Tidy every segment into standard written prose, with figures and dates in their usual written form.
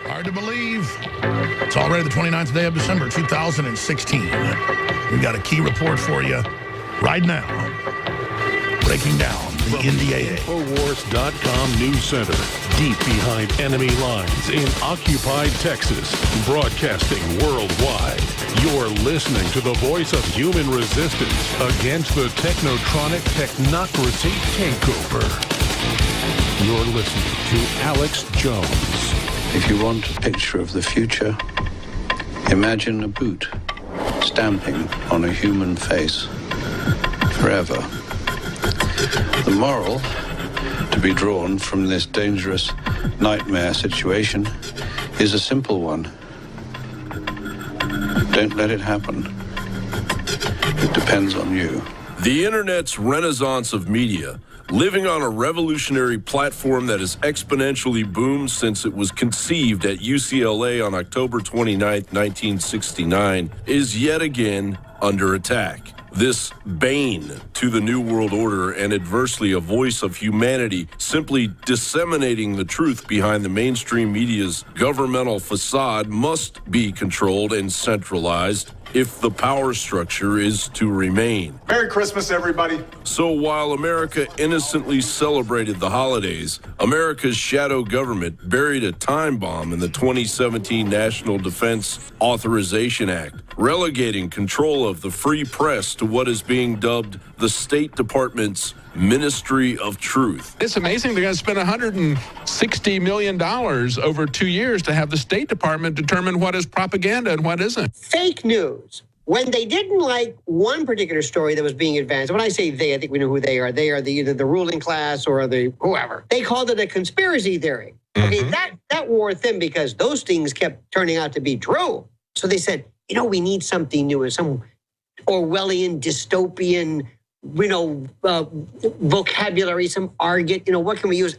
Hard to believe. It's already the 29th day of December, 2016. We've got a key report for you right now. Breaking down the NDAA. INFOWARS.com News Center, deep behind enemy lines in occupied Texas, broadcasting worldwide. You're listening to the voice of human resistance against the technotronic technocracy takeover. You're listening to Alex Jones. If you want a picture of the future, imagine a boot stamping on a human face forever. The moral to be drawn from this dangerous nightmare situation is a simple one. Don't let it happen. It depends on you. The Internet's renaissance of media, living on a revolutionary platform that has exponentially boomed since it was conceived at UCLA on October 29, 1969, is yet again under attack. This bane to the New World Order and adversely a voice of humanity simply disseminating the truth behind the mainstream media's governmental facade must be controlled and centralized if the power structure is to remain. Merry Christmas, everybody. So while America innocently celebrated the holidays, America's shadow government buried a time bomb in the 2017 National Defense Authorization Act, relegating control of the free press to what is being dubbed the State Department's Ministry of Truth. It's amazing they're going to spend $160 million over 2 years to have the State Department determine what is propaganda and what isn't. Fake news. When they didn't like one particular story that was being advanced, when I say they, I think we know who they are. They are either the ruling class or the whoever. They called it a conspiracy theory. Okay, that wore thin because those things kept turning out to be true. So they said, we need something new, some Orwellian, dystopian, vocabulary, some argot, what can we use?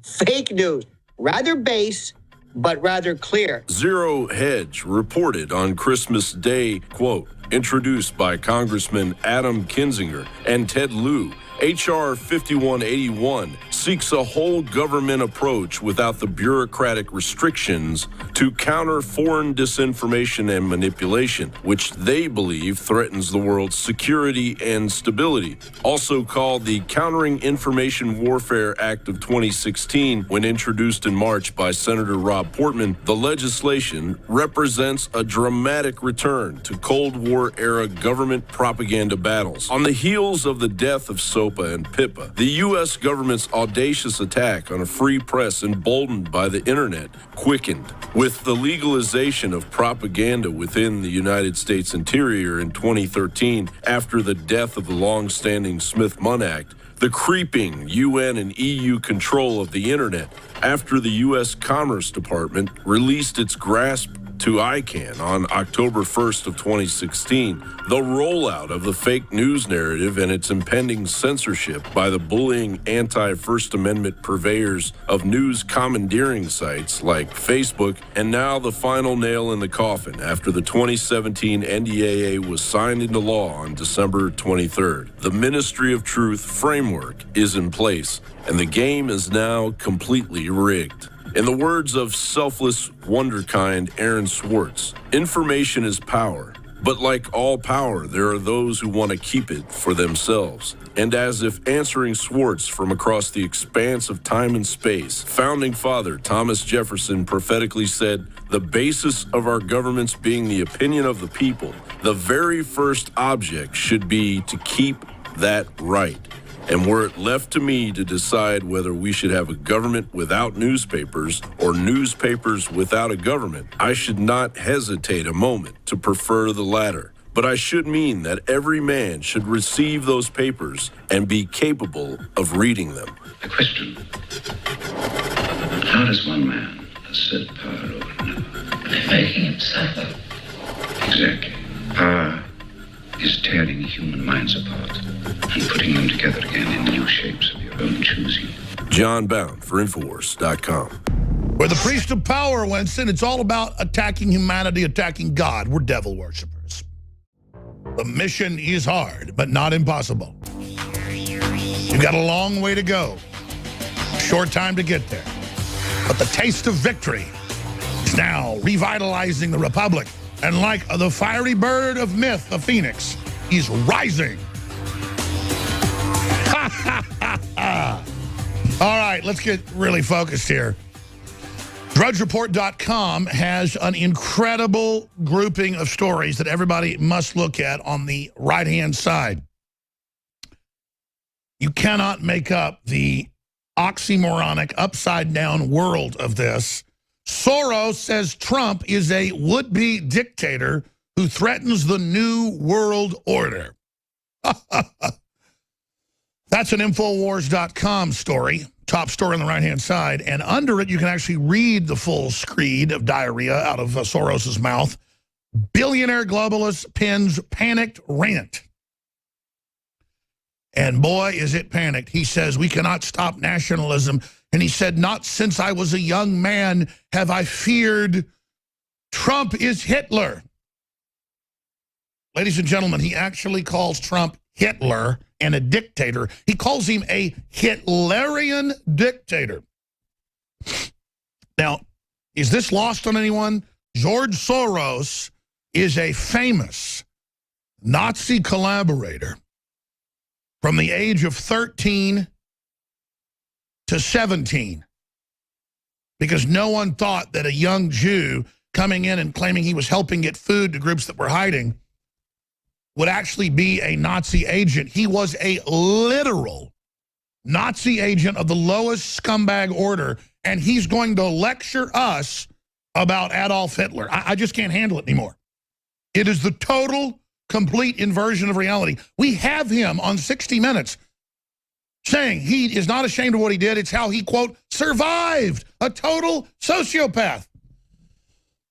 Fake news. Rather base, but rather clear. Zero Hedge reported on Christmas Day, quote, introduced by Congressman Adam Kinzinger and Ted Lieu, H.R. 5181 seeks a whole government approach without the bureaucratic restrictions to counter foreign disinformation and manipulation, which they believe threatens the world's security and stability. Also called the Countering Information Warfare Act of 2016, when introduced in March by Senator Rob Portman, the legislation represents a dramatic return to Cold War-era government propaganda battles. On the heels of the death of SOPA and PIPA, the U.S. government's audacious attack on a free press emboldened by the internet quickened. With the legalization of propaganda within the United States interior in 2013 after the death of the long-standing Smith-Munn Act, the creeping UN and EU control of the internet after the U.S. Commerce Department released its grasp to ICANN on October 1st of 2016, the rollout of the fake news narrative and its impending censorship by the bullying anti-First Amendment purveyors of news commandeering sites like Facebook, and now the final nail in the coffin after the 2017 NDAA was signed into law on December 23rd. The Ministry of Truth framework is in place, and the game is now completely rigged. In the words of selfless wonderkind Aaron Swartz, information is power, but like all power, there are those who want to keep it for themselves. And as if answering Swartz from across the expanse of time and space, Founding Father Thomas Jefferson prophetically said, "The basis of our governments being the opinion of the people, the very first object should be to keep that right. And were it left to me to decide whether we should have a government without newspapers or newspapers without a government, I should not hesitate a moment to prefer the latter. But I should mean that every man should receive those papers and be capable of reading them." The question, how does one man assert power over another? By making himself up. Exactly. Power is tearing human minds apart and putting them together again in new shapes of your own choosing. John Bound for INFOWARS.com. Where the priest of power went in, it's all about attacking humanity, attacking God. We're devil worshippers. The mission is hard, but not impossible. You've got a long way to go. Short time to get there. But the taste of victory is now revitalizing the Republic. And like the fiery bird of myth, the phoenix, he's rising. All right, let's get really focused here. DrudgeReport.com has an incredible grouping of stories that everybody must look at on the right-hand side. You cannot make up the oxymoronic, upside-down world of this. Soros says Trump is a would-be dictator who threatens the new world order. That's an INFOWARS.com story, top story on the right-hand side. And under it, you can actually read the full screed of diarrhea out of Soros's mouth. Billionaire globalist pens panicked rant. And boy, is it panicked. He says, we cannot stop nationalism. And he said, not since I was a young man have I feared Trump is Hitler. Ladies and gentlemen, he actually calls Trump Hitler and a dictator. He calls him a Hitlerian dictator. Now, is this lost on anyone? George Soros is a famous Nazi collaborator from the age of 13 to 17, because no one thought that a young Jew coming in and claiming he was helping get food to groups that were hiding would actually be a Nazi agent. He was a literal Nazi agent of the lowest scumbag order, and he's going to lecture us about Adolf Hitler. I just can't handle it anymore. It is the total, complete inversion of reality. We have him on 60 Minutes saying he is not ashamed of what he did. It's how he, quote, survived. A total sociopath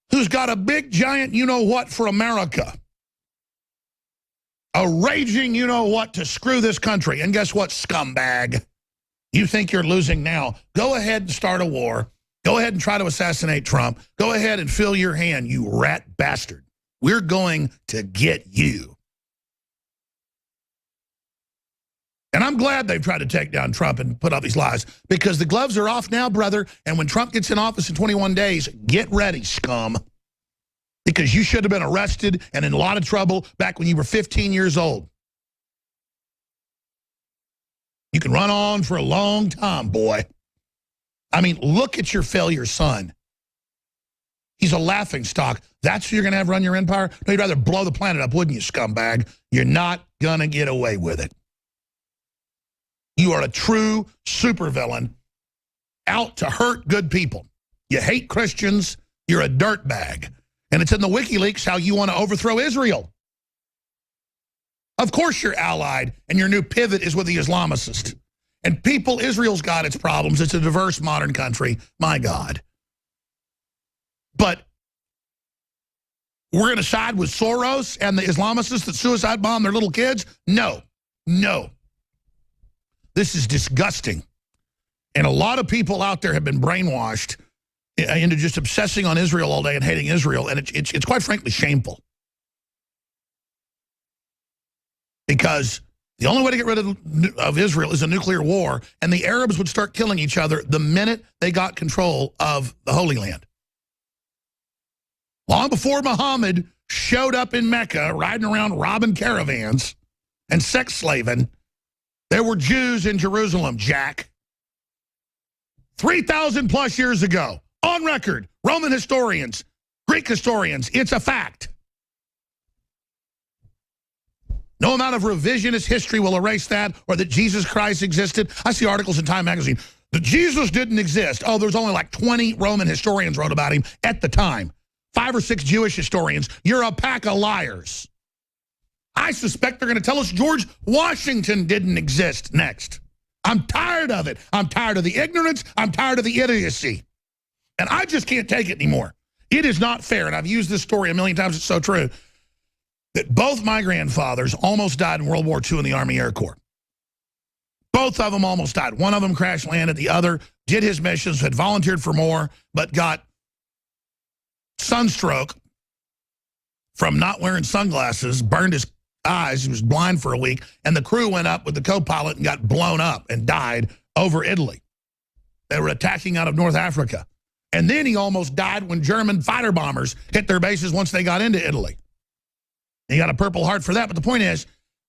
who's got a big, giant you-know-what for America. A raging you-know-what to screw this country. And guess what, scumbag? You think you're losing now. Go ahead and start a war. Go ahead and try to assassinate Trump. Go ahead and fill your hand, you rat bastard. We're going to get you. And I'm glad they've tried to take down Trump and put out these lies, because the gloves are off now, brother. And when Trump gets in office in 21 days, get ready, scum. Because you should have been arrested and in a lot of trouble back when you were 15 years old. You can run on for a long time, boy. I mean, look at your failure, son. He's a laughingstock. That's who you're going to have run your empire? No, you'd rather blow the planet up, wouldn't you, scumbag? You're not going to get away with it. You are a true supervillain out to hurt good people. You hate Christians. You're a dirtbag. And it's in the WikiLeaks how you want to overthrow Israel. Of course you're allied, and your new pivot is with the Islamicists. And people, Israel's got its problems. It's a diverse modern country. My God. But we're going to side with Soros and the Islamicists that suicide bomb their little kids? No. No. This is disgusting. And a lot of people out there have been brainwashed into just obsessing on Israel all day and hating Israel. And it's quite frankly shameful. Because the only way to get rid of Israel is a nuclear war, and the Arabs would start killing each other the minute they got control of the Holy Land. Long before Muhammad showed up in Mecca, riding around robbing caravans and sex slaving, there were Jews in Jerusalem, Jack. 3,000 plus years ago, on record, Roman historians, Greek historians, it's a fact. No amount of revisionist history will erase that, or that Jesus Christ existed. I see articles in Time magazine that Jesus didn't exist. Oh, there's only like 20 Roman historians wrote about him at the time. 5 or 6 Jewish historians. You're a pack of liars. I suspect they're going to tell us George Washington didn't exist next. I'm tired of it. I'm tired of the ignorance. I'm tired of the idiocy. And I just can't take it anymore. It is not fair, and I've used this story a million times. It's so true, that both my grandfathers almost died in World War II in the Army Air Corps. Both of them almost died. One of them crash landed. The other did his missions, had volunteered for more, but got sunstroke from not wearing sunglasses, burned his eyes. He was blind for a week. And the crew went up with the co-pilot and got blown up and died over Italy. They were attacking out of North Africa. And then he almost died when German fighter bombers hit their bases once they got into Italy. He got a Purple Heart for that. But the point is,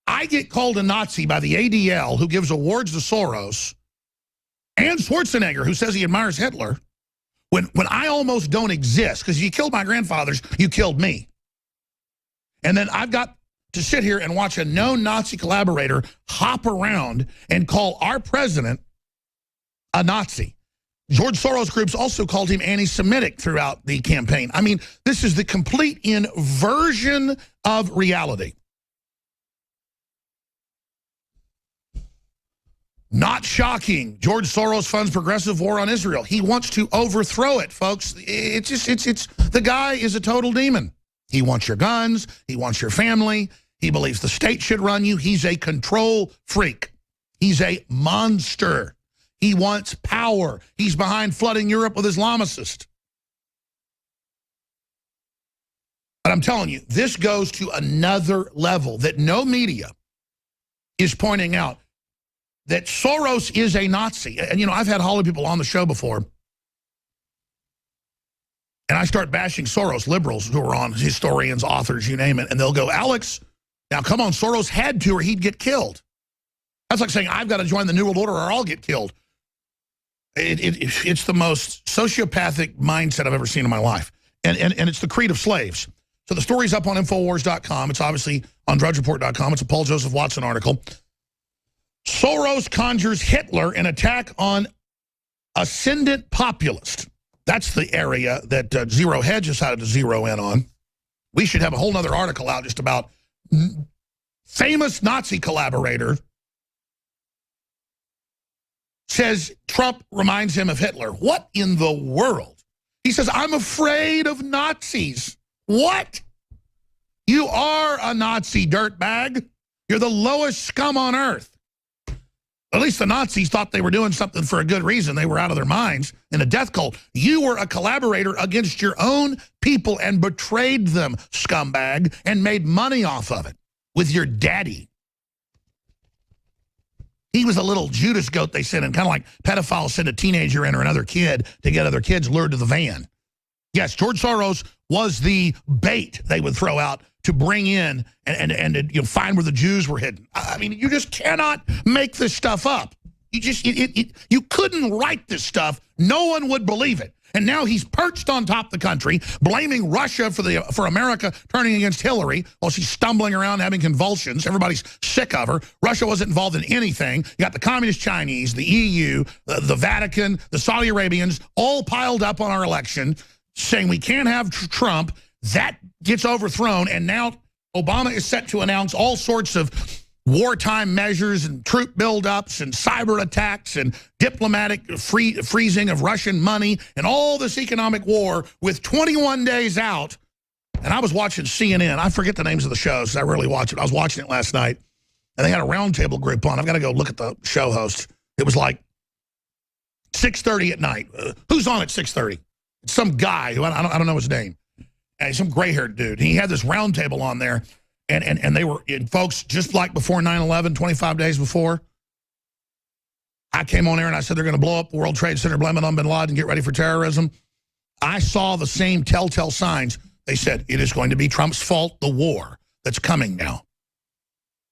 I get called a Nazi by the ADL, who gives awards to Soros, and Schwarzenegger, who says he admires Hitler, when I almost don't exist, because you killed my grandfathers, you killed me. And then I've got to sit here and watch a known Nazi collaborator hop around and call our president a Nazi. George Soros groups also called him anti-Semitic throughout the campaign. I mean, this is the complete inversion of reality. Not shocking. George Soros funds progressive war on Israel. He wants to overthrow it, folks. It's the guy is a total demon. He wants your guns. He wants your family. He believes the state should run you. He's a control freak. He's a monster. He wants power. He's behind flooding Europe with Islamicists. But I'm telling you, this goes to another level that no media is pointing out, that Soros is a Nazi. And, you know, I've had Hollywood people on the show before, and I start bashing Soros, liberals who are on, historians, authors, you name it, and they'll go, Alex, now come on, Soros had to or he'd get killed. That's like saying, I've got to join the New World Order or I'll get killed. It's the most sociopathic mindset I've ever seen in my life. And it's the creed of slaves. So the story's up on INFOWARS.com. It's obviously on DrudgeReport.com. It's a Paul Joseph Watson article. Soros conjures Hitler in attack on ascendant populist. That's the area that Zero Hedge decided to zero in on. We should have a whole other article out just about famous Nazi collaborator says Trump reminds him of Hitler. What in the world? He says, I'm afraid of Nazis. What? You are a Nazi dirtbag. You're the lowest scum on earth. At least the Nazis thought they were doing something for a good reason. They were out of their minds in a death cult. You were a collaborator against your own people and betrayed them, scumbag, and made money off of it with your daddy. He was a little Judas goat they sent in, kind of like pedophiles send a teenager in or another kid to get other kids lured to the van. Yes, George Soros was the bait they would throw out to bring in and you know, find where the Jews were hidden. I mean, you just cannot make this stuff up. You couldn't write this stuff. No one would believe it. And now he's perched on top of the country, blaming Russia for America turning against Hillary while she's stumbling around having convulsions. Everybody's sick of her. Russia wasn't involved in anything. You got the Communist Chinese, the EU, the Vatican, the Saudi Arabians, all piled up on our election, saying we can't have Trump. That gets overthrown, and now Obama is set to announce all sorts of wartime measures and troop buildups and cyber attacks and diplomatic freezing of Russian money and all this economic war with 21 days out. And I was watching CNN. I forget the names of the shows. I rarely watch it. I was watching it last night, and they had a roundtable group on. I've got to go look at the show host. It was like 6:30 at night. Who's on at 6:30? It's some guy who I don't know his name. And some gray-haired dude. He had this roundtable on there. And they were, folks, just like before 9/11, 25 days before, I came on there and I said they're going to blow up the World Trade Center, blame it on bin Laden, get ready for terrorism. I saw the same telltale signs. They said it is going to be Trump's fault, the war that's coming now.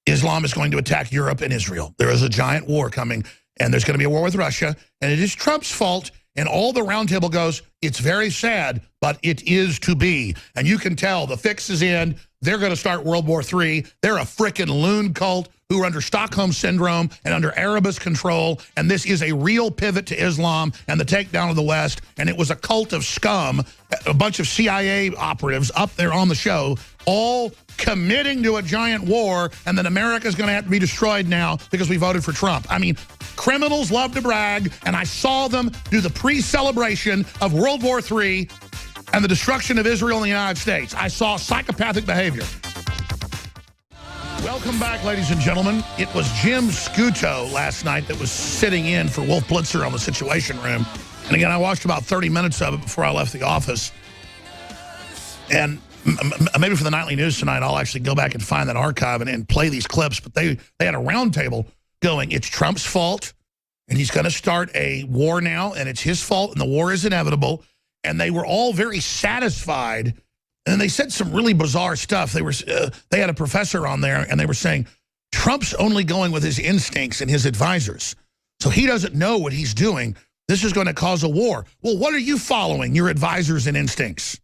Islam is going to attack Europe and Israel. There is a giant war coming, and there's going to be a war with Russia, and it is Trump's fault. And all the roundtable goes, it's very sad, but it is to be. And you can tell the fix is in. They're going to start World War III. They're a frickin' loon cult who are under Stockholm Syndrome and under Arabist control. And this is a real pivot to Islam and the takedown of the West. And it was a cult of scum, a bunch of CIA operatives up there on the show, all committing to a giant war. And then America's going to have to be destroyed now because we voted for Trump. I mean, criminals love to brag. And I saw them do the pre-celebration of World War III and the destruction of Israel and the United States. I saw psychopathic behavior. Welcome back, ladies and gentlemen. It was Jim Scuto last night that was sitting in for Wolf Blitzer on the Situation Room. And again, I watched about 30 minutes of it before I left the office. And maybe for the nightly news tonight, I'll actually go back and find that archive and play these clips. But they had a roundtable going, it's Trump's fault, and he's going to start a war now, and it's his fault, and the war is inevitable. and they were all very satisfied. And they said some really bizarre stuff. They had a professor on there, and they were saying, Trump's only going with his instincts and his advisors. So he doesn't know what he's doing. This is going to cause a war. Well, what are you following? Your advisors and instincts.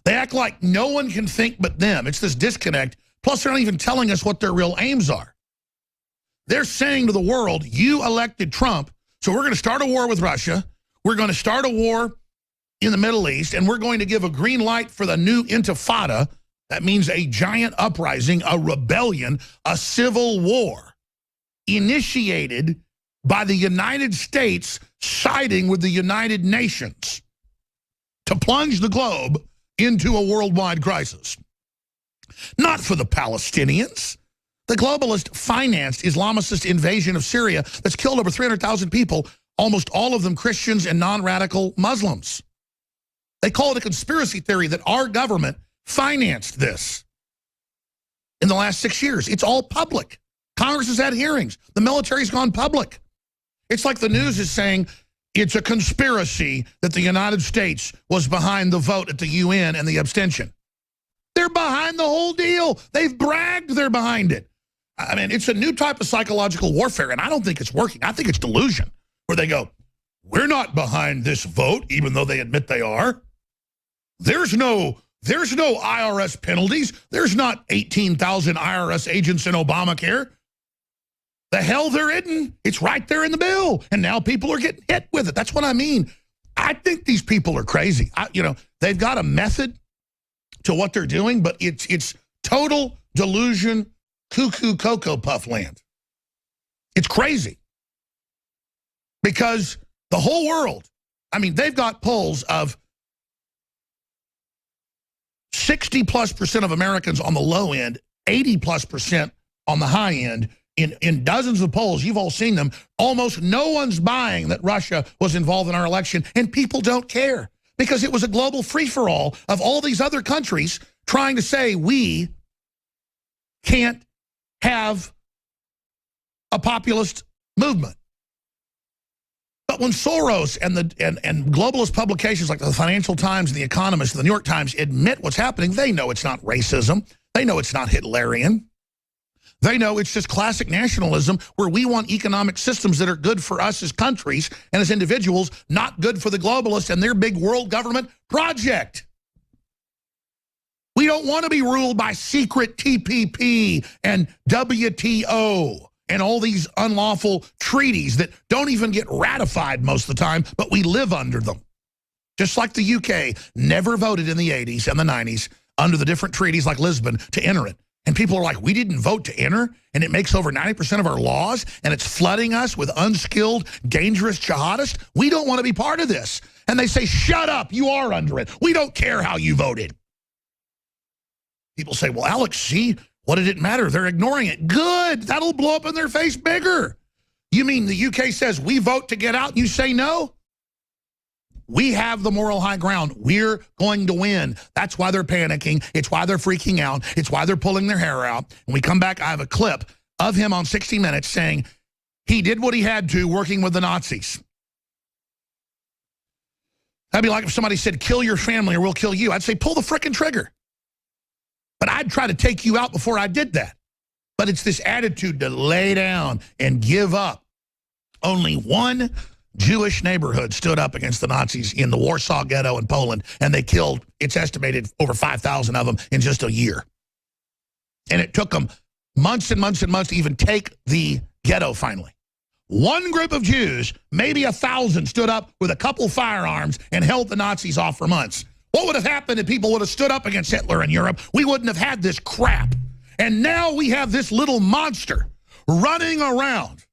They act like no one can think but them. It's this disconnect. Plus, they're not even telling us what their real aims are. They're saying to the world, you elected Trump, so we're going to start a war with Russia. We're going to start a war in the Middle East, and we're going to give a green light for the new intifada. That means a giant uprising, a rebellion, a civil war initiated by the United States siding with the United Nations to plunge the globe into a worldwide crisis. Not for the Palestinians. The globalist financed Islamicist invasion of Syria that's killed over 300,000 people, almost all of them Christians and non-radical Muslims. They call it a conspiracy theory that our government financed this in the last 6 years. It's all public. Congress has had hearings. The military's gone public. It's like the news is saying it's a conspiracy that the United States was behind the vote at the UN and the abstention. They're behind the whole deal. They've bragged they're behind it. I mean, it's a new type of psychological warfare, and I don't think it's working. I think it's delusion, where they go, we're not behind this vote, even though they admit they are. There's no IRS penalties. There's not 18,000 IRS agents in Obamacare. The hell they're in. It's right there in the bill. And now people are getting hit with it. That's what I mean. I think these people are crazy. They've got a method to what they're doing, but it's total delusion, cuckoo cocoa puff land. It's crazy. Because the whole world, I mean, they've got polls of 60+% of Americans on the low end, 80+% on the high end. In dozens of polls, you've all seen them, almost no one's buying that Russia was involved in our election, and people don't care because it was a global free-for-all of all these other countries trying to say we can't have a populist movement. But when Soros and globalist publications like the Financial Times and The Economist and the New York Times admit what's happening, they know it's not racism. They know it's not Hitlerian. They know it's just classic nationalism where we want economic systems that are good for us as countries and as individuals, not good for the globalists and their big world government project. We don't want to be ruled by secret TPP and WTO and all these unlawful treaties that don't even get ratified most of the time, but we live under them. Just like the UK never voted in the 80s and the 90s under the different treaties like Lisbon to enter it. And people are like, we didn't vote to enter, and it makes over 90% of our laws, and it's flooding us with unskilled, dangerous jihadists. We don't want to be part of this. And they say, shut up, you are under it. We don't care how you voted. People say, well, Alex, see, what did it matter? They're ignoring it. Good, that'll blow up in their face bigger. You mean the UK says we vote to get out and you say no? We have the moral high ground. We're going to win. That's why they're panicking. It's why they're freaking out. It's why they're pulling their hair out. When we come back, I have a clip of him on 60 Minutes saying he did what he had to working with the Nazis. That'd be like if somebody said, kill your family or we'll kill you. I'd say, pull the frickin' trigger. But I'd try to take you out before I did that. But it's this attitude to lay down and give up. Only one Jewish neighborhood stood up against the Nazis in the Warsaw Ghetto in Poland, and they killed, it's estimated, over 5,000 of them in just a year. And it took them months and months and months to even take the ghetto finally. One group of Jews, maybe 1,000, stood up with a couple firearms and held the Nazis off for months. What would have happened if people would have stood up against Hitler in Europe? We wouldn't have had this crap. And now we have this little monster running around,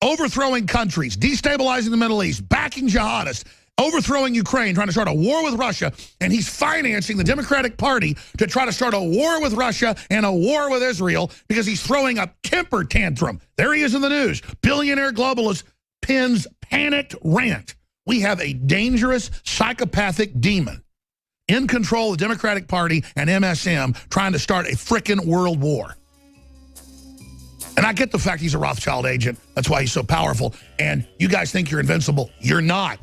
overthrowing countries, destabilizing the Middle East, backing jihadists, overthrowing Ukraine, trying to start a war with Russia, and he's financing the Democratic Party to try to start a war with Russia and a war with Israel because he's throwing a temper tantrum. There he is in the news. Billionaire globalist pins panicked rant. We have a dangerous, psychopathic demon in control of the Democratic Party and MSM trying to start a frickin' world war. And I get the fact he's a Rothschild agent. That's why he's so powerful. And you guys think you're invincible. You're not.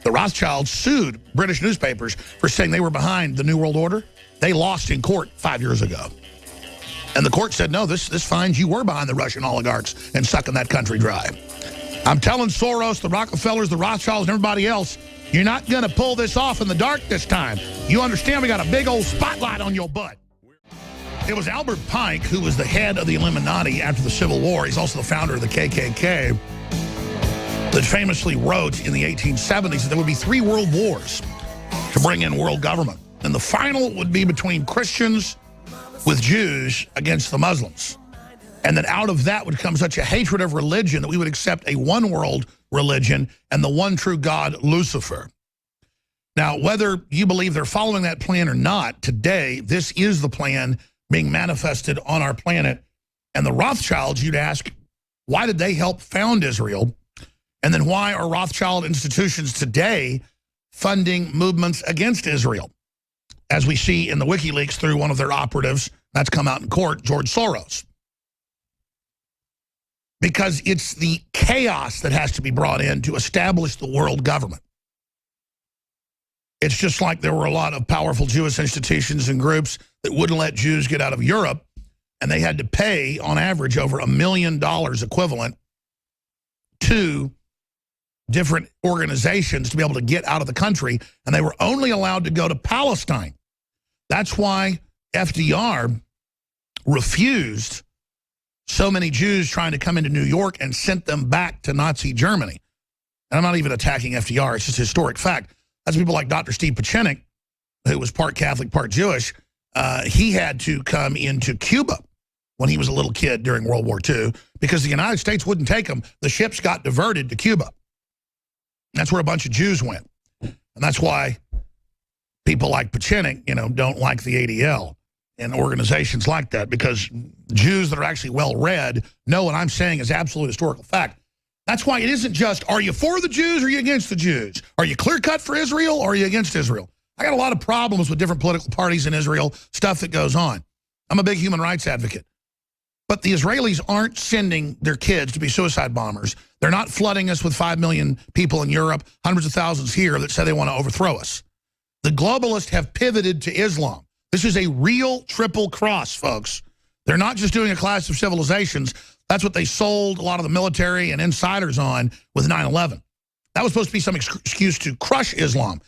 The Rothschilds sued British newspapers for saying they were behind the New World Order. They lost in court 5 years ago. And the court said, no, this finds you were behind the Russian oligarchs and sucking that country dry. I'm telling Soros, the Rockefellers, the Rothschilds, and everybody else, you're not going to pull this off in the dark this time. You understand we got a big old spotlight on your butt. It was Albert Pike, who was the head of the Illuminati after the Civil War. He's also the founder of the KKK, that famously wrote in the 1870s that there would be 3 world wars to bring in world government. And the final would be between Christians with Jews against the Muslims. And that out of that would come such a hatred of religion that we would accept a one world religion and the one true God, Lucifer. Now, whether you believe they're following that plan or not, today, this is the plan being manifested on our planet. And the Rothschilds, you'd ask, why did they help found Israel? And then why are Rothschild institutions today funding movements against Israel? As we see in the WikiLeaks through one of their operatives, that's come out in court, George Soros. Because it's the chaos that has to be brought in to establish the world government. It's just like there were a lot of powerful Jewish institutions and groups that wouldn't let Jews get out of Europe, and they had to pay, on average, over $1 million equivalent to different organizations to be able to get out of the country, and they were only allowed to go to Palestine. That's why FDR refused so many Jews trying to come into New York and sent them back to Nazi Germany. And I'm not even attacking FDR, it's just a historic fact. That's people like Dr. Steve Pachenik, who was part Catholic, part Jewish. He had to come into Cuba when he was a little kid during World War II because the United States wouldn't take him. The ships got diverted to Cuba. That's where a bunch of Jews went. And that's why people like Pachenik, don't like the ADL and organizations like that, because Jews that are actually well-read know what I'm saying is absolute historical fact. That's why it isn't just, are you for the Jews or are you against the Jews? Are you clear-cut for Israel or are you against Israel? I got a lot of problems with different political parties in Israel, stuff that goes on. I'm a big human rights advocate. But the Israelis aren't sending their kids to be suicide bombers. They're not flooding us with 5 million people in Europe, hundreds of thousands here that say they want to overthrow us. The globalists have pivoted to Islam. This is a real triple cross, folks. They're not just doing a clash of civilizations. That's what they sold a lot of the military and insiders on with 9/11. That was supposed to be some excuse to crush Islam.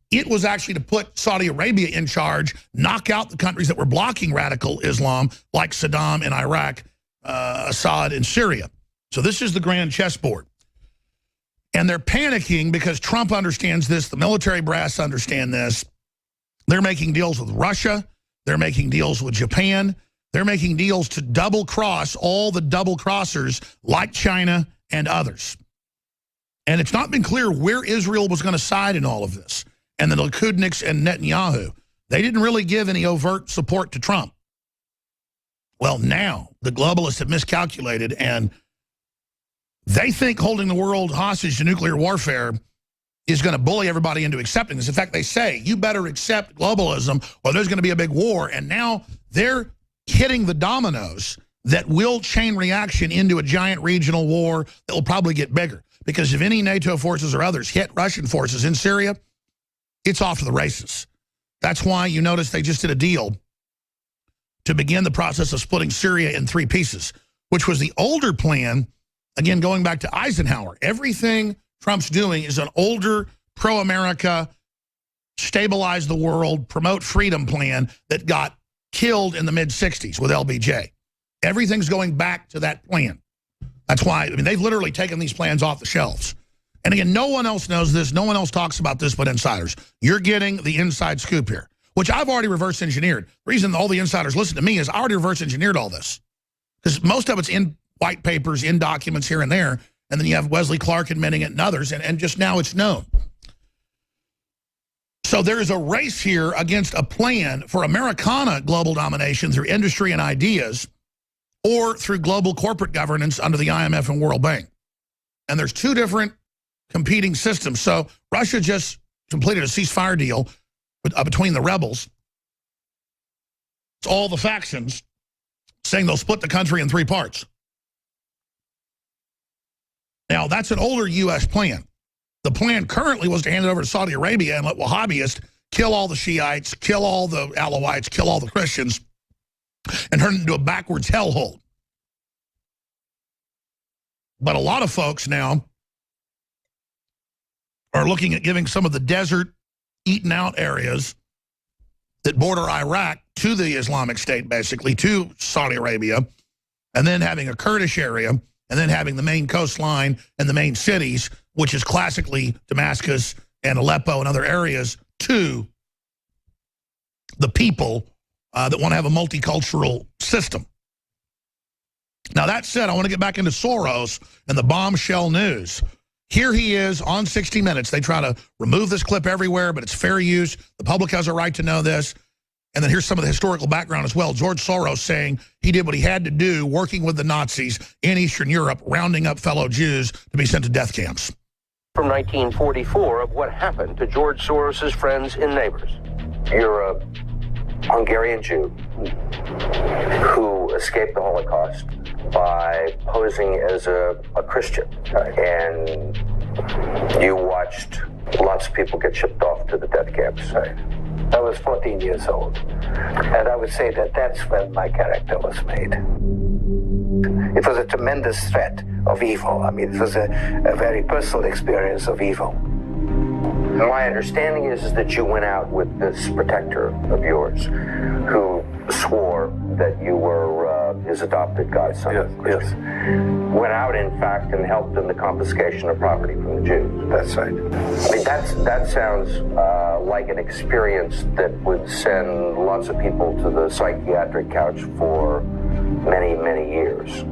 It was actually to put Saudi Arabia in charge, knock out the countries that were blocking radical Islam, like Saddam in Iraq, Assad in Syria. So this is the grand chessboard. And they're panicking because Trump understands this. The military brass understand this. They're making deals with Russia. They're making deals with Japan. They're making deals to double-cross all the double-crossers like China and others. And it's not been clear where Israel was going to side in all of this. And the Likudniks and Netanyahu, they didn't really give any overt support to Trump. Well, now the globalists have miscalculated, and they think holding the world hostage to nuclear warfare is going to bully everybody into accepting this. In fact, they say, you better accept globalism or there's going to be a big war. And now they're hitting the dominoes that will chain reaction into a giant regional war that will probably get bigger. Because if any NATO forces or others hit Russian forces in Syria, it's off to the races. That's why you notice they just did a deal to begin the process of splitting Syria in 3 pieces, which was the older plan, again, going back to Eisenhower. Everything Trump's doing is an older, pro-America, stabilize the world, promote freedom plan that got killed in the mid-'60s with LBJ. Everything's going back to that plan. That's why, they've literally taken these plans off the shelves. And again, no one else knows this. No one else talks about this but insiders. You're getting the inside scoop here, which I've already reverse engineered. The reason all the insiders listen to me is I already reverse engineered all this. Because most of it's in white papers, in documents here and there. And then you have Wesley Clark admitting it and others. And just now it's known. So there is a race here against a plan for Americana global domination through industry and ideas, or through global corporate governance under the IMF and World Bank. And there's 2 different competing systems. So Russia just completed a ceasefire deal between the rebels. It's all the factions saying they'll split the country in 3 parts. Now, that's an older U.S. plan. The plan currently was to hand it over to Saudi Arabia and let Wahhabists kill all the Shiites, kill all the Alawites, kill all the Christians, and turn it into a backwards hellhole. But a lot of folks now are looking at giving some of the desert, eaten-out areas that border Iraq to the Islamic State, basically, to Saudi Arabia, and then having a Kurdish area, and then having the main coastline and the main cities, which is classically Damascus and Aleppo and other areas, to the people that want to have a multicultural system. Now, that said, I want to get back into Soros and the bombshell news. Here he is on 60 Minutes. They try to remove this clip everywhere, but it's fair use. The public has a right to know this. And then here's some of the historical background as well. George Soros saying he did what he had to do working with the Nazis in Eastern Europe, rounding up fellow Jews to be sent to death camps. From 1944 of what happened to George Soros's friends and neighbors. You're a Hungarian Jew who escaped the Holocaust by posing as a Christian. And you watched lots of people get shipped off to the death camps. I was 14 years old, and I would say that that's when my character was made. It was a tremendous threat of evil. I mean, it was a very personal experience of evil. My understanding is that you went out with this protector of yours who swore that you were his adopted godson. Yes. Went out, in fact, and helped in the confiscation of property from the Jews. That's right. I mean, that sounds like an experience that would send lots of people to the psychiatric couch for many, many years.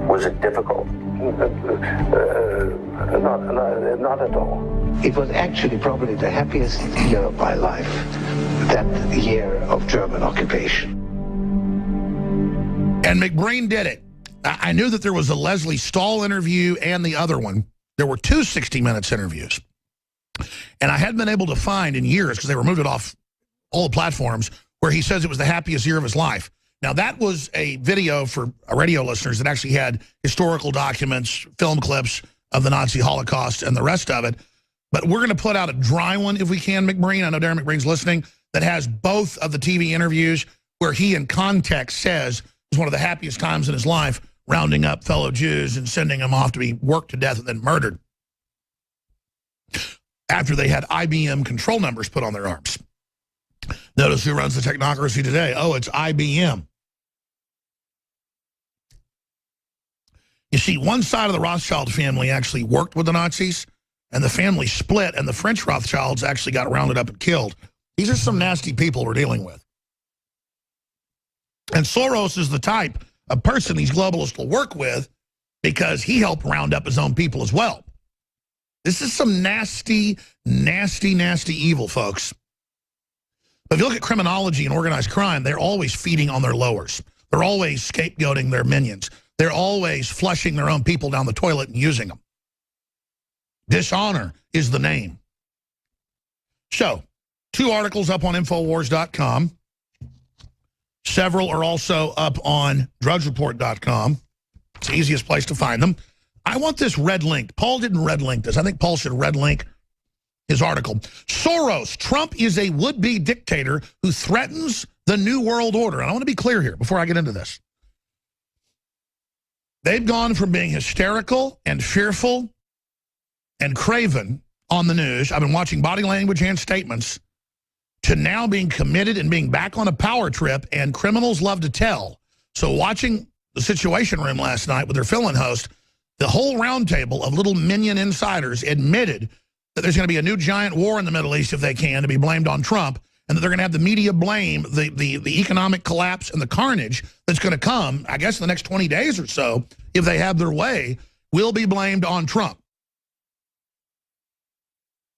Was it difficult? Not at all. It was actually probably the happiest year of my life, that year of German occupation. And McBreen did it. I knew that there was a Leslie Stahl interview and the other one. There were 2 60 Minutes interviews. And I hadn't been able to find in years, because they removed it off all the platforms, where he says it was the happiest year of his life. Now, that was a video for radio listeners that actually had historical documents, film clips of the Nazi Holocaust and the rest of it. But we're going to put out a dry one if we can, McBreen. I know Darren McBreen's listening, that has both of the TV interviews where he, in context, says it was one of the happiest times in his life, rounding up fellow Jews and sending them off to be worked to death and then murdered after they had IBM control numbers put on their arms. Notice who runs the technocracy today. Oh, it's IBM. You see, one side of the Rothschild family actually worked with the Nazis, and the family split, and the French Rothschilds actually got rounded up and killed. These are some nasty people we're dealing with. And Soros is the type of person these globalists will work with because he helped round up his own people as well. This is some nasty, nasty, nasty evil, folks. But if you look at criminology and organized crime, they're always feeding on their lowers. They're always scapegoating their minions. They're always flushing their own people down the toilet and using them. Dishonor is the name. So, 2 articles up on INFOWARS.com. Several are also up on drugsreport.com. It's the easiest place to find them. I want this red linked. Paul didn't red link this. I think Paul should red link his article. Soros, Trump is a would-be dictator who threatens the New World Order. And I want to be clear here before I get into this. They've gone from being hysterical and fearful and craven on the news. I've been watching body language and statements, to now being committed and being back on a power trip, and criminals love to tell. So watching the Situation Room last night with their fill-in host, the whole roundtable of little minion insiders admitted that there's going to be a new giant war in the Middle East if they can, to be blamed on Trump, and that they're going to have the media blame the economic collapse and the carnage that's going to come, I guess, in the next 20 days or so, if they have their way, will be blamed on Trump.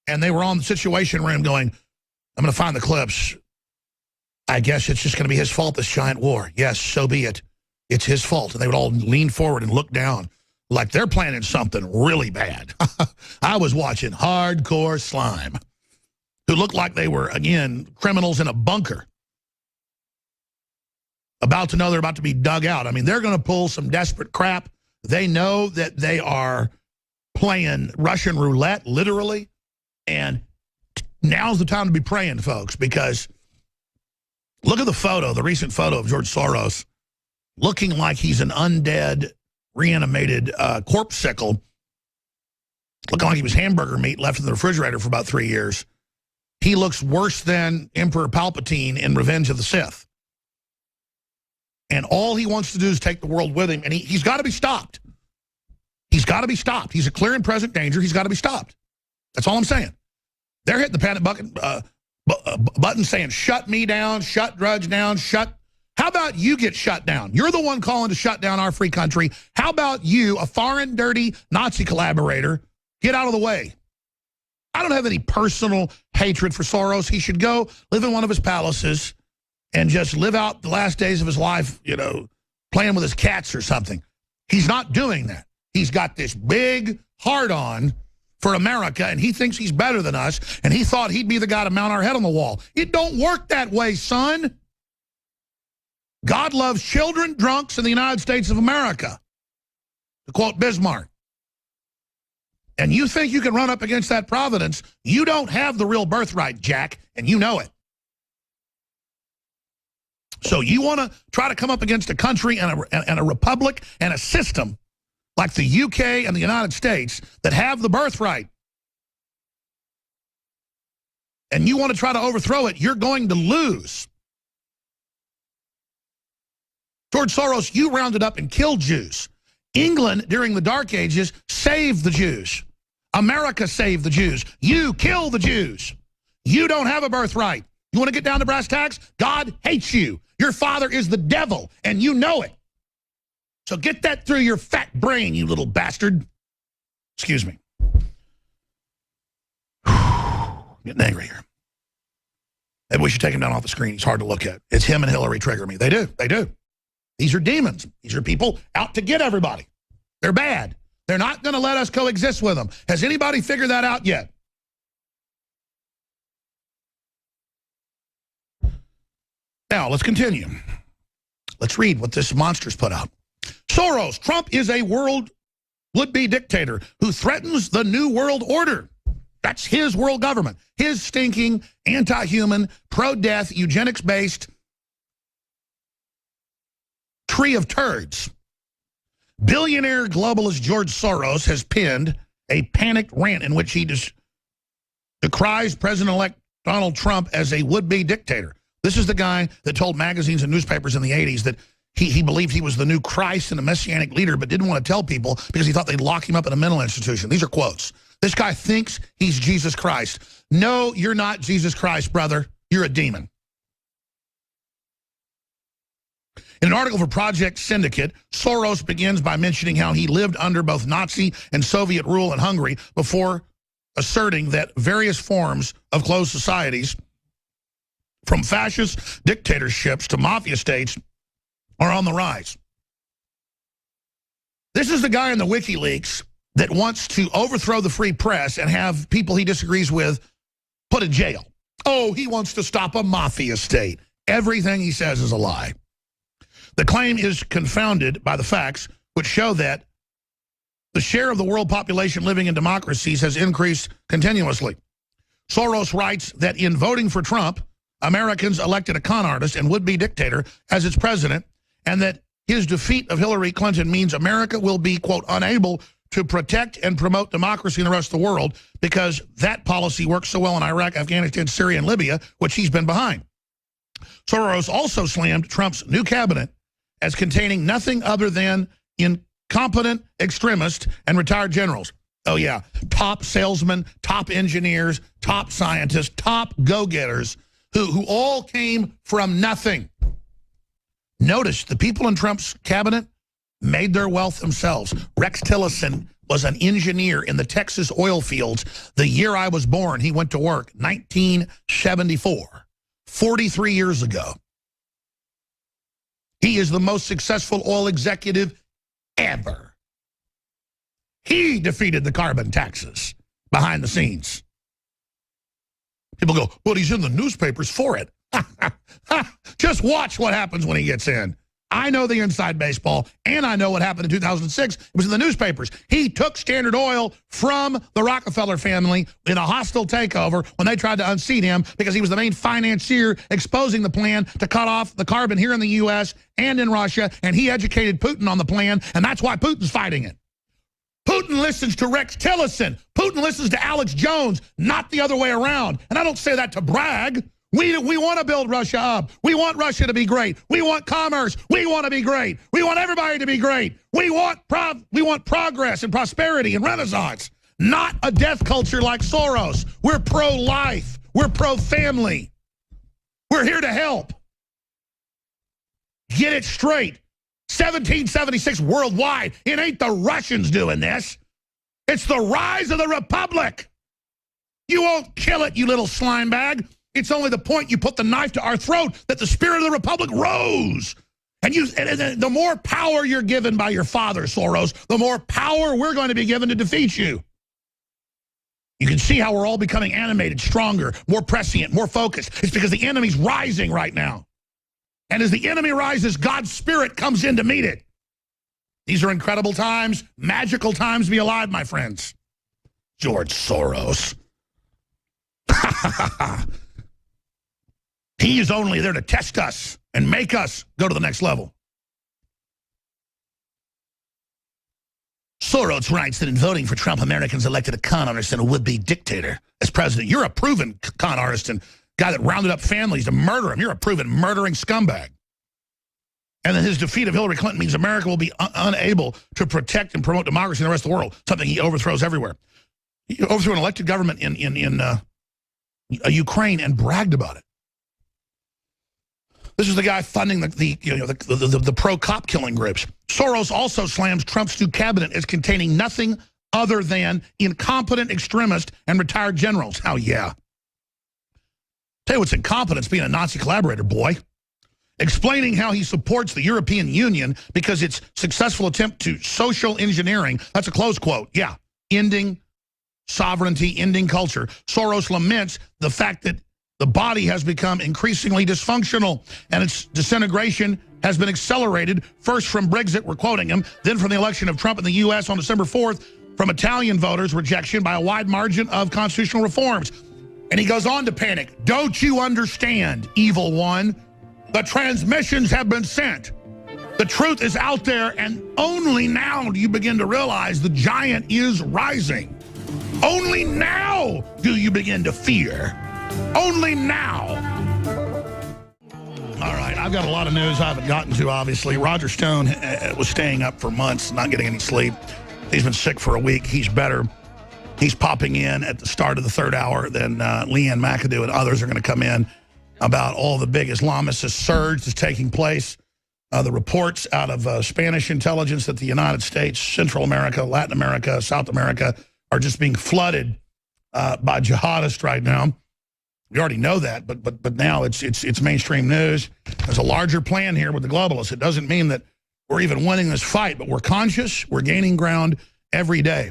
And they were on the Situation Room going, I'm going to find the clips. I guess it's just going to be his fault, this giant war. Yes, so be it. It's his fault. And they would all lean forward and look down like they're planning something really bad. I was watching hardcore slime who looked like they were, again, criminals in a bunker, about to know they're about to be dug out. I mean, they're going to pull some desperate crap. They know that they are playing Russian roulette, literally. And now's the time to be praying, folks, because look at the photo, the recent photo of George Soros looking like he's an undead, reanimated corpse-sickle, looking like he was hamburger meat left in the refrigerator for about 3 years. He looks worse than Emperor Palpatine in Revenge of the Sith. And all he wants to do is take the world with him, and he's got to be stopped. He's got to be stopped. He's a clear and present danger. He's got to be stopped. That's all I'm saying. They're hitting the panic button saying, shut me down, shut Drudge down, shut. How about you get shut down? You're the one calling to shut down our free country. How about you, a foreign, dirty Nazi collaborator, get out of the way? I don't have any personal hatred for Soros. He should go live in one of his palaces and just live out the last days of his life, you know, playing with his cats or something. He's not doing that. He's got this big hard-on for America, and he thinks he's better than us, and he thought he'd be the guy to mount our head on the wall. It don't work that way, son. God loves children, drunks, in the United States of America, to quote Bismarck. And you think you can run up against that providence? You don't have the real birthright, Jack, and you know it. So you want to try to come up against a country and a republic and a system like the UK and the United States that have the birthright, and you want to try to overthrow it, you're going to lose. George Soros, you rounded up and killed Jews. England, during the Dark Ages, saved the Jews. America saved the Jews. You kill the Jews. You don't have a birthright. You want to get down to brass tacks? God hates you. Your father is the devil, and you know it. So get that through your fat brain, you little bastard. Excuse me. Getting angry here. Maybe we should take him down off the screen. He's hard to look at. It's him and Hillary trigger me. They do. They do. These are demons. These are people out to get everybody. They're bad. They're not going to let us coexist with them. Has anybody figured that out yet? Now, let's continue. Let's read what this monster's put out. Soros, Trump is a would-be dictator who threatens the new world order. That's his world government. His stinking, anti-human, pro-death, eugenics-based tree of turds. Billionaire globalist George Soros has penned a panicked rant in which he decries President-elect Donald Trump as a would-be dictator. This is the guy that told magazines and newspapers in the 80s that he believed he was the new Christ and a messianic leader, but didn't want to tell people because he thought they'd lock him up in a mental institution. These are quotes. This guy thinks he's Jesus Christ. No, you're not Jesus Christ, brother. You're a demon. In an article for Project Syndicate, Soros begins by mentioning how he lived under both Nazi and Soviet rule in Hungary before asserting that various forms of closed societies, from fascist dictatorships to mafia states, are on the rise. This is the guy in the WikiLeaks that wants to overthrow the free press and have people he disagrees with put in jail. Oh, he wants to stop a mafia state. Everything he says is a lie. The claim is confounded by the facts, which show that the share of the world population living in democracies has increased continuously. Soros writes that in voting for Trump, Americans elected a con artist and would-be dictator as its president, and that his defeat of Hillary Clinton means America will be, quote, unable to protect and promote democracy in the rest of the world because that policy works so well in Iraq, Afghanistan, Syria, and Libya, which he's been behind. Soros also slammed Trump's new cabinet as containing nothing other than incompetent extremists and retired generals. Oh, yeah, top salesmen, top engineers, top scientists, top go-getters who all came from nothing. Notice the people in Trump's cabinet made their wealth themselves. Rex Tillerson was an engineer in the Texas oil fields. The year I was born, he went to work, 1974, 43 years ago. He is the most successful oil executive ever. He defeated the carbon taxes behind the scenes. People go, but he's in the newspapers for it. Just watch what happens when he gets in. I know the inside baseball, and I know what happened in 2006. It was in the newspapers. He took Standard Oil from the Rockefeller family in a hostile takeover when they tried to unseat him because he was the main financier exposing the plan to cut off the carbon here in the U.S. and in Russia, and he educated Putin on the plan, and that's why Putin's fighting it. Putin listens to Rex Tillerson. Putin listens to Alex Jones, not the other way around. And I don't say that to brag. We want to build Russia up. We want Russia to be great. We want commerce. We want to be great. We want everybody to be great. We want progress and prosperity and renaissance, not a death culture like Soros. We're pro-life. We're pro-family. We're here to help. Get it straight. 1776 worldwide. It ain't the Russians doing this. It's the rise of the Republic. You won't kill it, you little slime bag. It's only the point you put the knife to our throat that the spirit of the Republic rose. And the more power you're given by your father, Soros, the more power we're going to be given to defeat you. You can see how we're all becoming animated, stronger, more prescient, more focused. It's because the enemy's rising right now. And as the enemy rises, God's spirit comes in to meet it. These are incredible times, magical times to be alive, my friends. George Soros. He is only there to test us and make us go to the next level. Soros writes that in voting for Trump, Americans elected a con artist and a would-be dictator as president. You're a proven con artist and guy that rounded up families to murder him. You're a proven murdering scumbag. And then his defeat of Hillary Clinton means America will be unable to protect and promote democracy in the rest of the world, something he overthrows everywhere. He overthrew an elected government in Ukraine and bragged about it. This is the guy funding the pro-cop killing groups. Soros also slams Trump's new cabinet as containing nothing other than incompetent extremists and retired generals. How yeah. Tell you what's incompetence, being a Nazi collaborator, boy. Explaining how he supports the European Union because its successful attempt to social engineering, that's a close quote, yeah, ending sovereignty, ending culture. Soros laments the fact that the body has become increasingly dysfunctional and its disintegration has been accelerated, first from Brexit, we're quoting him, then from the election of Trump in the U.S. on December 4th, from Italian voters' rejection by a wide margin of constitutional reforms. And he goes on to panic. Don't you understand, evil one? The transmissions have been sent. The truth is out there, and only now do you begin to realize the giant is rising. Only now do you begin to fear. Only now. All right, I've got a lot of news I haven't gotten to, obviously. Roger Stone was staying up for months, not getting any sleep. He's been sick for a week. He's better. He's popping in at the start of the third hour. Then Leanne McAdoo and others are going to come in about all the big Islamist surge that's taking place. The reports out of Spanish intelligence that the United States, Central America, Latin America, South America are just being flooded by jihadists right now. We already know that, but now it's mainstream news. There's a larger plan here with the globalists. It doesn't mean that we're even winning this fight, but we're conscious. We're gaining ground every day.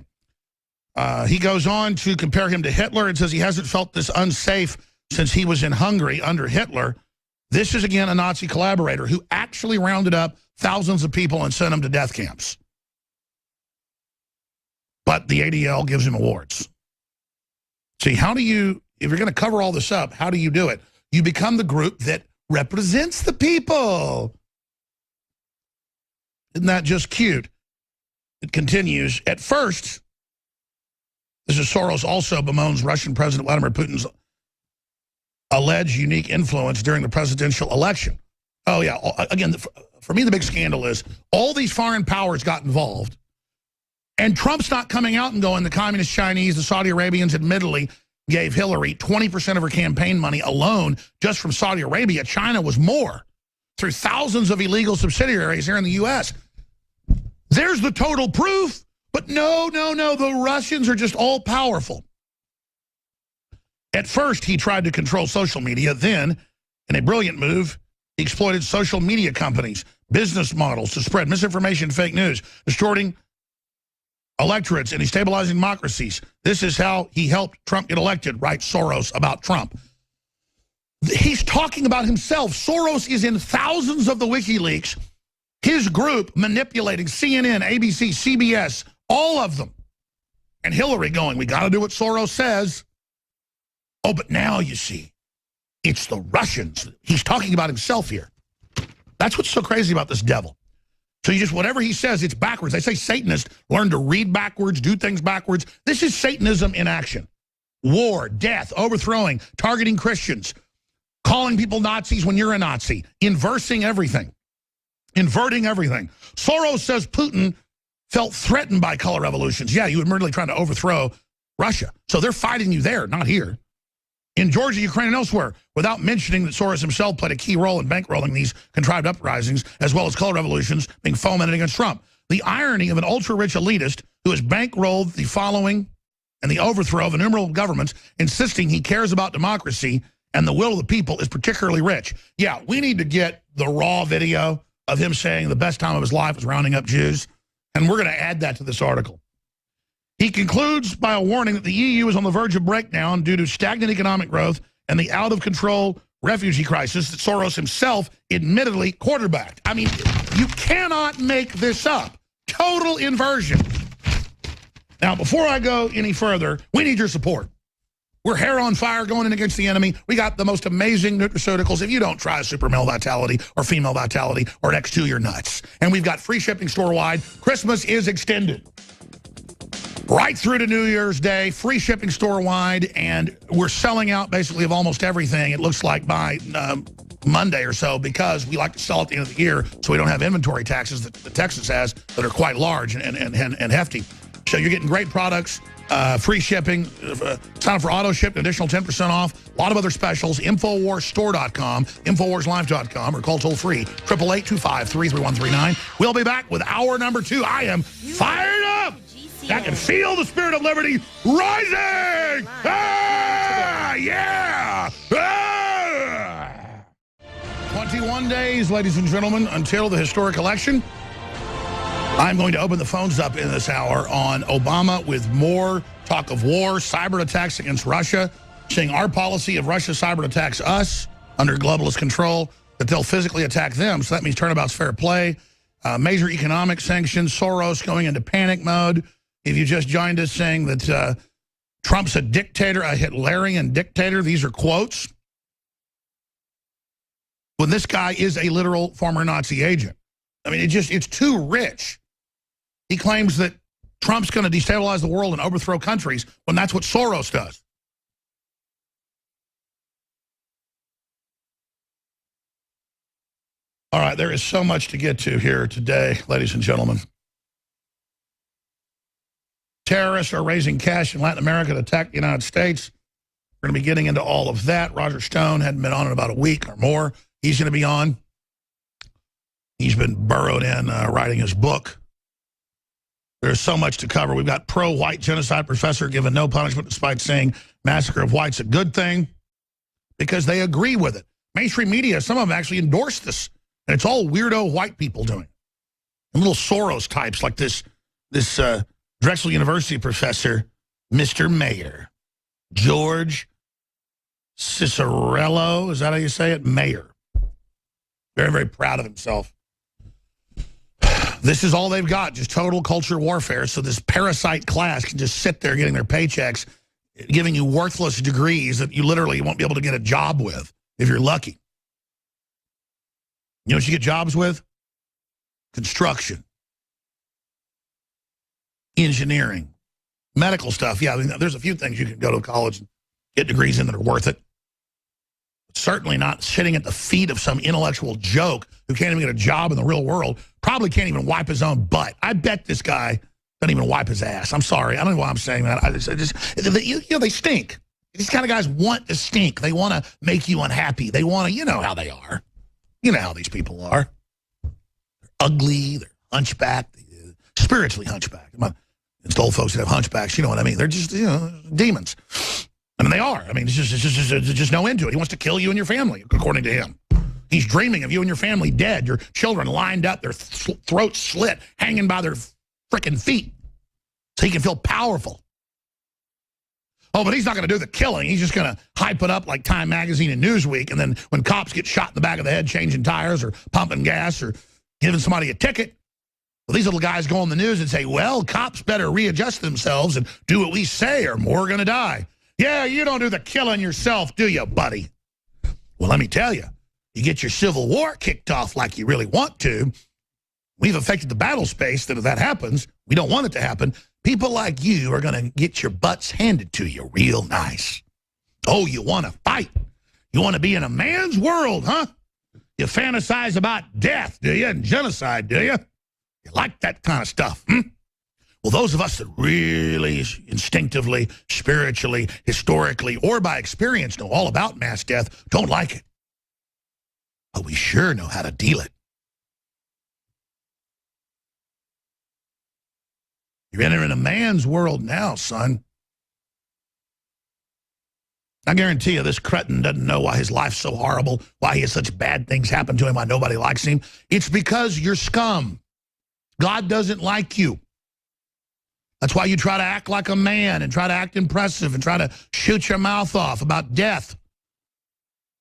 He goes on to compare him to Hitler and says he hasn't felt this unsafe since he was in Hungary under Hitler. This is, again, a Nazi collaborator who actually rounded up thousands of people and sent them to death camps. But the ADL gives him awards. See, how do you, if you're going to cover all this up, how do you do it? You become the group that represents the people. Isn't that just cute? It continues. At first, this is Soros also bemoans Russian President Vladimir Putin's alleged unique influence during the presidential election. Oh, yeah. Again, for me, the big scandal is all these foreign powers got involved. And Trump's not coming out and going, the communist Chinese, the Saudi Arabians admittedly gave Hillary 20% of her campaign money alone just from Saudi Arabia. China was more through thousands of illegal subsidiaries here in the U.S. There's the total proof. But no, the Russians are just all powerful. At first, he tried to control social media. Then, in a brilliant move, he exploited social media companies, business models to spread misinformation and fake news, distorting electorates and destabilizing democracies. This is how he helped Trump get elected, writes Soros about Trump. He's talking about himself. Soros is in thousands of the WikiLeaks His group manipulating CNN, ABC, CBS, all of them. And Hillary going, we got to do what Soros says. Oh, but now you see, it's the Russians. He's talking about himself here. That's what's so crazy about this devil. So you just, whatever he says, it's backwards. They say Satanists learn to read backwards, do things backwards. This is Satanism in action. War, death, overthrowing, targeting Christians, calling people Nazis when you're a Nazi, inverting everything. Soros says Putin felt threatened by color revolutions. Yeah, you were merely trying to overthrow Russia. So they're fighting you there, not here. In Georgia, Ukraine, and elsewhere, without mentioning that Soros himself played a key role in bankrolling these contrived uprisings, as well as color revolutions being fomented against Trump. The irony of an ultra-rich elitist who has bankrolled the following and the overthrow of innumerable governments, insisting he cares about democracy and the will of the people, is particularly rich. Yeah, we need to get the raw video of him saying the best time of his life was rounding up Jews, and we're going to add that to this article. He concludes by a warning that the EU is on the verge of breakdown due to stagnant economic growth and the out-of-control refugee crisis that Soros himself admittedly quarterbacked. I mean, you cannot make this up. Total inversion. Now, before I go any further, we need your support. We're hair on fire going in against the enemy. We got the most amazing nutraceuticals. If you don't try Super Male Vitality or Female Vitality or X2, you're nuts. And we've got free shipping store-wide. Christmas is extended right through to New Year's Day, free shipping store-wide, and we're selling out basically of almost everything, it looks like, by Monday or so, because we like to sell at the end of the year so we don't have inventory taxes that Texas has that are quite large and hefty. So you're getting great products, free shipping, sign up for auto ship, an additional 10% off, a lot of other specials, InfoWarsStore.com, InfoWarsLive.com, or call toll-free, 888-253-3139. We'll be back with hour number 2. I am fired up! I can feel the spirit of liberty rising! Ah, yeah! Ah! 21 days, ladies and gentlemen, until the historic election. I'm going to open the phones up in this hour on Obama with more talk of war, cyber attacks against Russia, saying our policy of Russia cyber attacks us under globalist control, that they'll physically attack them. So that means turnabout's fair play. Major economic sanctions, Soros going into panic mode. If you just joined us, saying that Trump's a dictator, a Hitlerian dictator, these are quotes. When this guy is a literal former Nazi agent. I mean, it's too rich. He claims that Trump's going to destabilize the world and overthrow countries when that's what Soros does. All right, there is so much to get to here today, ladies and gentlemen. Terrorists are raising cash in Latin America to attack the United States. We're going to be getting into all of that. Roger Stone hadn't been on in about a week or more. He's going to be on. He's been burrowed in writing his book. There's so much to cover. We've got pro-white genocide professor given no punishment despite saying massacre of whites a good thing because they agree with it. Mainstream media, some of them actually endorse this. And it's all weirdo white people doing it. And little Soros types like this Drexel University professor, Mr. Mayer, George Cicerello, is that how you say it? Mayer. Very, very proud of himself. This is all they've got, just total culture warfare. So this parasite class can just sit there getting their paychecks, giving you worthless degrees that you literally won't be able to get a job with if you're lucky. You know what you get jobs with? Construction. Engineering. Medical stuff. Yeah, I mean, there's a few things you can go to college and get degrees in that are worth it. Certainly not sitting at the feet of some intellectual joke who can't even get a job in the real world, probably can't even wipe his own butt. I bet this guy doesn't even wipe his ass. I'm sorry. I don't know why I'm saying that. They stink. These kind of guys want to stink. They want to make you unhappy. They want to, you know how they are. You know how these people are. They're ugly. They're hunchbacked. Spiritually hunchbacked. It's old folks that have hunchbacks. You know what I mean? They're just, demons. I mean, they are. I mean, it's just no end to it. He wants to kill you and your family, according to him. He's dreaming of you and your family dead, your children lined up, their throats slit, hanging by their frickin' feet, so he can feel powerful. Oh, but he's not going to do the killing. He's just going to hype it up like Time Magazine and Newsweek, and then when cops get shot in the back of the head changing tires or pumping gas or giving somebody a ticket. Well, these little guys go on the news and say, well, cops better readjust themselves and do what we say or more are going to die. Yeah, you don't do the killing yourself, do you, buddy? Well, let me tell you, you get your Civil War kicked off like you really want to. We've affected the battle space that if that happens, we don't want it to happen. People like you are going to get your butts handed to you real nice. Oh, you want to fight? You want to be in a man's world, huh? You fantasize about death, do you? And genocide, do you? You like that kind of stuff, Well, those of us that really instinctively, spiritually, historically, or by experience know all about mass death don't like it. But we sure know how to deal it. You're entering a man's world now, son. I guarantee you this cretin doesn't know why his life's so horrible, why he has such bad things happen to him, why nobody likes him. It's because you're scum. God doesn't like you. That's why you try to act like a man and try to act impressive and try to shoot your mouth off about death.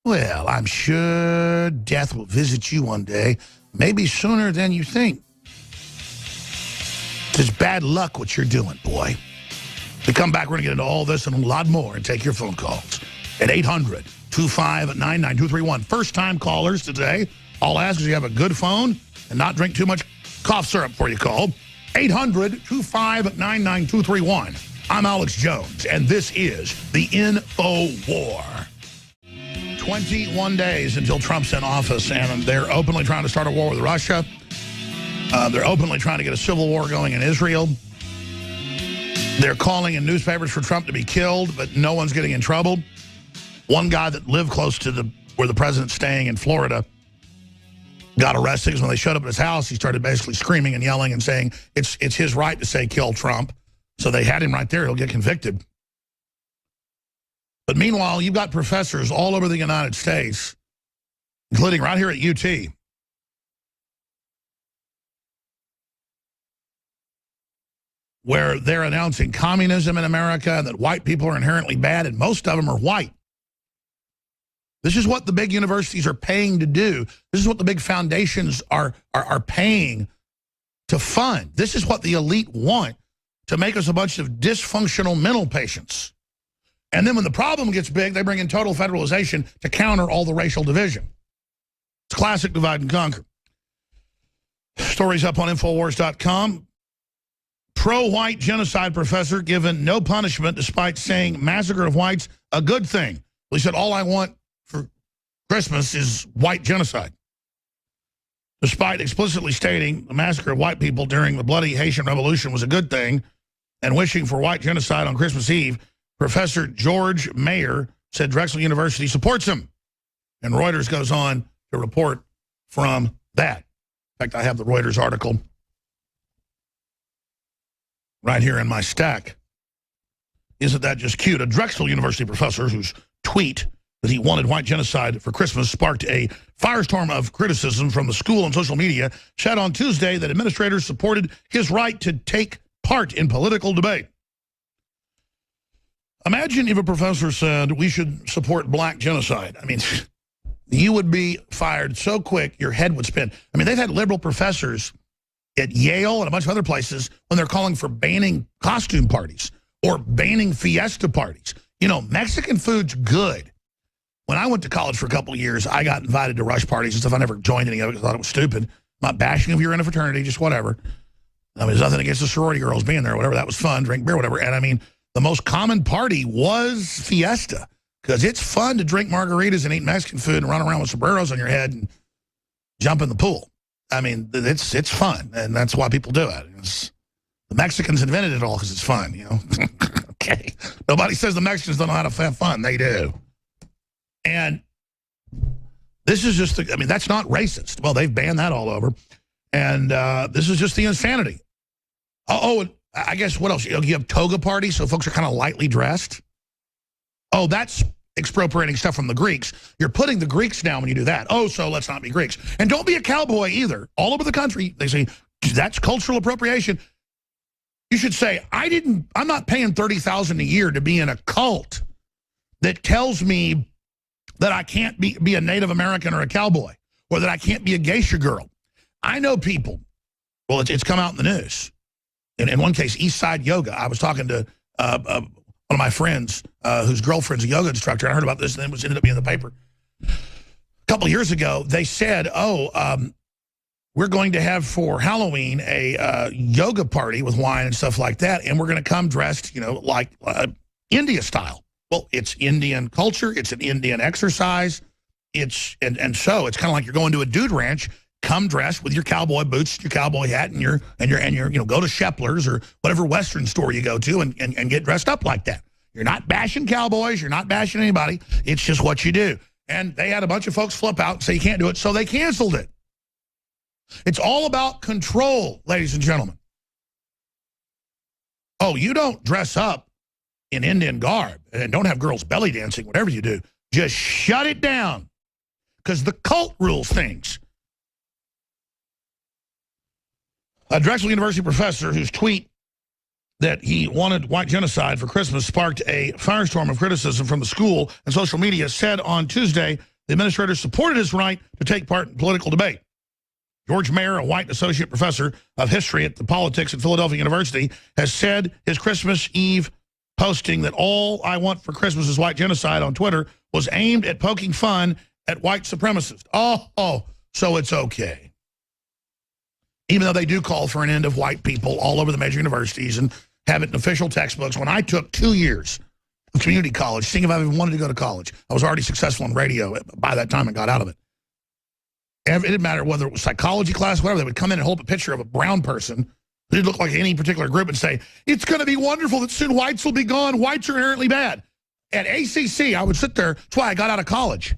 Well, I'm sure death will visit you one day, maybe sooner than you think. It's bad luck what you're doing, boy. We come back, we're going to get into all this and a lot more and take your phone calls at 800-259-9231. First-time callers today. All I ask is you have a good phone and not drink too much cough syrup before you call. 800-259-9231. I'm Alex Jones, and this is the INFOWAR. 21 days until Trump's in office, and they're openly trying to start a war with Russia. They're openly trying to get a civil war going in Israel. They're calling in newspapers for Trump to be killed, but no one's getting in trouble. One guy that lived close to where the president's staying in Florida got arrested because when they showed up at his house, he started basically screaming and yelling and saying it's his right to say kill Trump. So they had him right there. He'll get convicted. But meanwhile, you've got professors all over the United States, including right here at UT, where they're announcing communism in America and that white people are inherently bad, and most of them are white. This is what the big universities are paying to do. This is what the big foundations are paying to fund. This is what the elite want, to make us a bunch of dysfunctional mental patients. And then when the problem gets big, they bring in total federalization to counter all the racial division. It's classic divide and conquer. Stories up on Infowars.com. Pro-white genocide professor given no punishment despite saying massacre of whites a good thing. He said, all I want for Christmas is white genocide. Despite explicitly stating the massacre of white people during the bloody Haitian Revolution was a good thing and wishing for white genocide on Christmas Eve, Professor George Mayer said Drexel University supports him. And Reuters goes on to report from that. In fact, I have the Reuters article right here in my stack. Isn't that just cute? A Drexel University professor whose tweet that he wanted white genocide for Christmas sparked a firestorm of criticism from the school and social media, said on Tuesday that administrators supported his right to take part in political debate. Imagine if a professor said we should support black genocide. I mean, you would be fired so quick your head would spin. I mean, they've had liberal professors at Yale and a bunch of other places when they're calling for banning costume parties or banning fiesta parties. You know, Mexican food's good. When I went to college for a couple of years, I got invited to rush parties and stuff. I never joined any of it because I thought it was stupid. I'm not bashing if you're in a fraternity, just whatever. I mean, there's nothing against the sorority girls being there, whatever. That was fun, drink beer, whatever. And I mean, the most common party was fiesta because it's fun to drink margaritas and eat Mexican food and run around with sombreros on your head and jump in the pool. I mean, it's fun, and that's why people do it. The Mexicans invented it all because it's fun, you know. Okay. Nobody says the Mexicans don't know how to have fun. They do. And this is just, I mean, that's not racist. Well, they've banned that all over. And this is just the insanity. Oh, I guess what else? You have toga parties, so folks are kind of lightly dressed. Oh, that's expropriating stuff from the Greeks. You're putting the Greeks down when you do that. Oh, so let's not be Greeks. And don't be a cowboy either. All over the country, they say, that's cultural appropriation. You should say, I'm not paying $30,000 a year to be in a cult that tells me that I can't be a Native American or a cowboy, or that I can't be a geisha girl. I know people, well, it's come out in the news. In one case, Eastside Yoga. I was talking to one of my friends whose girlfriend's a yoga instructor. I heard about this, and then it ended up being in the paper. A couple of years ago, they said, we're going to have for Halloween a yoga party with wine and stuff like that, and we're going to come dressed, like India style. Well, it's Indian culture. It's an Indian exercise. And so it's kind of like you're going to a dude ranch. Come dressed with your cowboy boots, your cowboy hat, and your go to Shepler's or whatever Western store you go to and get dressed up like that. You're not bashing cowboys. You're not bashing anybody. It's just what you do. And they had a bunch of folks flip out and say you can't do it, so they canceled it. It's all about control, ladies and gentlemen. Oh, you don't dress up in Indian garb and don't have girls belly dancing, whatever you do. Just shut it down because the cult rules things. A Drexel University professor whose tweet that he wanted white genocide for Christmas sparked a firestorm of criticism from the school and social media said on Tuesday the administrator supported his right to take part in political debate. George Mayer, a white associate professor of history at the politics at Philadelphia University, has said his Christmas Eve posting that all I want for Christmas is white genocide on Twitter was aimed at poking fun at white supremacists. Oh, so it's okay. Even though they do call for an end of white people all over the major universities and have it in official textbooks. When I took 2 years of community college, seeing if I even wanted to go to college, I was already successful in radio by that time and got out of it. It didn't matter whether it was psychology class, whatever. They would come in and hold up a picture of a brown person who didn't look like any particular group and say, it's going to be wonderful that soon whites will be gone. Whites are inherently bad. At ACC, I would sit there. That's why I got out of college.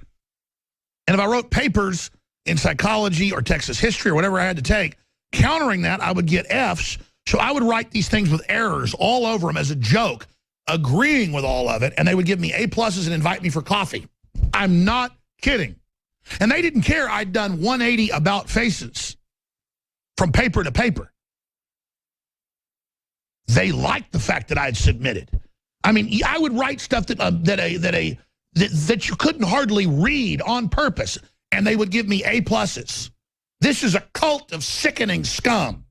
And if I wrote papers in psychology or Texas history or whatever I had to take, countering that, I would get Fs. So I would write these things with errors all over them as a joke, agreeing with all of it, and they would give me A+ and invite me for coffee. I'm not kidding. And they didn't care I'd done 180 about faces from paper to paper. They liked the fact that I'd submitted. I mean, I would write stuff that you couldn't hardly read on purpose, and they would give me A+. This is a cult of sickening scum.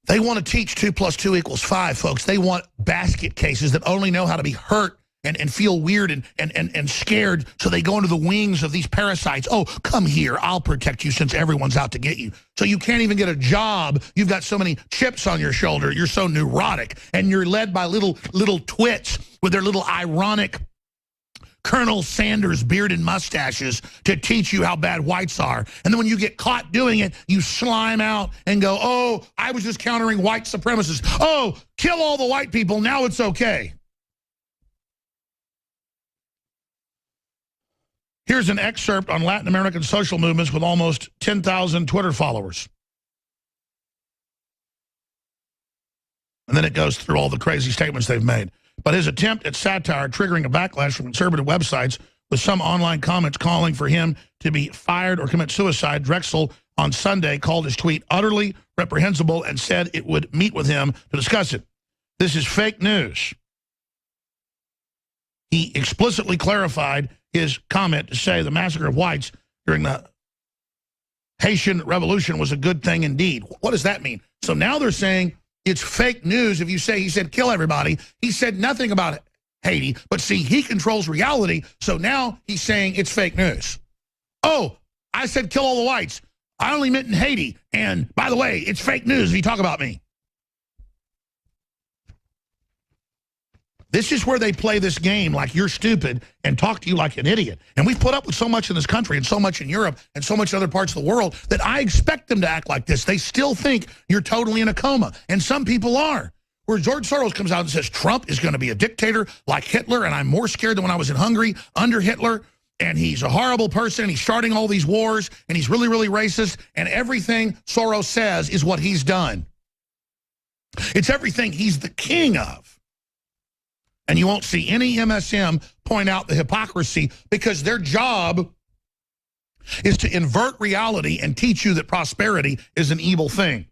They want to teach 2 + 2 = 5, folks. They want basket cases that only know how to be hurt and feel weird and scared, so they go into the wings of these parasites. Oh, come here, I'll protect you since everyone's out to get you. So you can't even get a job. You've got so many chips on your shoulder. You're so neurotic, and you're led by little twits with their little ironic Colonel Sanders beard and mustaches to teach you how bad whites are. And then when you get caught doing it, you slime out and go, oh, I was just countering white supremacists. Oh, kill all the white people. Now it's okay. Here's an excerpt on Latin American social movements with almost 10,000 Twitter followers. And then it goes through all the crazy statements they've made. But his attempt at satire triggering a backlash from conservative websites with some online comments calling for him to be fired or commit suicide, Drexel on Sunday called his tweet utterly reprehensible and said it would meet with him to discuss it. This is fake news. He explicitly clarified his comment to say the massacre of whites during the Haitian Revolution was a good thing indeed. What does that mean? So now they're saying it's fake news if you say he said kill everybody. He said nothing about Haiti, but see, he controls reality, so now he's saying it's fake news. Oh, I said kill all the whites. I only meant in Haiti, and by the way, it's fake news if you talk about me. This is where they play this game like you're stupid and talk to you like an idiot. And we've put up with so much in this country and so much in Europe and so much in other parts of the world that I expect them to act like this. They still think you're totally in a coma. And some people are. Where George Soros comes out and says Trump is going to be a dictator like Hitler, and I'm more scared than when I was in Hungary under Hitler, and he's a horrible person, and he's starting all these wars, and he's really, really racist, and everything Soros says is what he's done. It's everything he's the king of. And you won't see any MSM point out the hypocrisy because their job is to invert reality and teach you that prosperity is an evil thing.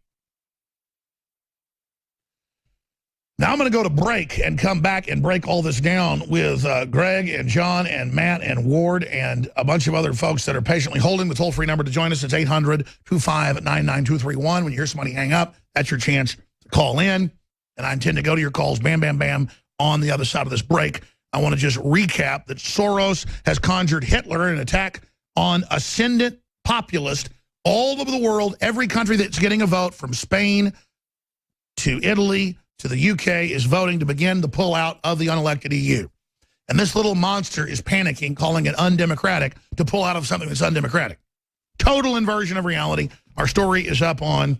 Now I'm going to go to break and come back and break all this down with Greg and John and Matt and Ward and a bunch of other folks that are patiently holding the toll-free number to join us. It's 800-259-9231. When you hear somebody hang up, that's your chance to call in. And I intend to go to your calls, bam, bam, bam, on the other side of this break. I want to just recap that Soros has conjured Hitler in an attack on ascendant populists all over the world. Every country that's getting a vote, from Spain to Italy to the UK, is voting to begin the pullout of the unelected EU. And this little monster is panicking, calling it undemocratic, to pull out of something that's undemocratic. Total inversion of reality. Our story is up on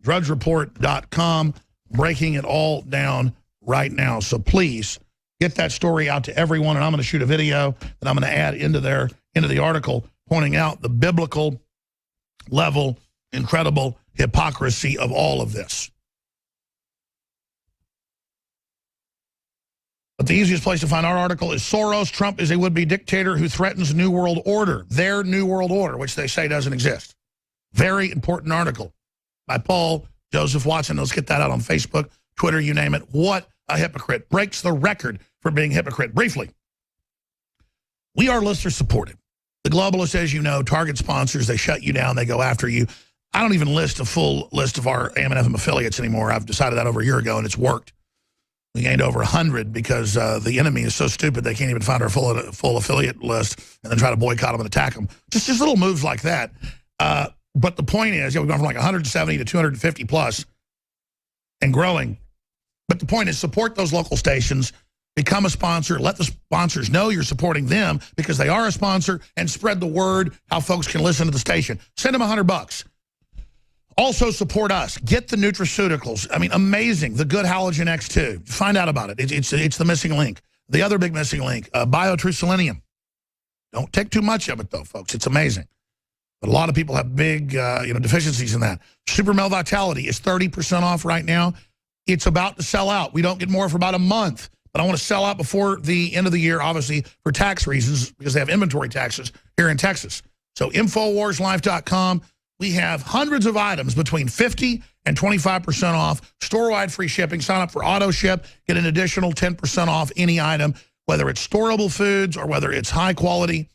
drudgereport.com, breaking it all down right now. So please get that story out to everyone, and I'm going to shoot a video that I'm going to add into the article, pointing out the biblical level, incredible hypocrisy of all of this. But the easiest place to find our article is Soros. Trump is a would-be dictator who threatens New World Order. Their New World Order, which they say doesn't exist. Very important article by Paul Joseph Watson. Let's get that out on Facebook, Twitter, you name it. What a hypocrite. Breaks the record for being a hypocrite. Briefly, we are listener-supported. The globalists, as you know, target sponsors. They shut you down. They go after you. I don't even list a full list of our AM/FM affiliates anymore. I've decided that over a year ago, and it's worked. We gained over 100 because the enemy is so stupid they can't even find our full affiliate list and then try to boycott them and attack them. Just little moves like that. But the point is, we've gone from like 170 to 250 plus and growing. But the point is, support those local stations, become a sponsor, let the sponsors know you're supporting them because they are a sponsor, and spread the word how folks can listen to the station. Send them $100. Also support us. Get the nutraceuticals. I mean, amazing. The good Halogen X2. Find out about it. It's the missing link. The other big missing link, BioTrue Selenium. Don't take too much of it, though, folks. It's amazing. But a lot of people have big deficiencies in that. Super Male Vitality is 30% off right now. It's about to sell out. We don't get more for about a month. But I want to sell out before the end of the year, obviously, for tax reasons, because they have inventory taxes here in Texas. So InfoWarsLife.com. We have hundreds of items between 50 and 25% off. Store-wide free shipping. Sign up for auto ship. Get an additional 10% off any item, whether it's storable foods or whether it's high-quality,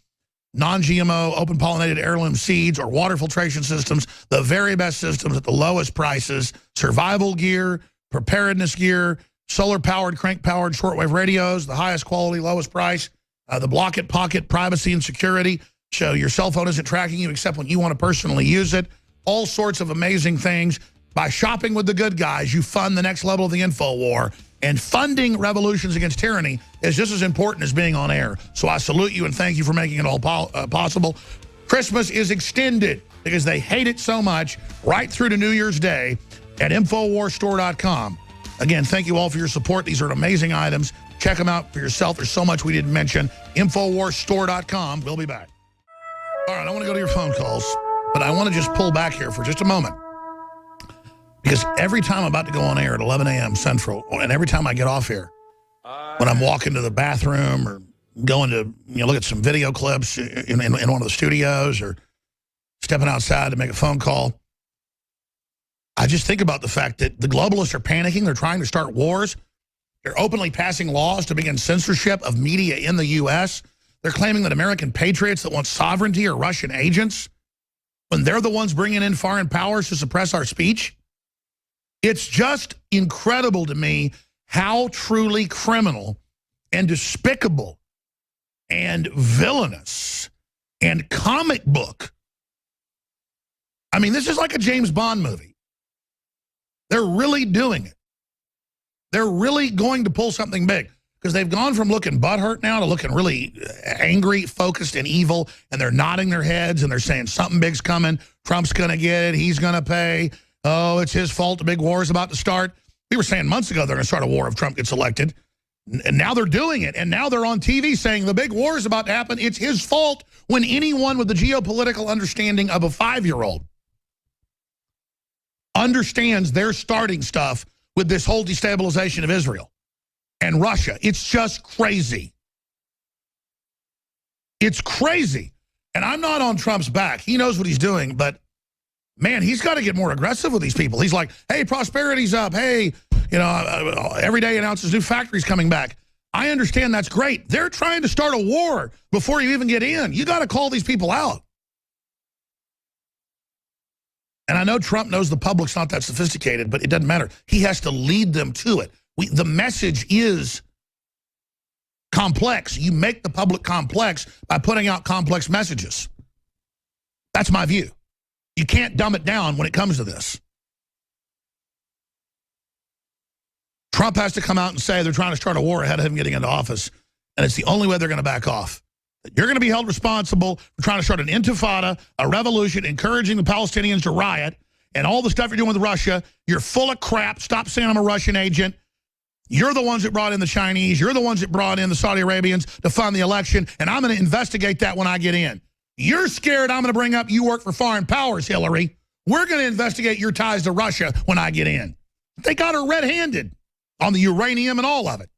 non-GMO, open-pollinated heirloom seeds or water filtration systems. The very best systems at the lowest prices. Survival gear, preparedness gear, solar-powered, crank-powered shortwave radios, the highest quality, lowest price. The Block It Pocket privacy and security. So your cell phone isn't tracking you except when you want to personally use it. All sorts of amazing things. By shopping with the good guys, you fund the next level of the InfoWar. And funding revolutions against tyranny is just as important as being on air. So I salute you and thank you for making it all possible. Christmas is extended because they hate it so much right through to New Year's Day at InfoWarsStore.com. Again, thank you all for your support. These are amazing items. Check them out for yourself. There's so much we didn't mention. InfoWarsStore.com. We'll be back. All right, I want to go to your phone calls, but I want to just pull back here for just a moment. Because every time I'm about to go on air at 11 a.m. Central, and every time I get off here, when I'm walking to the bathroom or going to look at some video clips in one of the studios or stepping outside to make a phone call, I just think about the fact that the globalists are panicking. They're trying to start wars. They're openly passing laws to begin censorship of media in the U.S., They're claiming that American patriots that want sovereignty are Russian agents when they're the ones bringing in foreign powers to suppress our speech. It's just incredible to me how truly criminal and despicable and villainous and comic book. I mean, this is like a James Bond movie. They're really doing it. They're really going to pull something big because they've gone from looking butthurt now to looking really angry, focused, and evil, and they're nodding their heads and they're saying something big's coming. Trump's going to get it. He's going to pay. Oh, it's his fault. The big war is about to start. We were saying months ago they're going to start a war if Trump gets elected. And now they're doing it. And now they're on TV saying the big war is about to happen. It's his fault, when anyone with the geopolitical understanding of a 5-year-old understands they're starting stuff with this whole destabilization of Israel and Russia. It's just crazy. It's crazy. And I'm not on Trump's back. He knows what he's doing, but man, he's got to get more aggressive with these people. He's like, hey, prosperity's up. Hey, every day announces new factories coming back. I understand that's great. They're trying to start a war before you even get in. You got to call these people out. And I know Trump knows the public's not that sophisticated, but it doesn't matter. He has to lead them to it. The message is complex. You make the public complex by putting out complex messages. That's my view. You can't dumb it down when it comes to this. Trump has to come out and say they're trying to start a war ahead of him getting into office, and it's the only way they're going to back off. You're going to be held responsible for trying to start an intifada, a revolution, encouraging the Palestinians to riot, and all the stuff you're doing with Russia. You're full of crap. Stop saying I'm a Russian agent. You're the ones that brought in the Chinese. You're the ones that brought in the Saudi Arabians to fund the election, and I'm going to investigate that when I get in. You're scared I'm going to bring up you work for foreign powers, Hillary. We're going to investigate your ties to Russia when I get in. They got her red-handed on the uranium and all of it.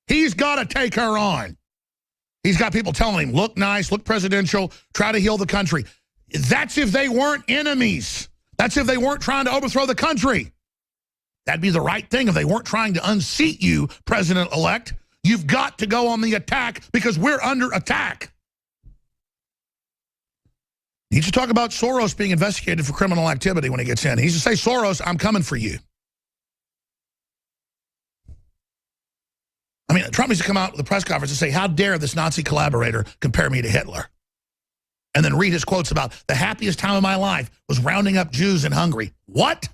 He's got to take her on. He's got people telling him, look nice, look presidential, try to heal the country. That's if they weren't enemies. That's if they weren't trying to overthrow the country. That'd be the right thing if they weren't trying to unseat you, President-elect. You've got to go on the attack because we're under attack. He needs to talk about Soros being investigated for criminal activity when he gets in. He needs to say, Soros, I'm coming for you. I mean, Trump needs to come out with a press conference and say, how dare this Nazi collaborator compare me to Hitler? And then read his quotes about the happiest time of my life was rounding up Jews in Hungary. What?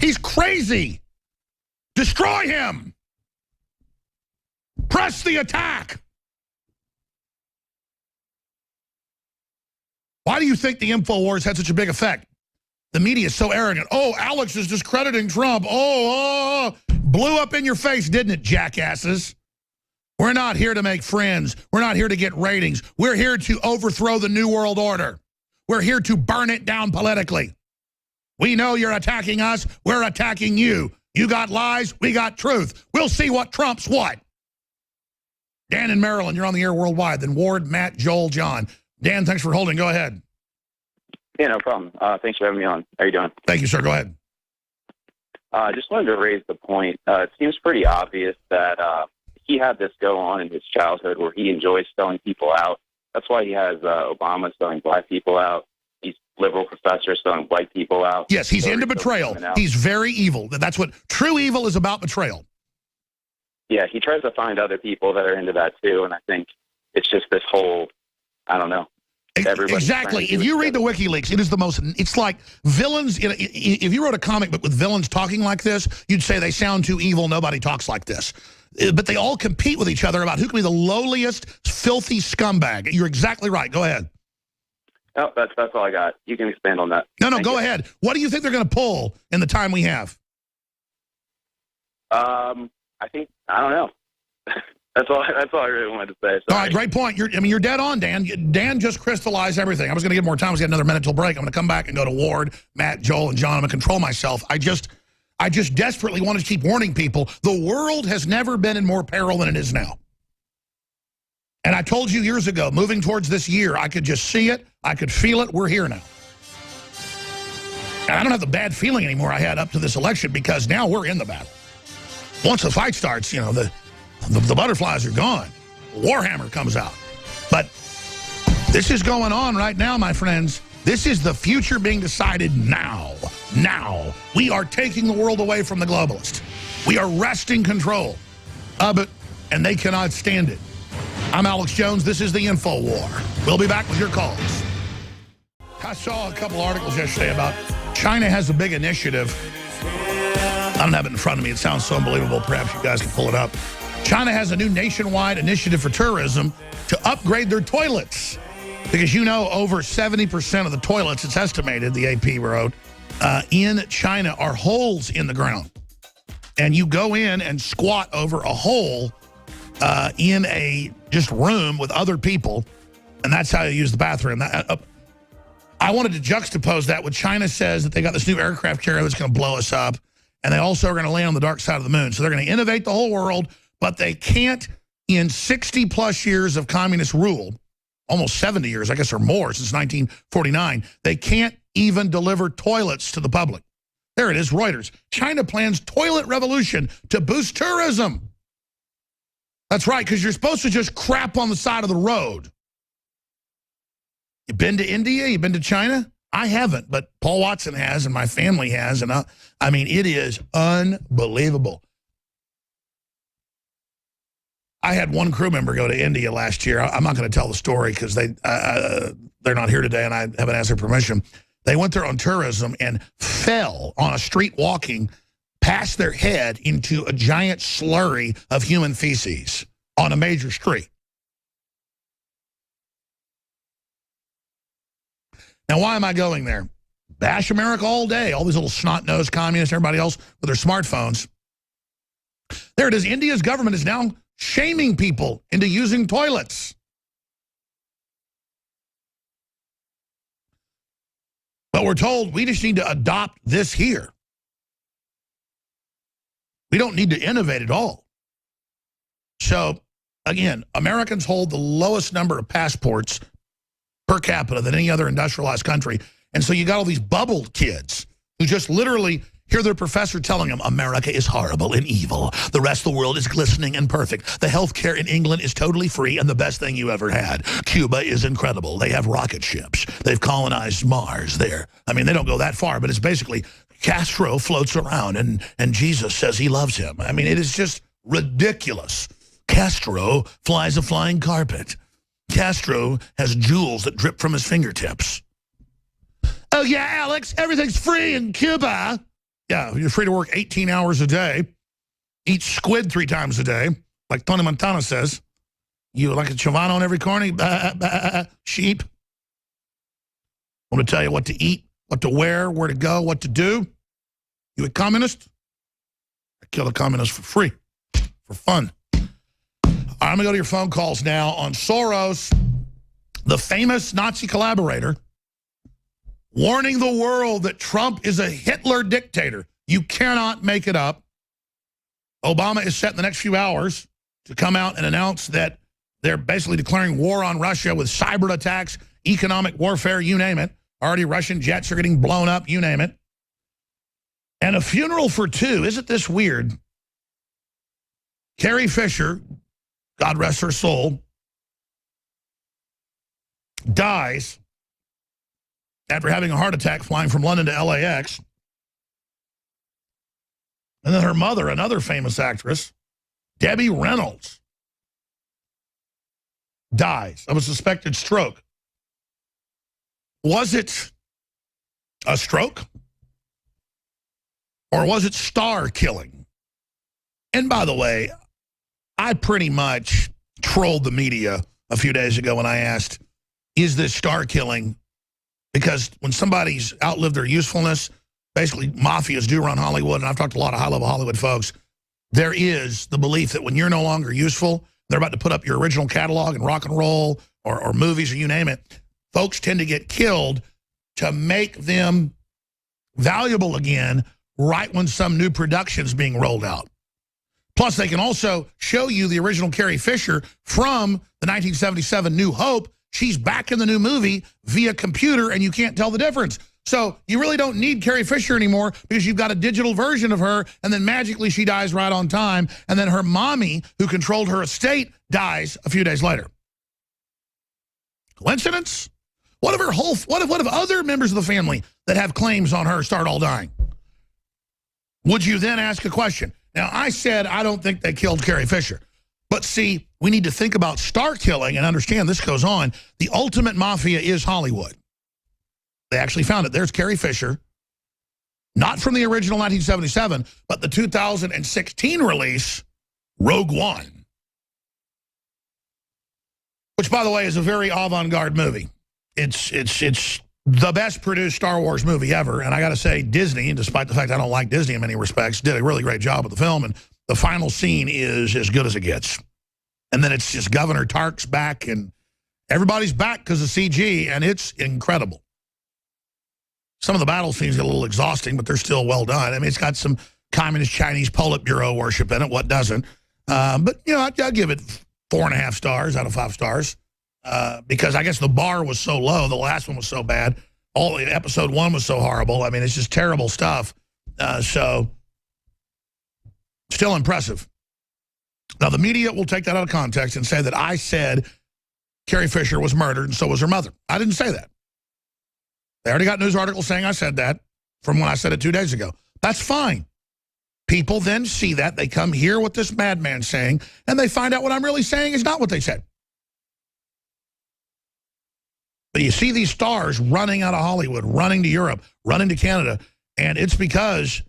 He's crazy. Destroy him. Press the attack. Why do you think the InfoWars had such a big effect? The media is so arrogant. Oh, Alex is discrediting Trump. Oh, blew up in your face, didn't it, jackasses? We're not here to make friends. We're not here to get ratings. We're here to overthrow the New World Order. We're here to burn it down politically. We know you're attacking us. We're attacking you. You got lies. We got truth. We'll see what trumps what. Dan in Maryland, you're on the air worldwide. Then Ward, Matt, Joel, John. Dan, thanks for holding. Go ahead. Yeah, no problem. Thanks for having me on. How you doing? Thank you, sir. Go ahead. I just wanted to raise the point. It seems pretty obvious that he had this go on in his childhood where he enjoys selling people out. That's why he has Obama selling black people out. He's liberal professor selling white people out. Yes, he's into betrayal. He's very evil. That's what true evil is about, betrayal. Yeah, he tries to find other people that are into that too, and I think it's just this whole, I don't know. Exactly. If you read the WikiLeaks, it is the most, it's like villains. If you wrote a comic book with villains talking like this, you'd say they sound too evil, nobody talks like this. But they all compete with each other about who can be the lowliest, filthy scumbag. You're exactly right. Go ahead. Oh, that's all I got. You can expand on that. No, go ahead. What do you think they're going to pull in the time we have? I don't know. That's all I really wanted to say. Sorry. All right, great point. You're dead on, Dan. Dan just crystallized everything. I was going to give more time. I was going to get another minute till break. I'm going to come back and go to Ward, Matt, Joel, and John. I'm going to control myself. I just desperately wanted to keep warning people. The world has never been in more peril than it is now. And I told you years ago, moving towards this year, I could just see it. I could feel it. We're here now. And I don't have the bad feeling anymore I had up to this election because now we're in the battle. Once the fight starts, the butterflies are gone. Warhammer comes out. But this is going on right now, my friends. This is the future being decided now. Now. We are taking the world away from the globalists. We are wresting control of it, and they cannot stand it. I'm Alex Jones. This is the InfoWar. We'll be back with your calls. I saw a couple articles yesterday about China has a big initiative. I don't have it in front of me. It sounds so unbelievable. Perhaps you guys can pull it up. China has a new nationwide initiative for tourism to upgrade their toilets. Because over 70% of the toilets, it's estimated, the AP wrote, in China are holes in the ground. And you go in and squat over a hole in a just room with other people, and that's how you use the bathroom. I wanted to juxtapose that with China says that they got this new aircraft carrier that's going to blow us up, and they also are going to land on the dark side of the moon. So they're going to innovate the whole world, but they can't, in 60-plus years of communist rule, almost 70 years, I guess, or more, since 1949, they can't even deliver toilets to the public. There it is, Reuters. China plans toilet revolution to boost tourism. That's right, because you're supposed to just crap on the side of the road. You been to India? You been to China? I haven't, but Paul Watson has, and my family has, and I mean, it is unbelievable. I had one crew member go to India last year. I'm not going to tell the story because they're not here today, and I haven't asked their permission. They went there on tourism and fell on a street walking past their head into a giant slurry of human feces on a major street. Now, why am I going there? Bash America all day. All these little snot-nosed communists, everybody else with their smartphones. There it is. India's government is now shaming people into using toilets. But we're told we just need to adopt this here. We don't need to innovate at all. So, again, Americans hold the lowest number of passports per capita than any other industrialized country. And so you got all these bubble kids who just literally hear their professor telling them America is horrible and evil. The rest of the world is glistening and perfect. The healthcare in England is totally free and the best thing you ever had. Cuba is incredible. They have rocket ships. They've colonized Mars there. I mean, they don't go that far, but it's basically Castro floats around and Jesus says he loves him. I mean, it is just ridiculous. Castro flies a flying carpet. Castro has jewels that drip from his fingertips. Oh, yeah, Alex, everything's free in Cuba. Yeah, you're free to work 18 hours a day, eat squid 3 times a day, like Tony Montana says. You like a Chavano on every corner, sheep. I'm going to tell you what to eat, what to wear, where to go, what to do. You a communist? I kill a communist for free, for fun. I'm going to go to your phone calls now on Soros, the famous Nazi collaborator, warning the world that Trump is a Hitler dictator. You cannot make it up. Obama is set in the next few hours to come out and announce that they're basically declaring war on Russia with cyber attacks, economic warfare, you name it. Already Russian jets are getting blown up, you name it. And a funeral for 2. Isn't this weird? Carrie Fisher, God rest her soul, dies after having a heart attack flying from London to LAX. And then her mother, another famous actress, Debbie Reynolds, dies of a suspected stroke. Was it a stroke? Or was it star killing? And by the way, I pretty much trolled the media a few days ago when I asked, is this star killing? Because when somebody's outlived their usefulness, basically mafias do run Hollywood, and I've talked to a lot of high-level Hollywood folks, there is the belief that when you're no longer useful, they're about to put up your original catalog in rock and roll or movies or you name it, folks tend to get killed to make them valuable again right when some new production is being rolled out. Plus, they can also show you the original Carrie Fisher from the 1977 New Hope. She's back in the new movie via computer, and you can't tell the difference. So you really don't need Carrie Fisher anymore because you've got a digital version of her, and then magically she dies right on time, and then her mommy, who controlled her estate, dies a few days later. Coincidence? What if other members of the family that have claims on her start all dying? Would you then ask a question? Now, I said I don't think they killed Carrie Fisher. But see, we need to think about star killing and understand this goes on. The ultimate mafia is Hollywood. They actually found it. There's Carrie Fisher, not from the original 1977, but the 2016 release, Rogue One. Which, by the way, is a very avant-garde movie. It's the best produced Star Wars movie ever. And I got to say, Disney, despite the fact I don't like Disney in many respects, did a really great job with the film. And the final scene is as good as it gets. And then it's just Governor Tark's back, and everybody's back because of CG, and it's incredible. Some of the battle scenes get a little exhausting, but they're still well done. I mean, it's got some communist Chinese Politburo worship in it. What doesn't? But, you know, I'll give it 4.5 stars out of 5 stars because I guess the bar was so low. The last one was so bad. Episode 1 was so horrible. I mean, it's just terrible stuff. So, still impressive. Now, the media will take that out of context and say that I said Carrie Fisher was murdered and so was her mother. I didn't say that. They already got news articles saying I said that from when I said it 2 days ago. That's fine. People then see that. They come hear what this madman's saying, and they find out what I'm really saying is not what they said. But you see these stars running out of Hollywood, running to Europe, running to Canada, and it's because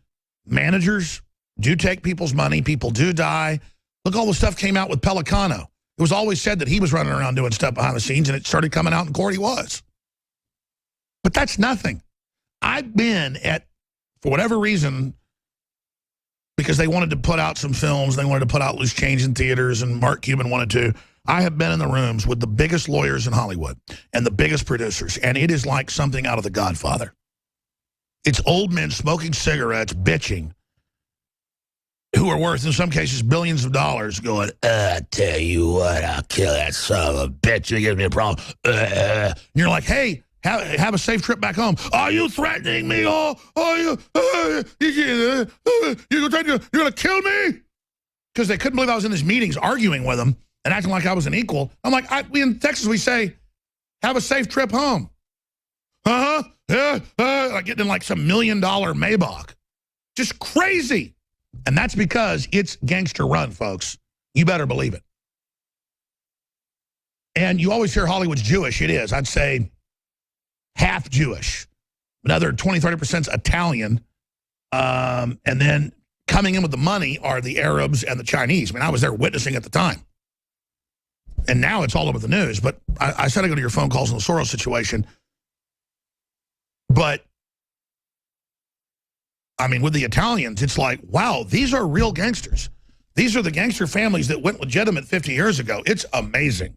managers do take people's money. People do die. Look, all the stuff came out with Pelicano. It was always said that he was running around doing stuff behind the scenes, and it started coming out in court he was. But that's nothing. I've been at, for whatever reason, because they wanted to put out some films, they wanted to put out Loose Change in theaters, and Mark Cuban wanted to. I have been in the rooms with the biggest lawyers in Hollywood and the biggest producers, and it is like something out of The Godfather. It's old men smoking cigarettes, bitching, who are worth, in some cases, billions of dollars, going, I tell you what, I'll kill that son of a bitch. You give me a problem. And you're like, hey, have a safe trip back home. Are you threatening me? You're going to kill me? Because they couldn't believe I was in these meetings arguing with them and acting like I was an equal. I'm like, in Texas, we say, have a safe trip home. Like getting in like some $1 million Maybach. Just crazy. And that's because it's gangster run, folks. You better believe it. And you always hear Hollywood's Jewish. It is. I'd say half Jewish. Another 20-30% Italian. And then coming in with the money are the Arabs and the Chinese. I mean, I was there witnessing at the time. And now it's all over the news. But I said I go to your phone calls on the Soros situation. But I mean, with the Italians, it's like, wow, these are real gangsters. These are the gangster families that went legitimate 50 years ago. It's amazing.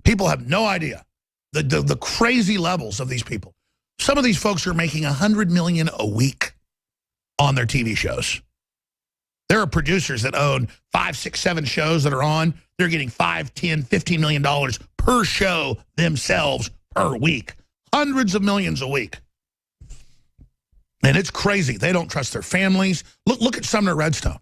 People have no idea the crazy levels of these people. Some of these folks are making $100 million a week on their TV shows. There are producers that own 5, 6, 7 shows that are on. They're getting $5, $10, $15 million per show themselves per week. Hundreds of millions a week. And it's crazy. They don't trust their families. Look at Sumner Redstone.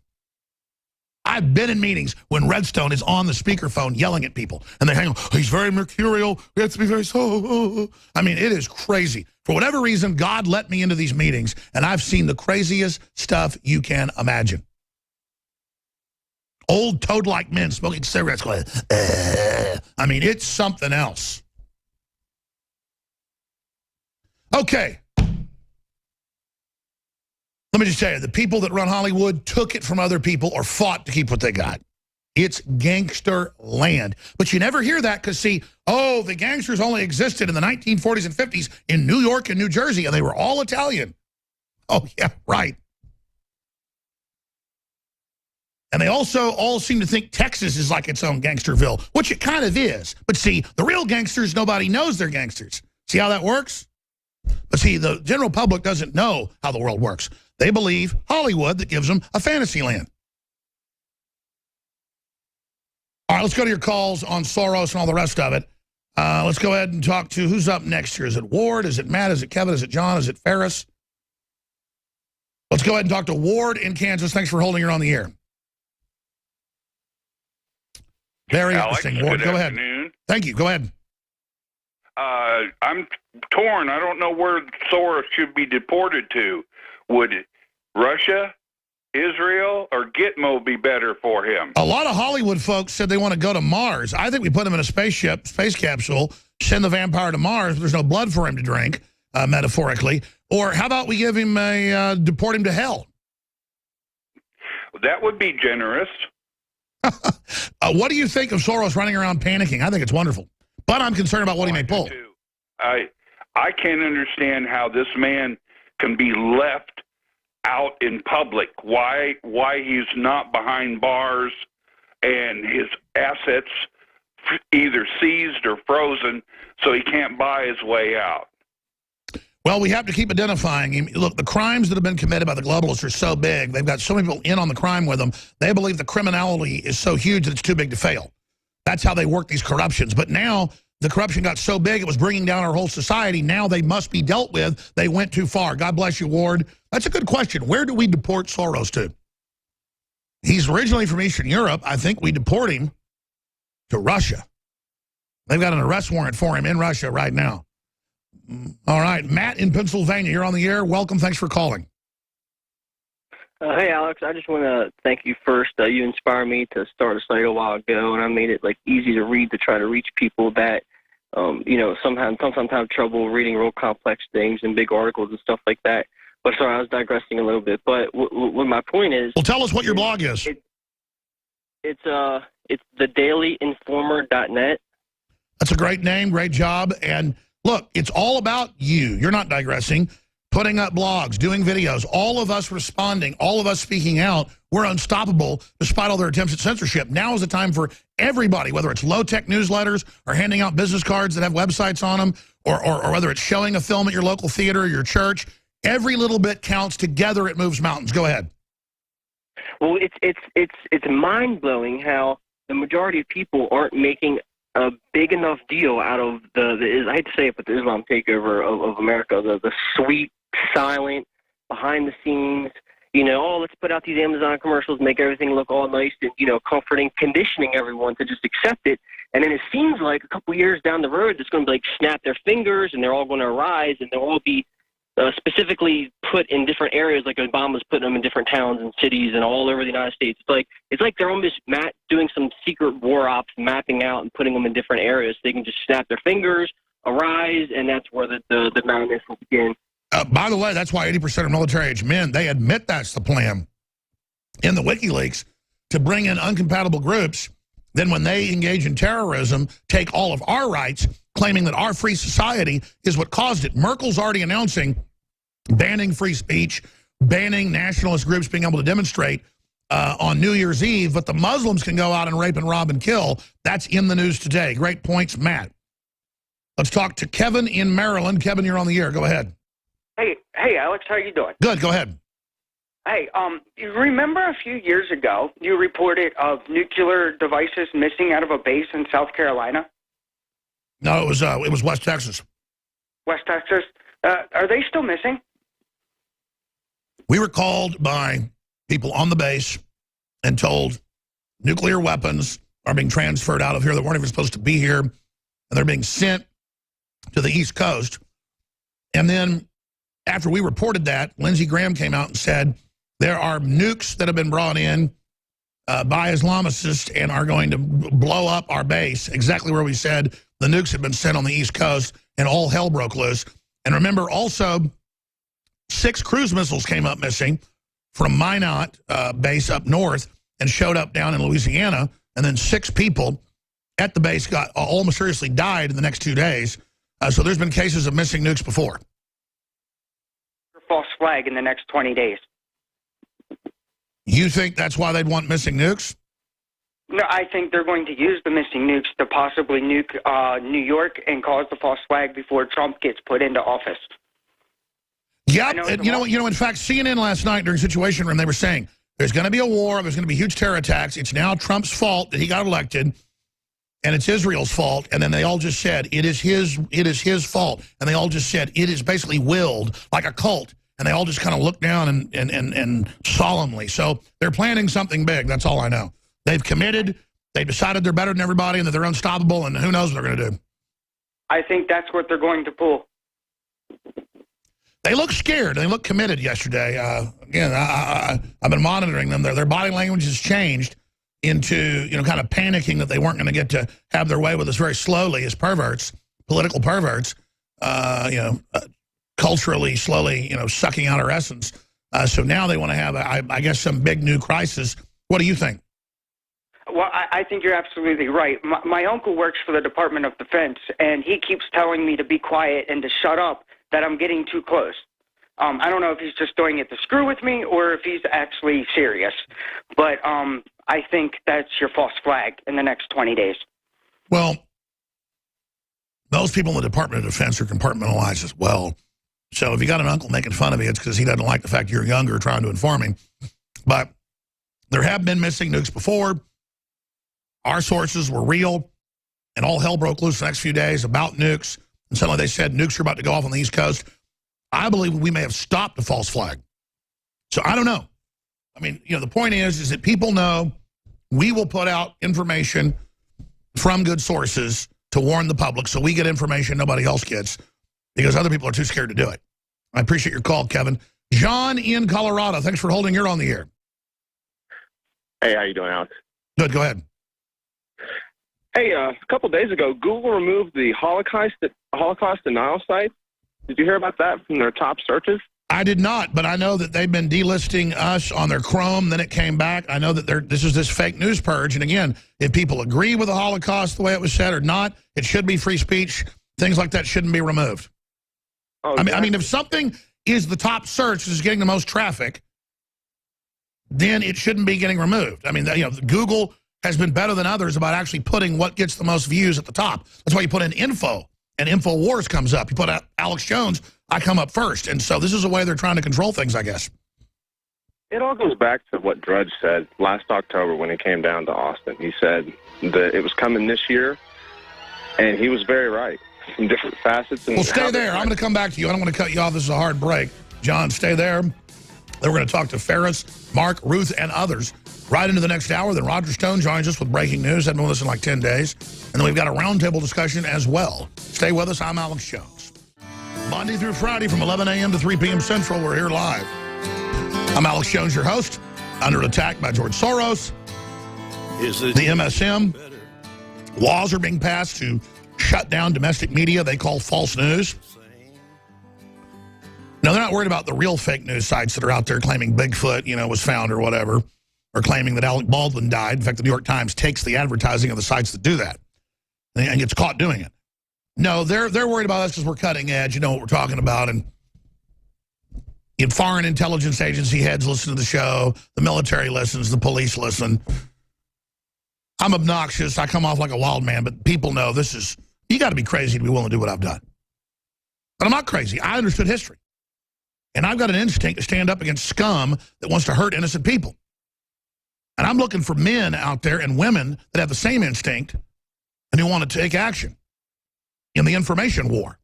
I've been in meetings when Redstone is on the speakerphone yelling at people. And they hang on, he's very mercurial. We have to be very so. I mean, it is crazy. For whatever reason, God let me into these meetings, and I've seen the craziest stuff you can imagine. Old toad-like men smoking cigarettes going, I mean, it's something else. Okay. Let me just tell you, the people that run Hollywood took it from other people or fought to keep what they got. It's gangster land. But you never hear that because, see, oh, the gangsters only existed in the 1940s and 50s in New York and New Jersey, and they were all Italian. Oh, yeah, right. And they also all seem to think Texas is like its own gangsterville, which it kind of is. But see, the real gangsters, nobody knows they're gangsters. See how that works? But see, the general public doesn't know how the world works. They believe Hollywood that gives them a fantasy land. All right, let's go to your calls on Soros and all the rest of it. Let's go ahead and talk to who's up next here. Is it Ward? Is it Matt? Is it Kevin? Is it John? Is it Ferris? Let's go ahead and talk to Ward in Kansas. Thanks for holding her on the air. Very Alex, interesting. Ward, go ahead. Thank you. Go ahead. I'm torn. I don't know where Soros should be deported to. Would Russia, Israel, or Gitmo be better for him? A lot of Hollywood folks said they want to go to Mars. I think we put him in a spaceship, space capsule, send the vampire to Mars. There's no blood for him to drink, metaphorically. Or how about we give him deport him to hell? That would be generous. What do you think of Soros running around panicking? I think it's wonderful. But I'm concerned about what he may pull. I can't understand how this man can be left out in public. Why he's not behind bars and his assets either seized or frozen so he can't buy his way out. Well, we have to keep identifying him. Look, the crimes that have been committed by the globalists are so big. They've got so many people in on the crime with them. They believe the criminality is so huge that it's too big to fail. That's how they work these corruptions. But now the corruption got so big it was bringing down our whole society. Now they must be dealt with. They went too far. God bless you, Ward. That's a good question. Where do we deport Soros to? He's originally from Eastern Europe. I think we deport him to Russia. They've got an arrest warrant for him in Russia right now. All right, Matt in Pennsylvania, you're on the air. Welcome. Thanks for calling. Hey, Alex, I just want to thank you first. You inspired me to start a site a while ago, and I made it easy to read to try to reach people that, sometimes have trouble reading real complex things and big articles and stuff like that. But sorry, I was digressing a little bit. But what my point is... Well, tell us what your blog is. It's thedailyinformer.net. That's a great name, great job. And look, it's all about you. You're not digressing. Putting up blogs, doing videos, all of us responding, all of us speaking out. We're unstoppable despite all their attempts at censorship. Now is the time for everybody, whether it's low-tech newsletters or handing out business cards that have websites on them, or whether it's showing a film at your local theater or your church. Every little bit counts. Together it moves mountains. Go ahead. Well, it's mind-blowing how the majority of people aren't making a big enough deal out of the I hate to say it, but the Islam takeover of America, the sweet, silent, behind the scenes, let's put out these Amazon commercials, make everything look all nice and, comforting, conditioning everyone to just accept it. And then it seems like a couple years down the road, it's going to be snap their fingers and they're all going to arise and they'll all be specifically put in different areas, like Obama's putting them in different towns and cities and all over the United States. It's like they're almost doing some secret war ops, mapping out and putting them in different areas so they can just snap their fingers, arise, and that's where the madness will begin. By the way, that's why 80% of military-age men, they admit that's the plan in the WikiLeaks, to bring in uncompatible groups. Then when they engage in terrorism, take all of our rights, claiming that our free society is what caused it. Merkel's already announcing banning free speech, banning nationalist groups being able to demonstrate on New Year's Eve, but the Muslims can go out and rape and rob and kill. That's in the news today. Great points, Matt. Let's talk to Kevin in Maryland. Kevin, you're on the air. Go ahead. Hey, Alex, how you doing? Good, go ahead. Hey, you remember a few years ago you reported of nuclear devices missing out of a base in South Carolina? No, it was West Texas. West Texas? Are they still missing? We were called by people on the base and told nuclear weapons are being transferred out of here that weren't even supposed to be here, and they're being sent to the East Coast. And then after we reported that, Lindsey Graham came out and said there are nukes that have been brought in by Islamicists and are going to blow up our base, exactly where we said the nukes had been sent on the East Coast, and all hell broke loose. And remember, also, 6 cruise missiles came up missing from Minot base up north and showed up down in Louisiana, and then 6 people at the base got all mysteriously died in the next 2 days. So there's been cases of missing nukes before. False flag in the next 20 days. You think that's why they'd want missing nukes? No, I think they're going to use the missing nukes to possibly nuke New York and cause the false flag before Trump gets put into office. Yeah, in fact, CNN last night during Situation Room, they were saying there's going to be a war, there's going to be huge terror attacks. It's now Trump's fault that he got elected, and it's Israel's fault. And then they all just said it is his fault, and they all just said it is basically willed, like a cult. And they all just kind of look down and solemnly. So they're planning something big. That's all I know. They've committed. They decided they're better than everybody and that they're unstoppable, and who knows what they're going to do. I think that's what they're going to pull. They look scared. They look committed yesterday. Again, I've been monitoring them. Their body language has changed into, kind of panicking that they weren't going to get to have their way with us very slowly as perverts, political perverts, culturally, slowly, sucking out our essence. So now they want to have, I guess, some big new crisis. What do you think? Well, I think you're absolutely right. My uncle works for the Department of Defense, and he keeps telling me to be quiet and to shut up, that I'm getting too close. I don't know if he's just doing it to screw with me or if he's actually serious. But I think that's your false flag in the next 20 days. Well, those people in the Department of Defense are compartmentalized as well. So if you got an uncle making fun of you, it's because he doesn't like the fact you're younger trying to inform him. But there have been missing nukes before. Our sources were real, and all hell broke loose the next few days about nukes, and suddenly they said nukes are about to go off on the East Coast, I believe we may have stopped a false flag. So I don't know. I mean, the point is that people know we will put out information from good sources to warn the public, so we get information nobody else gets because other people are too scared to do it. I appreciate your call, Kevin. John in Colorado, thanks for holding. You're on the air. Hey, how you doing, Alex? Good, go ahead. Hey, a couple days ago, Google removed the Holocaust denial site. Did you hear about that from their top searches? I did not, but I know that they've been delisting us on their Chrome, then it came back. I know that this is this fake news purge, and again, if people agree with the Holocaust the way it was said or not, it should be free speech. Things like that shouldn't be removed. Oh, I mean, if something is the top search, is getting the most traffic, then it shouldn't be getting removed. I mean, Google has been better than others about actually putting what gets the most views at the top. That's why you put in info, and InfoWars comes up. You put out Alex Jones, I come up first. And so this is a way they're trying to control things, I guess. It all goes back to what Drudge said last October when he came down to Austin. He said that it was coming this year, and he was very right in different facets. And well, stay there. I'm going to come back to you. I don't want to cut you off. This is a hard break. John, stay there. Then we're going to talk to Ferris, Mark, Ruth, and others right into the next hour. Then Roger Stone joins us with breaking news. Hadn't been with us in like 10 days. And then we've got a roundtable discussion as well. Stay with us. I'm Alex Jones. Monday through Friday from 11 a.m. to 3 p.m. Central, we're here live. I'm Alex Jones, your host, under attack by George Soros. The MSM. Laws are being passed to shut down domestic media they call false news. No, they're not worried about the real fake news sites that are out there claiming Bigfoot, was found or whatever, or claiming that Alec Baldwin died. In fact, the New York Times takes the advertising of the sites that do that and gets caught doing it. No, they're worried about us because we're cutting edge. You know what we're talking about. And foreign intelligence agency heads listen to the show. The military listens. The police listen. I'm obnoxious. I come off like a wild man, but people know this is, you got to be crazy to be willing to do what I've done. But I'm not crazy. I understood history. And I've got an instinct to stand up against scum that wants to hurt innocent people. And I'm looking for men out there and women that have the same instinct and who want to take action in the information war.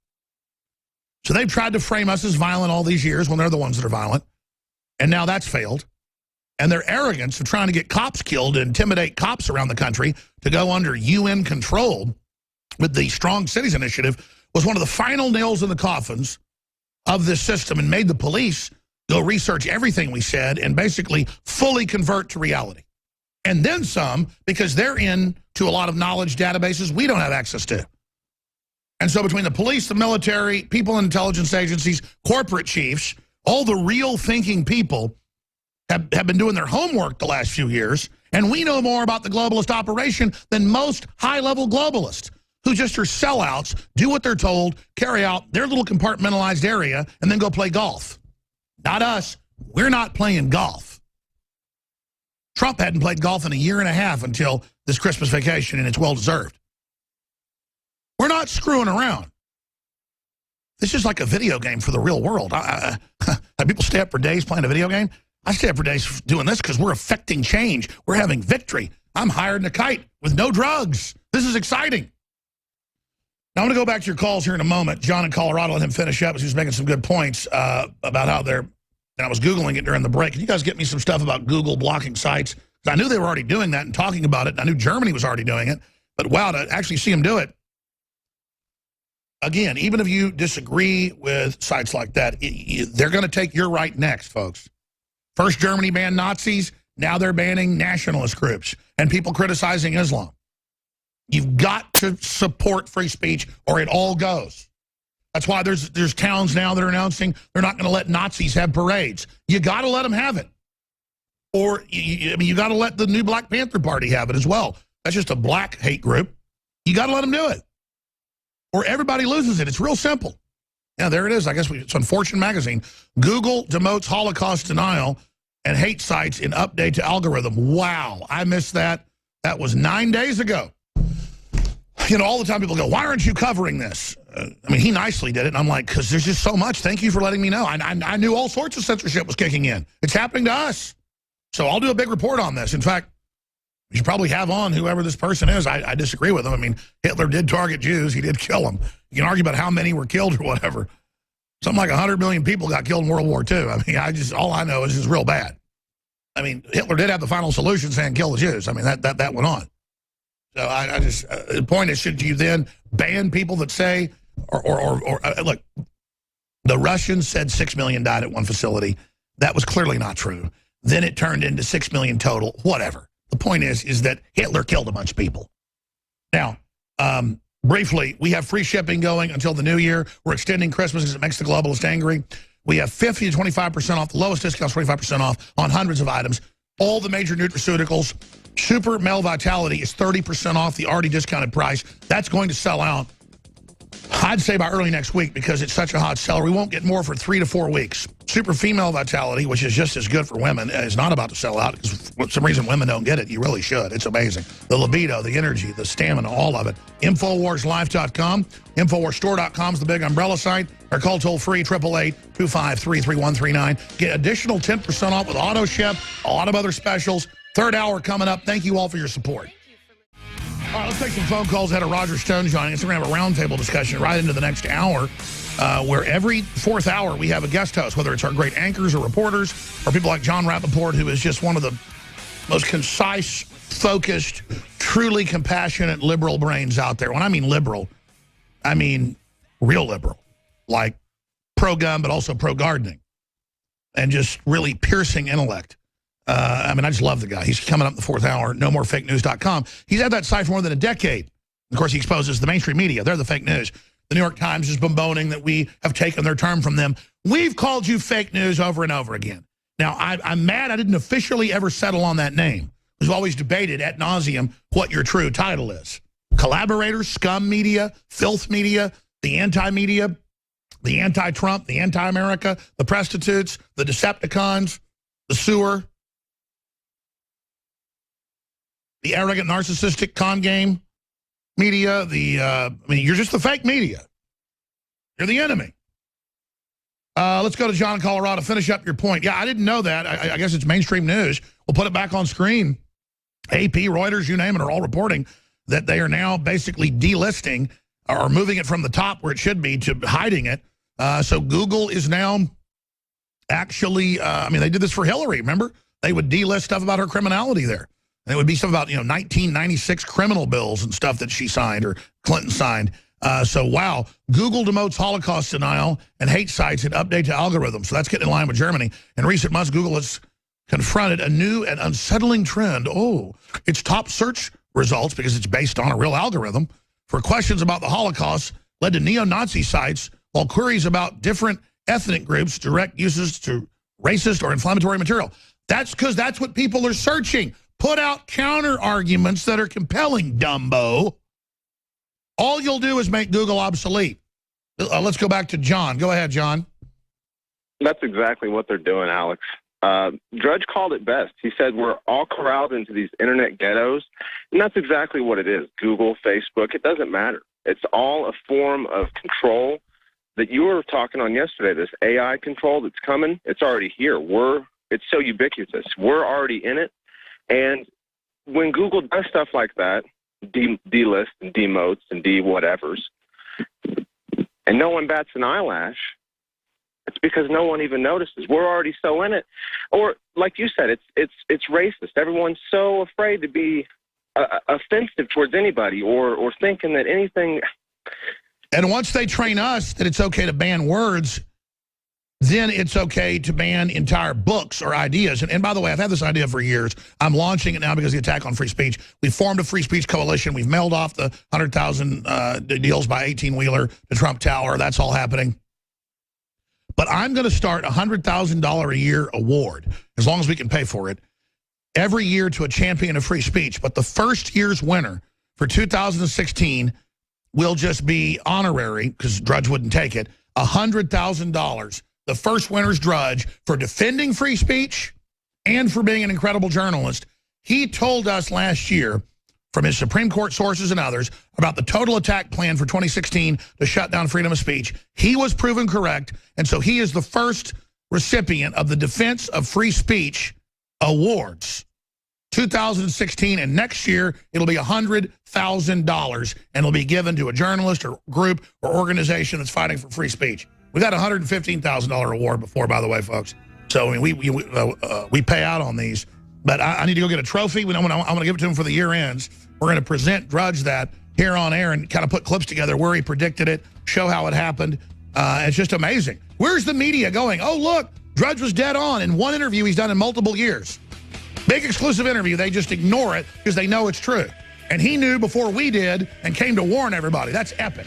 So they've tried to frame us as violent all these years when they're the ones that are violent. And now that's failed. And their arrogance of trying to get cops killed and intimidate cops around the country to go under UN control with the Strong Cities Initiative was one of the final nails in the coffins of this system and made the police go research everything we said and basically fully convert to reality. And then some, because they're into a lot of knowledge databases we don't have access to. And so between the police, the military, people in intelligence agencies, corporate chiefs, all the real thinking people have been doing their homework the last few years, and we know more about the globalist operation than most high-level globalists who just are sellouts, do what they're told, carry out their little compartmentalized area, and then go play golf. Not us. We're not playing golf. Trump hadn't played golf in a year and a half until this Christmas vacation, and it's well-deserved. We're not screwing around. This is like a video game for the real world. People stay up for days playing a video game. I stay up for days doing this because we're affecting change. We're having victory. I'm hired in a kite with no drugs. This is exciting. Now, I'm going to go back to your calls here in a moment. John in Colorado, let him finish up. He was making some good points about how they're, and I was Googling it during the break. Can you guys get me some stuff about Google blocking sites? Because I knew they were already doing that and talking about it. And I knew Germany was already doing it. But wow, to actually see them do it. Again, even if you disagree with sites like that, they're going to take your right next, folks. First, Germany banned Nazis. Now they're banning nationalist groups and people criticizing Islam. You've got to support free speech or it all goes. That's why there's towns now that are announcing they're not going to let Nazis have parades. You got to let them have it. Or, you got to let the new Black Panther Party have it as well. That's just a black hate group. You got to let them do it. Or everybody loses it. It's real simple. Yeah, there it is. I guess it's on Fortune magazine. Google demotes Holocaust denial and hate sites in update to algorithm. Wow, I missed that. That was 9 days ago. All the time people go, why aren't you covering this? He nicely did it, and I'm like, because there's just so much. Thank you for letting me know. I knew all sorts of censorship was kicking in. It's happening to us. So I'll do a big report on this. In fact, You should probably have on whoever this person is. I disagree with him. I mean, Hitler did target Jews. He did kill them. You can argue about how many were killed or whatever. Something like 100 million people got killed in World War II. I mean, all I know is it's real bad. I mean, Hitler did have the final solution saying kill the Jews. I mean, that went on. So I just, the point is, should you then ban people that say, or look, the Russians said 6 million died at one facility. That was clearly not true. Then it turned into 6 million total, whatever. The point is that Hitler killed a bunch of people. Now, briefly, we have free shipping going until the new year. We're extending Christmas because it makes the globalist angry. We have 50 to 25% off, the lowest discounts, 25% off on hundreds of items. All the major nutraceuticals. Super Male Vitality is 30% off the already discounted price. That's going to sell out, I'd say, by early next week because it's such a hot seller. We won't get more for 3 to 4 weeks. Super Female Vitality, which is just as good for women, is not about to sell out because for some reason women don't get it. You really should. It's amazing. The libido, the energy, the stamina, all of it. InfoWarsLife.com. InfoWarsStore.com is the big umbrella site. Or call toll-free 888-253-3139. Get additional 10% off with auto ship, a lot of other specials. Third hour coming up. Thank you all for your support. All right, let's take some phone calls. Had a Roger Stone joining us. We're going to have a roundtable discussion right into the next hour where every fourth hour we have a guest host, whether it's our great anchors or reporters or people like John Rappaport, who is just one of the most concise, focused, truly compassionate liberal brains out there. When I mean liberal, I mean real liberal, like pro-gun but also pro-gardening and just really piercing intellect. I mean, I just love the guy. He's coming up in the fourth hour, nomorefakenews.com. He's had that site for more than a decade. Of course, he exposes the mainstream media. They're the fake news. The New York Times is bemoaning that we have taken their term from them. We've called you fake news over and over again. Now, I'm mad I didn't officially ever settle on that name. We've always debated ad nauseum what your true title is. Collaborators, scum media, filth media, the anti-media, the anti-Trump, the anti-America, the prostitutes, the Decepticons, the sewer, the arrogant, narcissistic con game media, I mean, you're just the fake media. You're the enemy. Let's go to John in Colorado. Finish up your point. Yeah, I didn't know that. I guess it's mainstream news. We'll put it back on screen. AP, Reuters, you name it, are all reporting that they are now basically delisting or moving it from the top where it should be to hiding it. So Google is now actually, I mean, they did this for Hillary, remember? They would delist stuff about her criminality there. And it would be stuff about, 1996 criminal bills and stuff that she signed or Clinton signed. So, wow, Google demotes Holocaust denial and hate sites and update to algorithms. So that's getting in line with Germany. In recent months, Google has confronted a new and unsettling trend. Oh, its top search results, because it's based on a real algorithm, for questions about the Holocaust led to neo-Nazi sites, while queries about different ethnic groups direct uses to racist or inflammatory material. That's because that's what people are searching. Put out counter arguments that are compelling, Dumbo. All you'll do is make Google obsolete. Let's go back to John. Go ahead, John. That's exactly what they're doing, Alex. Drudge called it best. He said we're all corralled into these internet ghettos, and that's exactly what it is. Google, Facebook, it doesn't matter. It's all a form of control that you were talking on yesterday, this AI control that's coming. It's already here. It's so ubiquitous. We're already in it. And when Google does stuff like that, delist and demotes and de-whatevers, and no one bats an eyelash, it's because no one even notices. We're already so in it. Or, like you said, it's racist. Everyone's so afraid to be offensive towards anybody or thinking that anything... And once they train us that it's okay to ban words, then it's okay to ban entire books or ideas. And by the way, I've had this idea for years. I'm launching it now because of the attack on free speech. We formed a free speech coalition. We've mailed off the 100,000 deals by 18-wheeler to Trump Tower. That's all happening. But I'm going to start a $100,000 a year award, as long as we can pay for it, every year to a champion of free speech. But the first year's winner for 2016 will just be honorary, because Drudge wouldn't take it, $100,000. The first winner's Drudge for defending free speech and for being an incredible journalist. He told us last year, from his Supreme Court sources and others, about the total attack plan for 2016 to shut down freedom of speech. He was proven correct, and so he is the first recipient of the Defense of Free Speech Awards 2016, and next year it'll be $100,000, and it'll be given to a journalist or group or organization that's fighting for free speech. We got a $115,000 award before, by the way, folks. So I mean, we pay out on these. But I need to go get a trophy. I'm going to give it to him for the year ends. We're going to present Drudge that here on air and kind of put clips together where he predicted it, show how it happened. It's just amazing. Where's the media going? Oh, look, Drudge was dead on in one interview he's done in multiple years. Big exclusive interview. They just ignore it because they know it's true. And he knew before we did and came to warn everybody. That's epic.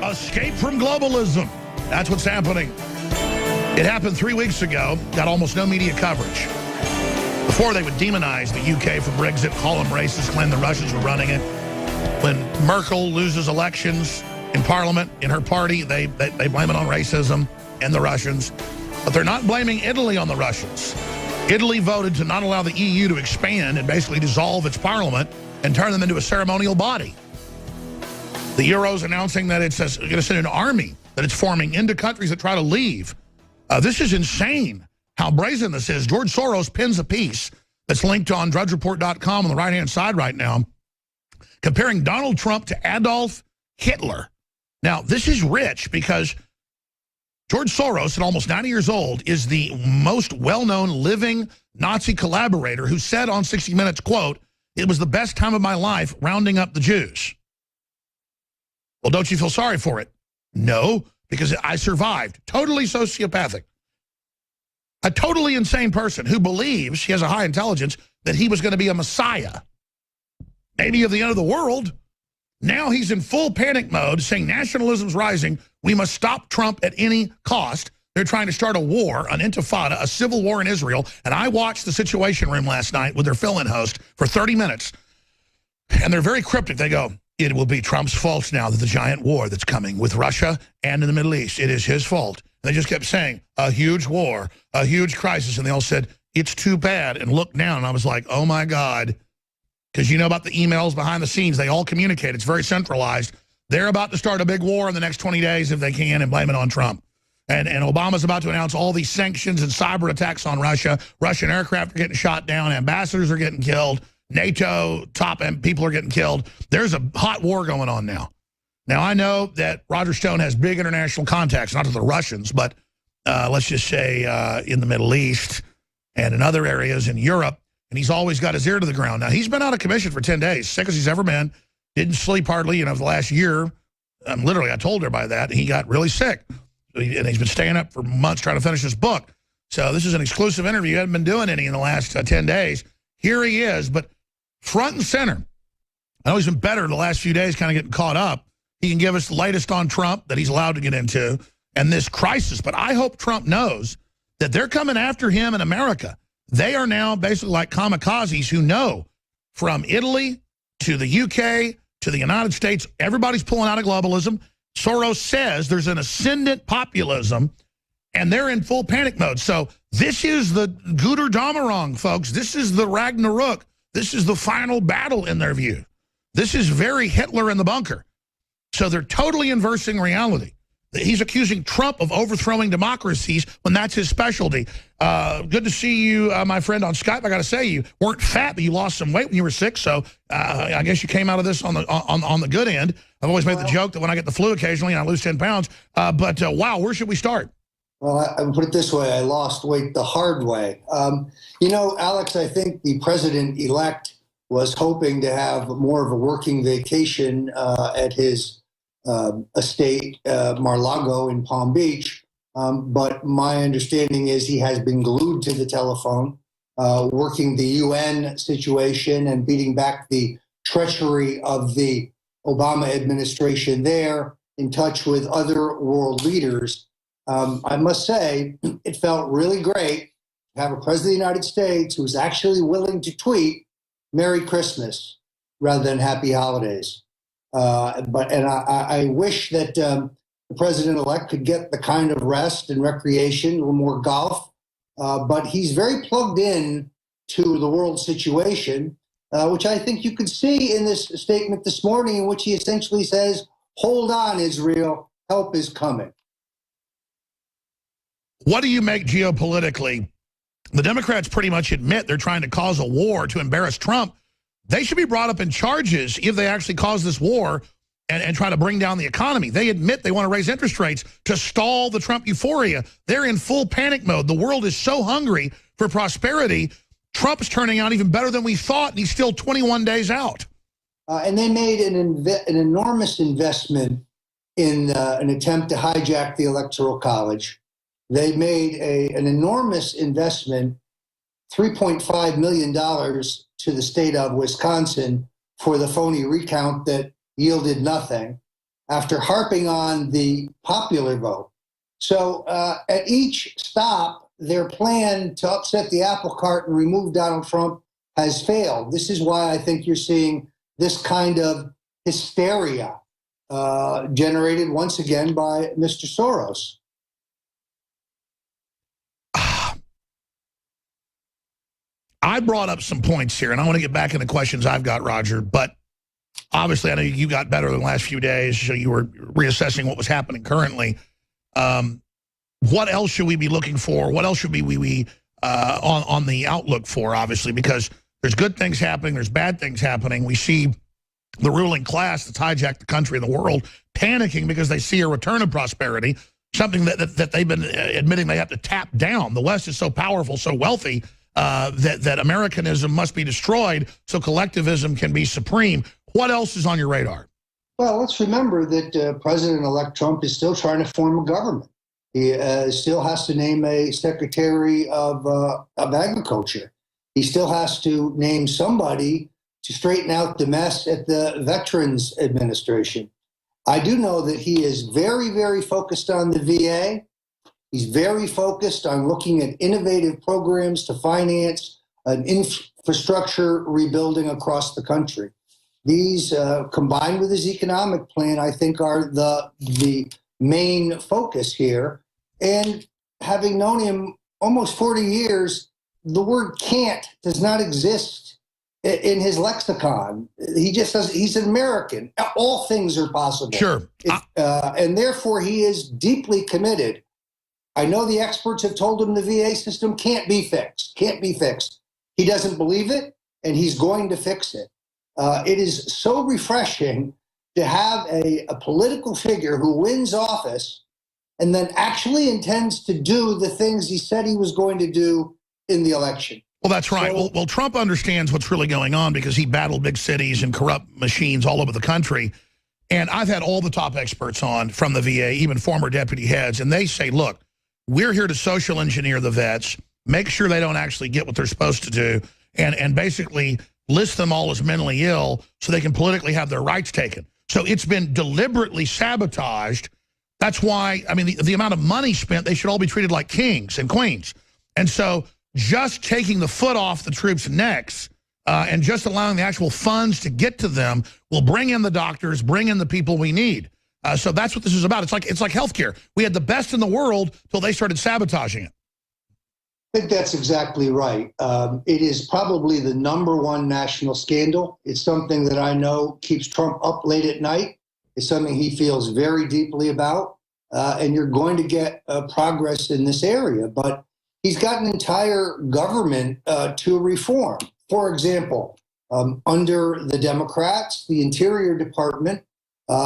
Escape from globalism. That's what's happening. It happened 3 weeks ago. Got almost no media coverage. Before, they would demonize the UK for Brexit, call them racist, claim the Russians were running it. When Merkel loses elections in Parliament, in her party, they blame it on racism and the Russians. But they're not blaming Italy on the Russians. Italy voted to not allow the EU to expand and basically dissolve its parliament and turn them into a ceremonial body. The Euro's announcing that it's going to send an army that it's forming into countries that try to leave. This is insane how brazen this is. George Soros pins a piece that's linked on drudgereport.com on the right-hand side right now, comparing Donald Trump to Adolf Hitler. Now, this is rich because George Soros, at almost 90 years old, is the most well-known living Nazi collaborator who said on 60 Minutes, quote, "It was the best time of my life rounding up the Jews." Well, don't you feel sorry for it? No, because I survived. Totally sociopathic. A totally insane person who believes, he has a high intelligence, that he was going to be a messiah. Maybe of the end of the world. Now he's in full panic mode, saying nationalism's rising. We must stop Trump at any cost. They're trying to start a war, an intifada, a civil war in Israel. And I watched the Situation Room last night with their fill-in host for 30 minutes. And they're very cryptic. They go, it will be Trump's fault now that the giant war that's coming with Russia and in the Middle East, it is his fault. And they just kept saying, a huge war, a huge crisis. And they all said, it's too bad, and looked down. And I was like, oh, my God. Because you know about the emails behind the scenes. They all communicate. It's very centralized. They're about to start a big war in the next 20 days if they can and blame it on Trump. And Obama's about to announce all these sanctions and cyber attacks on Russia. Russian aircraft are getting shot down. Ambassadors are getting killed. NATO top people are getting killed. There's a hot war going on now. Now, I know that Roger Stone has big international contacts, not to the Russians, but let's just say in the Middle East and in other areas in Europe. And he's always got his ear to the ground. Now, he's been out of commission for 10 days, sick as he's ever been. Didn't sleep hardly, the last year. Literally, I told everybody that. He got really sick. And he's been staying up for months trying to finish his book. So this is an exclusive interview. He hasn't been doing any in the last 10 days. Here he is, but front and center. I know he's been better the last few days, kind of getting caught up. He can give us the latest on Trump that he's allowed to get into and this crisis. But I hope Trump knows that they're coming after him in America. They are now basically like kamikazes who know from Italy to the UK to the United States, everybody's pulling out of globalism. Soros says there's an ascendant populism, and they're in full panic mode. So this is the Guter Damarang, folks. This is the Ragnarok. This is the final battle in their view. This is very Hitler in the bunker. So they're totally inversing reality. He's accusing Trump of overthrowing democracies when that's his specialty. Good to see you, my friend, on Skype. I got to say, you weren't fat, but you lost some weight when you were sick. So I guess you came out of this on the good end. I've always made the joke that when I get the flu occasionally, I lose 10 pounds. But wow, where should we start? Well, I put it this way. I lost weight the hard way. Alex, I think the president-elect was hoping to have more of a working vacation at his estate, Mar-a-Lago in Palm Beach. But my understanding is he has been glued to the telephone, working the UN situation and beating back the treachery of the Obama administration there, in touch with other world leaders. I must say, it felt really great to have a president of the United States who was actually willing to tweet Merry Christmas rather than Happy Holidays. I wish that the president-elect could get the kind of rest and recreation, a little more golf, but he's very plugged in to the world situation, which I think you could see in this statement this morning, in which he essentially says, hold on, Israel, help is coming. What do you make geopolitically the Democrats pretty much admit they're trying to cause a war to embarrass Trump. They should be brought up in charges if they actually cause this war and try to bring down the economy. They admit they want to raise interest rates to stall the Trump euphoria. They're in full panic mode. The world is so hungry for prosperity. Trump's turning out even better than we thought, and he's still 21 days out. And they made an enormous investment in an attempt to hijack the Electoral College. They made an enormous investment, $3.5 million to the state of Wisconsin for the phony recount that yielded nothing after harping on the popular vote. So at each stop, their plan to upset the apple cart and remove Donald Trump has failed. This is why I think you're seeing this kind of hysteria generated once again by Mr. Soros. I brought up some points here, and I want to get back into questions I've got, Roger, but obviously I know you got better in the last few days, so you were reassessing what was happening currently. What else should we be looking for? What else should we on the outlook for, obviously, because there's good things happening, there's bad things happening. We see the ruling class that's hijacked the country and the world panicking because they see a return of prosperity, something that they've been admitting they have to tap down. The West is so powerful, so wealthy, that Americanism must be destroyed so collectivism can be supreme. What else is on your radar? Well, let's remember that President-elect Trump is still trying to form a government. He still has to name a Secretary of Agriculture. He still has to name somebody to straighten out the mess at the Veterans Administration. I do know that he is very, very focused on the VA. He's very focused on looking at innovative programs to finance an infrastructure rebuilding across the country. These, combined with his economic plan, I think are the main focus here. And having known him almost 40 years, the word can't does not exist in his lexicon. He just does. He's an American. All things are possible. Sure. And therefore, he is deeply committed. I know the experts have told him the VA system can't be fixed. He doesn't believe it, and he's going to fix it. It is so refreshing to have a political figure who wins office and then actually intends to do the things he said he was going to do in the election. Well, that's right. Well, Trump understands what's really going on because he battled big cities and corrupt machines all over the country. And I've had all the top experts on from the VA, even former deputy heads, and they say, look, we're here to social engineer the vets, make sure they don't actually get what they're supposed to do, and basically list them all as mentally ill so they can politically have their rights taken. So it's been deliberately sabotaged. That's why, I mean, the amount of money spent, they should all be treated like kings and queens. And so just taking the foot off the troops' necks and just allowing the actual funds to get to them will bring in the doctors, bring in the people we need. So that's what this is about. It's like healthcare. We had the best in the world till they started sabotaging it. I think that's exactly right. It is probably the #1 national scandal. It's something that I know keeps Trump up late at night. It's something he feels very deeply about. And you're going to get progress in this area. But he's got an entire government to reform. For example, under the Democrats, the Interior Department,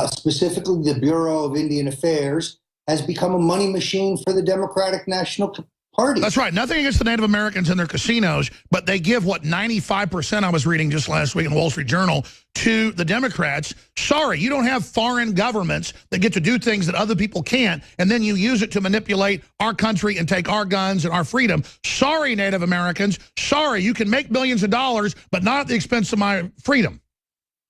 specifically the Bureau of Indian Affairs, has become a money machine for the Democratic National Party. That's right. Nothing against the Native Americans and their casinos, but they give, 95% I was reading just last week in the Wall Street Journal to the Democrats. Sorry, you don't have foreign governments that get to do things that other people can't, and then you use it to manipulate our country and take our guns and our freedom. Sorry, Native Americans. Sorry, you can make millions of dollars, but not at the expense of my freedom.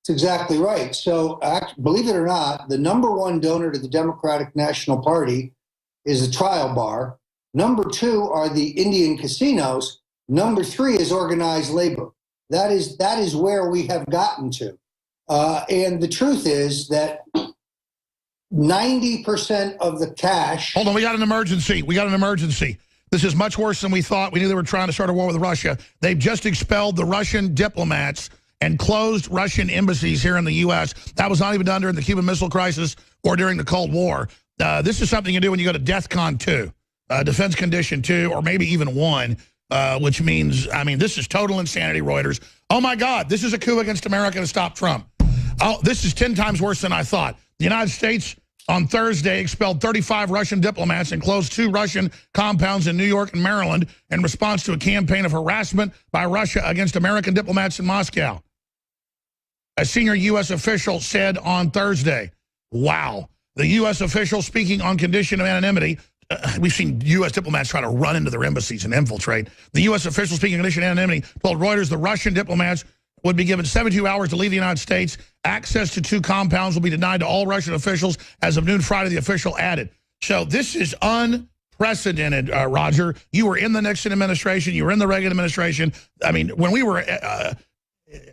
That's exactly right. So, believe it or not, the #1 donor to the Democratic National Party is the trial bar. #2 are the Indian casinos. #3 is organized labor. That is where we have gotten to. And the truth is that 90% of the cash... Hold on, we got an emergency. This is much worse than we thought. We knew they were trying to start a war with Russia. They've just expelled the Russian diplomats and closed Russian embassies here in the U.S. That was not even done during the Cuban Missile Crisis or during the Cold War. This is something you do when you go to DEFCON 2, Defense Condition 2, or maybe even 1. which means, I mean, this is total insanity, Reuters. Oh, my God, this is a coup against America to stop Trump. Oh, this is 10 times worse than I thought. The United States on Thursday expelled 35 Russian diplomats and closed 2 Russian compounds in New York and Maryland in response to a campaign of harassment by Russia against American diplomats in Moscow. A senior U.S. official said on Thursday, wow, the U.S. official speaking on condition of anonymity. We've seen U.S. diplomats try to run into their embassies and infiltrate. The U.S. official speaking on condition of anonymity told Reuters the Russian diplomats would be given 72 hours to leave the United States. Access to 2 compounds will be denied to all Russian officials as of noon Friday, the official added. So this is unprecedented, Roger. You were in the Nixon administration. You were in the Reagan administration. I mean, when we were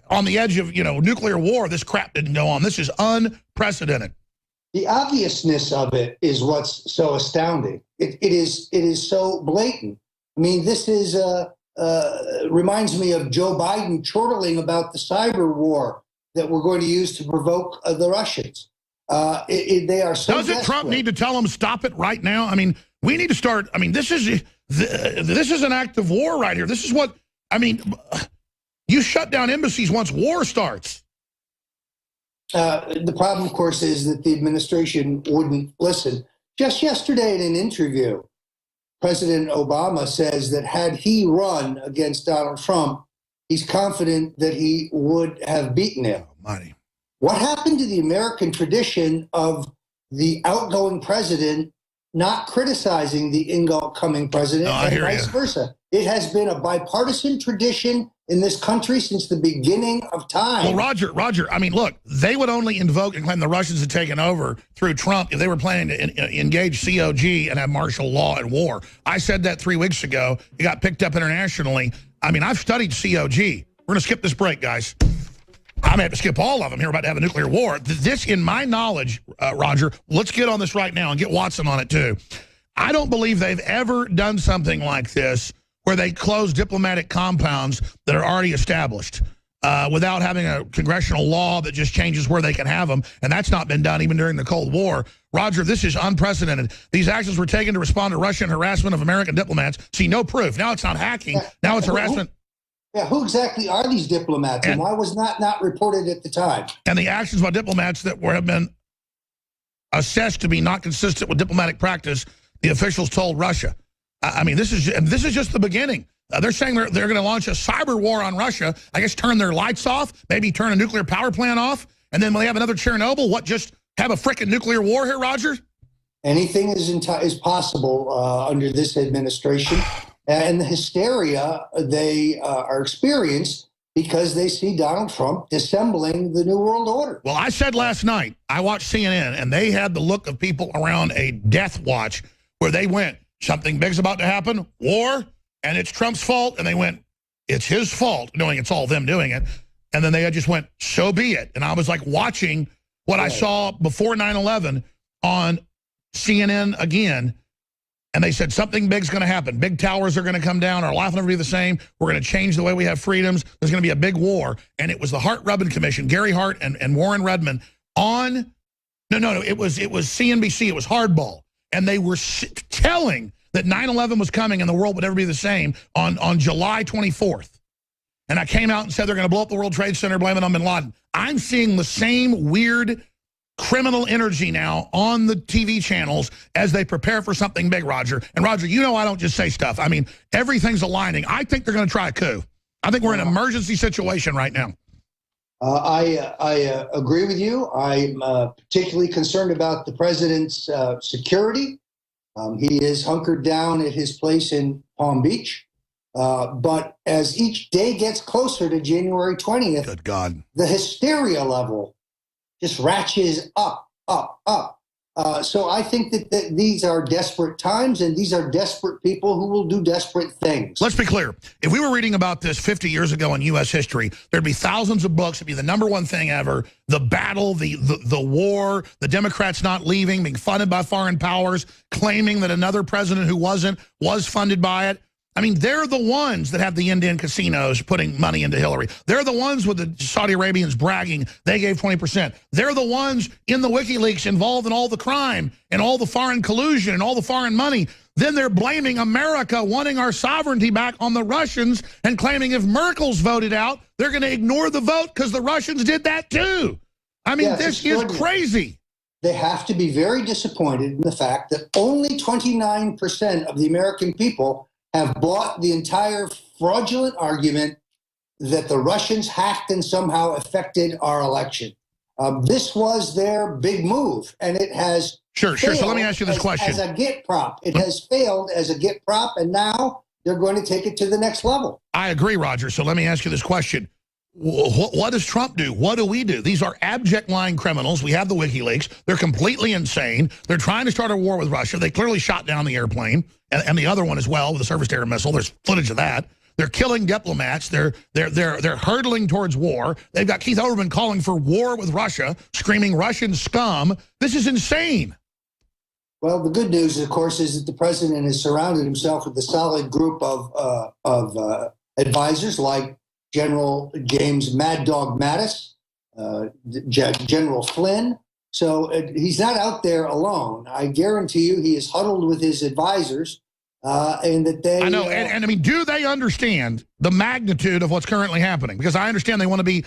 on the edge of, nuclear war, this crap didn't go on. This is unprecedented. The obviousness of it is what's so astounding. It is so blatant. I mean, this is reminds me of Joe Biden chortling about the cyber war that we're going to use to provoke the Russians. They are so Doesn't desperate. Trump need to tell them stop it right now? I mean, we need to start. I mean, this is an act of war right here. This is what, I mean, you shut down embassies once war starts. The problem, of course, is that the administration wouldn't listen. Just yesterday in an interview, President Obama says that had he run against Donald Trump, he's confident that he would have beaten him. Money. What happened to the American tradition of the outgoing president not criticizing the incoming president and vice versa? It has been a bipartisan tradition in this country since the beginning of time. Well, Roger, I mean, look, they would only invoke and claim the Russians had taken over through Trump if they were planning to engage COG and have martial law and war. I said that 3 weeks ago. It got picked up internationally. I mean, I've studied COG. We're going to skip this break, guys. I may have to skip all of them here about to have a nuclear war. This, in my knowledge, Roger, let's get on this right now and get Watson on it too. I don't believe they've ever done something like this where they close diplomatic compounds that are already established without having a congressional law that just changes where they can have them. And that's not been done even during the Cold War. Roger, this is unprecedented. These actions were taken to respond to Russian harassment of American diplomats. See, no proof. Now it's not hacking. Now it's harassment. Who exactly are these diplomats, and why was not reported at the time? And the actions by diplomats that have been assessed to be not consistent with diplomatic practice, the officials told Russia. I mean, this is just the beginning. They're saying they're going to launch a cyber war on Russia. I guess turn their lights off, maybe turn a nuclear power plant off, and then when they have another Chernobyl, just have a frickin' nuclear war here, Roger? Anything is possible under this administration. And the hysteria they are experienced because they see Donald Trump dissembling the New World Order. Well, I said last night, I watched CNN, and they had the look of people around a death watch where they went, something big's about to happen, war, and it's Trump's fault. And they went, it's his fault, knowing it's all them doing it. And then they just went, so be it. And I was like watching what I saw before 9/11 on CNN again. And they said something big's going to happen. Big towers are going to come down. Our life will never be the same. We're going to change the way we have freedoms. There's going to be a big war. And it was the Hart-Rubin Commission, Gary Hart and Warren Redmond on, no, it was CNBC. It was Hardball. And they were telling that 9/11 was coming and the world would never be the same on July 24th. And I came out and said they're going to blow up the World Trade Center, blame it on bin Laden. I'm seeing the same weird criminal energy now on the TV channels as they prepare for something big, Roger. And Roger, I don't just say stuff. I mean, everything's aligning. I think they're going to try a coup. I think we're in an emergency situation right now. I agree with you. I'm particularly concerned about the president's security. He is hunkered down at his place in Palm Beach. But as each day gets closer to January 20th, good God, the hysteria level just ratchets up. So I think that these are desperate times, and these are desperate people who will do desperate things. Let's be clear. If we were reading about this 50 years ago in U.S. history, there'd be thousands of books. It'd be the #1 thing ever. The battle, the war, the Democrats not leaving, being funded by foreign powers, claiming that another president who wasn't was funded by it. I mean, they're the ones that have the Indian casinos putting money into Hillary. They're the ones with the Saudi Arabians bragging they gave 20%. They're the ones in the WikiLeaks involved in all the crime and all the foreign collusion and all the foreign money. then they're blaming America wanting our sovereignty back on the Russians and claiming if Merkel's voted out, they're going to ignore the vote because the Russians did that too. I mean, this is crazy. They have to be very disappointed in the fact that only 29% of the American people have bought the entire fraudulent argument that the Russians hacked and somehow affected our election. This was their big move, and it has Sure. So let me ask you this question. As a get prop. It has failed as a get prop, and now they're going to take it to the next level. I agree, Roger. So let me ask you this question. What does Trump do? What do we do? These are abject lying criminals. We have the WikiLeaks. They're completely insane. They're trying to start a war with Russia. They clearly shot down the airplane and the other one as well with the surface-to-air missile. There's footage of that. They're killing diplomats. They're hurtling towards war. They've got Keith Olbermann calling for war with Russia, screaming Russian scum. This is insane. Well, the good news, of course, is that the president has surrounded himself with a solid group of advisors like General James Mad Dog Mattis, General Flynn. So he's not out there alone. I guarantee you he is huddled with his advisors and that they... I know, and I mean, do they understand the magnitude of what's currently happening? Because I understand they want to be,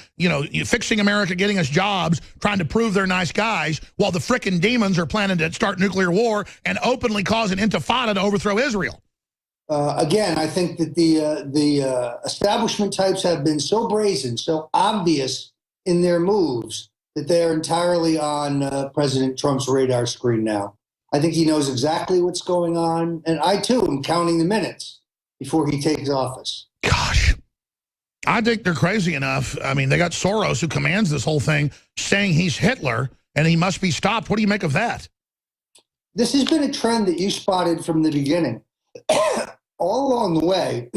fixing America, getting us jobs, trying to prove they're nice guys, while the frickin' demons are planning to start nuclear war and openly cause an intifada to overthrow Israel. Again, I think that the establishment types have been so brazen, so obvious in their moves that they are entirely on President Trump's radar screen now. I think he knows exactly what's going on, and I, too, am counting the minutes before he takes office. Gosh. I think they're crazy enough. I mean, they got Soros, who commands this whole thing, saying he's Hitler, and he must be stopped. What do you make of that? This has been a trend that you spotted from the beginning. All along the way,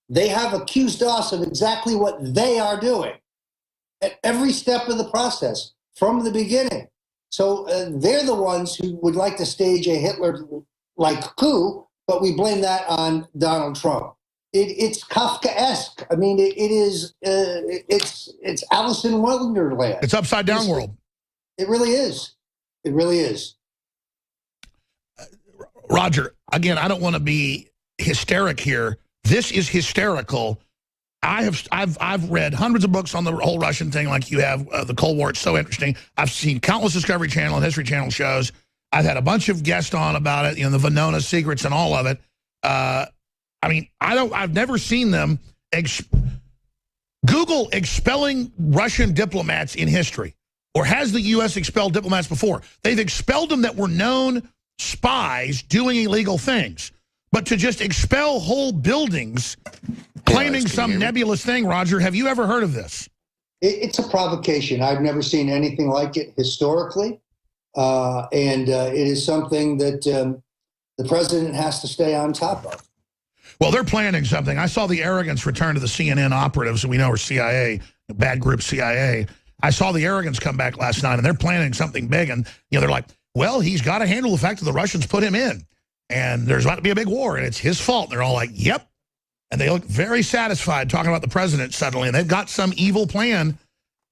they have accused us of exactly what they are doing at every step of the process from the beginning. So they're the ones who would like to stage a Hitler-like coup, but we blame that on Donald Trump. It's Kafkaesque. I mean, it's Alice in Wonderland. It's upside down world. It really is. It really is. Roger, again, I don't want to be hysteric here. This is hysterical. I've read hundreds of books on the whole Russian thing like you have. The Cold War, it's so interesting. I've seen countless Discovery Channel and History Channel shows. I've had a bunch of guests on about it, the Venona secrets and all of it. I mean, I've never seen them Google expelling Russian diplomats in history, or has the U.S. expelled diplomats before? They've expelled them that were known spies doing illegal things. But to just expel whole buildings, claiming some nebulous thing, Roger, have you ever heard of this? It's a provocation. I've never seen anything like it historically. And it is something that the president has to stay on top of. Well, they're planning something. I saw the arrogance return to the CNN operatives that we know are CIA, bad group CIA. I saw the arrogance come back last night, and they're planning something big. And they're like, well, he's got to handle the fact that the Russians put him in, and there's about to be a big war, and it's his fault. And they're all like, yep. And they look very satisfied talking about the president suddenly, and they've got some evil plan.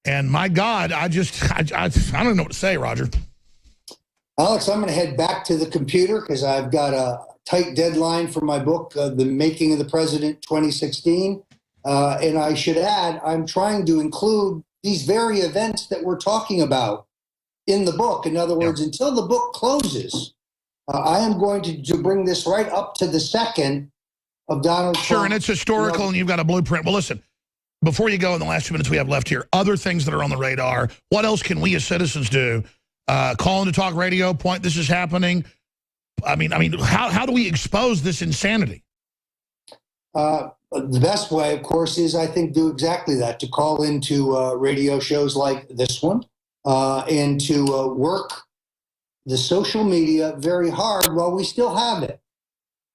And my God, I don't know what to say, Roger. Alex, I'm going to head back to the computer because I've got a tight deadline for my book, The Making of the President 2016. And I should add, I'm trying to include these very events that we're talking about in the book. In other words, until the book closes, I am going to bring this right up to the second of Donald Trump. Sure, and it's historical, and you've got a blueprint. Well, listen, before you go in the last 2 minutes we have left here, other things that are on the radar, what else can we as citizens do? Call into talk radio, point this is happening. I mean, how do we expose this insanity? The best way, of course, is, I think, do exactly that, to call into radio shows like this one and to work the social media very hard while we still have it.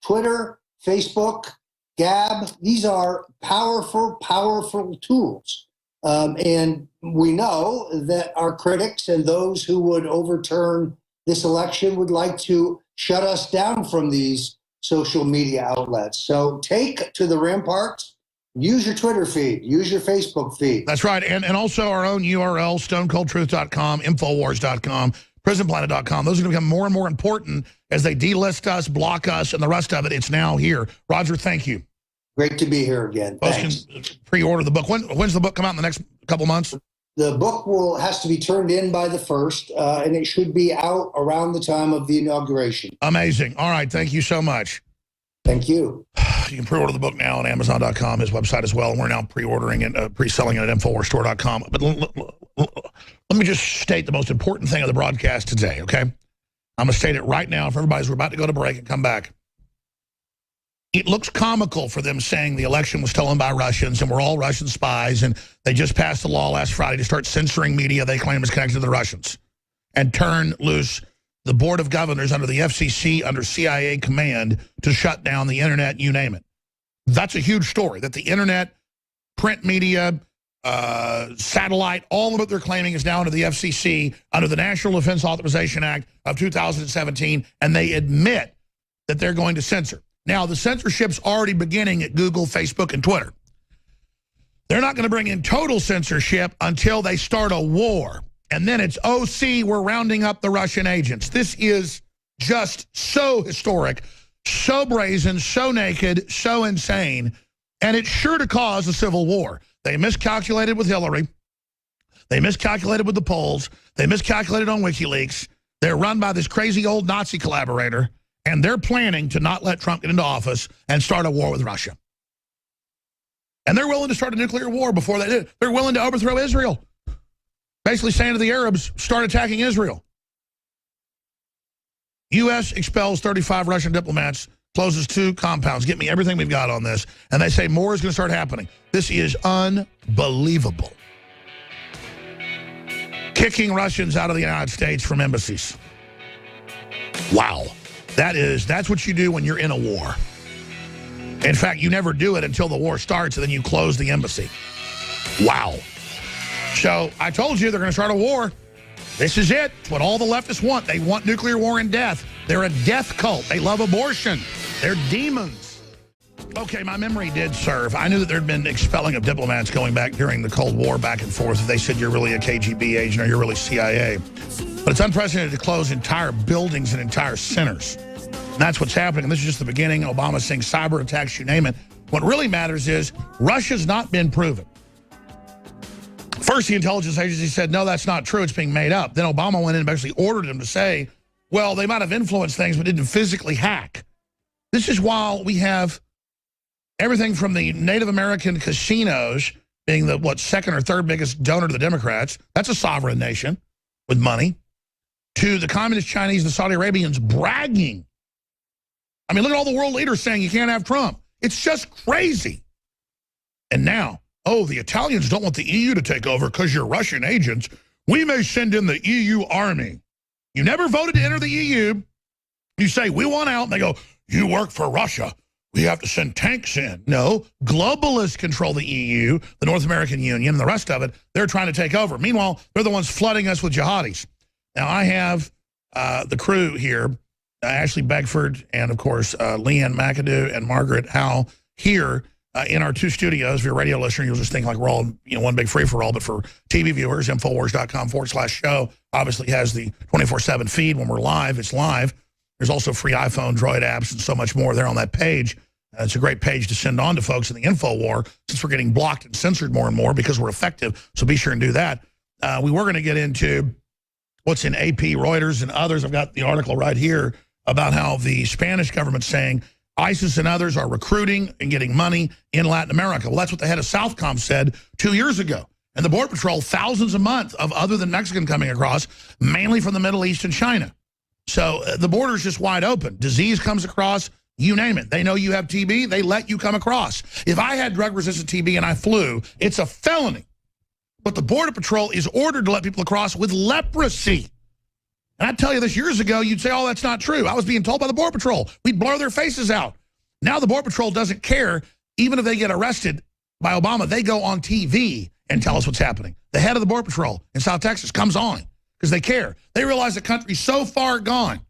Twitter, Facebook, Gab, these are powerful, powerful tools. And we know that our critics and those who would overturn this election would like to shut us down from these social media outlets. So take to the ramparts, use your Twitter feed, use your Facebook feed. That's right. And also our own URL, stonecoldtruth.com, infowars.com. prisonplanet.com. Those are going to become more and more important as they delist us, block us, and the rest of it. It's now here. Roger, thank you. Great to be here again. Thanks. Folks can pre-order the book. When's the book come out in the next couple months? The book has to be turned in by the 1st, and it should be out around the time of the inauguration. Amazing. All right. Thank you so much. Thank you. You can pre-order the book now on Amazon.com, his website as well. And we're now pre-ordering and pre-selling it at InfoWarsStore.com. But let me just state the most important thing of the broadcast today, okay? I'm going to state it right now for everybody as we're about to go to break and come back. It looks comical for them saying the election was stolen by Russians and we're all Russian spies, and they just passed a law last Friday to start censoring media they claim is connected to the Russians and turn loose the Board of Governors under the FCC, under CIA command, to shut down the internet, you name it. That's a huge story, that the internet, print media, satellite, all of what they're claiming is now under the FCC, under the National Defense Authorization Act of 2017, and they admit that they're going to censor. Now, the censorship's already beginning at Google, Facebook, and Twitter. They're not going to bring in total censorship until they start a war. And then it's, oh, see, we're rounding up the Russian agents. This is just so historic, so brazen, so naked, so insane, and it's sure to cause a civil war. They miscalculated with Hillary. They miscalculated with the polls. They miscalculated on WikiLeaks. They're run by this crazy old Nazi collaborator, and they're planning to not let Trump get into office and start a war with Russia. And they're willing to start a nuclear war before they do. They're willing to overthrow Israel. Basically saying to the Arabs, start attacking Israel. U.S. expels 35 Russian diplomats, closes 2 compounds. Get me everything we've got on this. And they say more is going to start happening. This is unbelievable. Kicking Russians out of the United States from embassies. Wow. That's what you do when you're in a war. In fact, you never do it until the war starts, and then you close the embassy. Wow. So I told you they're going to start a war. This is it. It's what all the leftists want. They want nuclear war and death. They're a death cult. They love abortion. They're demons. Okay, my memory did serve. I knew that there'd been expelling of diplomats going back during the Cold War back and forth. They said you're really a KGB agent or you're really CIA. But it's unprecedented to close entire buildings and entire centers. And that's what's happening. And this is just the beginning. Obama's saying cyber attacks, you name it. What really matters is Russia's not been proven. First, the intelligence agency said, no, that's not true. It's being made up. Then Obama went in and basically ordered them to say, well, they might have influenced things, but didn't physically hack. This is why we have everything from the Native American casinos being the, 2nd or 3rd biggest donor to the Democrats. That's a sovereign nation with money. To the communist Chinese and the Saudi Arabians bragging. I mean, look at all the world leaders saying you can't have Trump. It's just crazy. And now, oh, the Italians don't want the EU to take over because you're Russian agents. We may send in the EU army. You never voted to enter the EU. You say, we want out. And they go, you work for Russia. We have to send tanks in. No, globalists control the EU, the North American Union, and the rest of it. They're trying to take over. Meanwhile, they're the ones flooding us with jihadis. Now, I have the crew here, Ashley Beckford and, of course, Leanne McAdoo and Margaret Howe here in our 2 studios. If you're a radio listener, you'll just think like we're all, one big free-for-all. But for TV viewers, Infowars.com/show obviously has the 24/7 feed. When we're live, it's live. There's also free iPhone, Droid apps, and so much more there on that page. It's a great page to send on to folks in the InfoWar since we're getting blocked and censored more and more because we're effective. So be sure and do that. We were going to get into what's in AP, Reuters, and others. I've got the article right here about how the Spanish government's saying ISIS and others are recruiting and getting money in Latin America. Well, that's what the head of Southcom said 2 years ago. And the Border Patrol, thousands a month of other than Mexican coming across, mainly from the Middle East and China. So the border's just wide open. Disease comes across, you name it. They know you have TB, they let you come across. If I had drug-resistant TB and I flew, it's a felony. But the Border Patrol is ordered to let people across with leprosy. And I'd tell you this years ago, you'd say, oh, that's not true. I was being told by the Border Patrol. We'd blur their faces out. Now the Border Patrol doesn't care. Even if they get arrested by Obama, they go on TV and tell us what's happening. The head of the Border Patrol in South Texas comes on because they care. They realize the country's so far gone.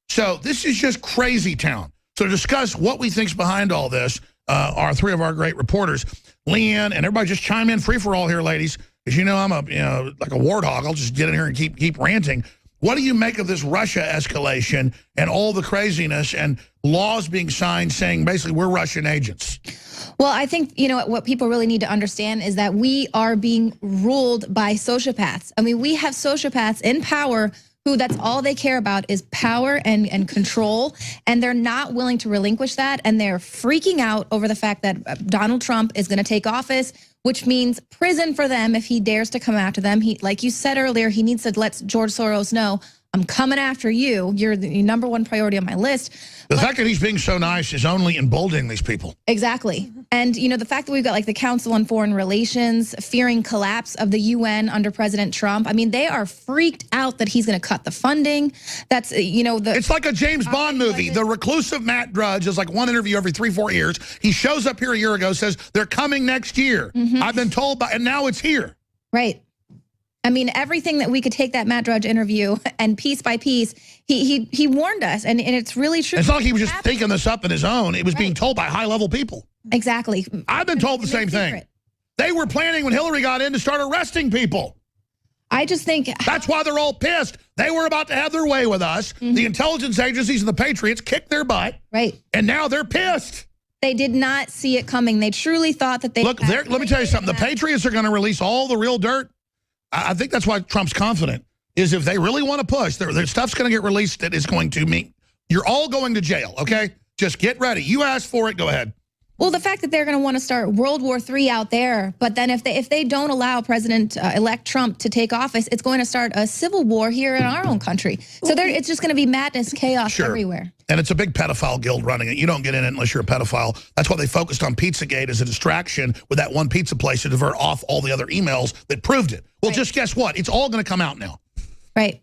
So this is just crazy town. So to discuss what we think's behind all this are 3 of our great reporters, Leanne, and everybody just chime in free for all here, ladies, because I'm like a war dog. I'll just get in here and keep ranting. What do you make of this Russia escalation and all the craziness and laws being signed saying basically we're Russian agents? Well, I think, you know, what people really need to understand is that we are being ruled by sociopaths. I mean, we have sociopaths in power who that's all they care about is power and control, and they're not willing to relinquish that, and they're freaking out over the fact that Donald Trump is going to take office, which means prison for them if he dares to come after them. He, like you said earlier, he needs to let George Soros know, I'm coming after you. You're the #1 priority on my list. The fact that he's being so nice is only emboldening these people. Exactly. And, you know, the fact that we've got like the Council on Foreign Relations fearing collapse of the UN under President Trump. I mean, they are freaked out that he's going to cut the funding. That's, you know, it's like a James Bond movie. The reclusive Matt Drudge is like one interview every 3-4 years. He shows up here a year ago, says they're coming next year. I've been told by, and now it's here. Right. I mean, everything that we could take that Matt Drudge interview and piece by piece, he warned us, and it's really true. It's not like he was just thinking this up on his own. It was being told by high-level people. Exactly. I've been told the same thing. They were planning when Hillary got in to start arresting people. I just think that's why they're all pissed. They were about to have their way with us. The intelligence agencies and the Patriots kicked their butt. Right. And now they're pissed. They did not see it coming. They truly thought that they... Look, let me tell you something. The Patriots are going to release all the real dirt. I think that's why Trump's confident, is if they really want to push, their stuff's going to get released that is going to mean you're all going to jail, okay? Just get ready. You asked for it. Go ahead. Well, the fact that they're going to want to start World War III out there, but then if they don't allow President-elect Trump to take office, it's going to start a civil war here in our own country. So it's just going to be madness, chaos everywhere. And it's a big pedophile guild running it. You don't get in it unless you're a pedophile. That's why they focused on Pizzagate as a distraction with that one pizza place to divert off all the other emails that proved it. Well, just guess what? It's all going to come out now. Right.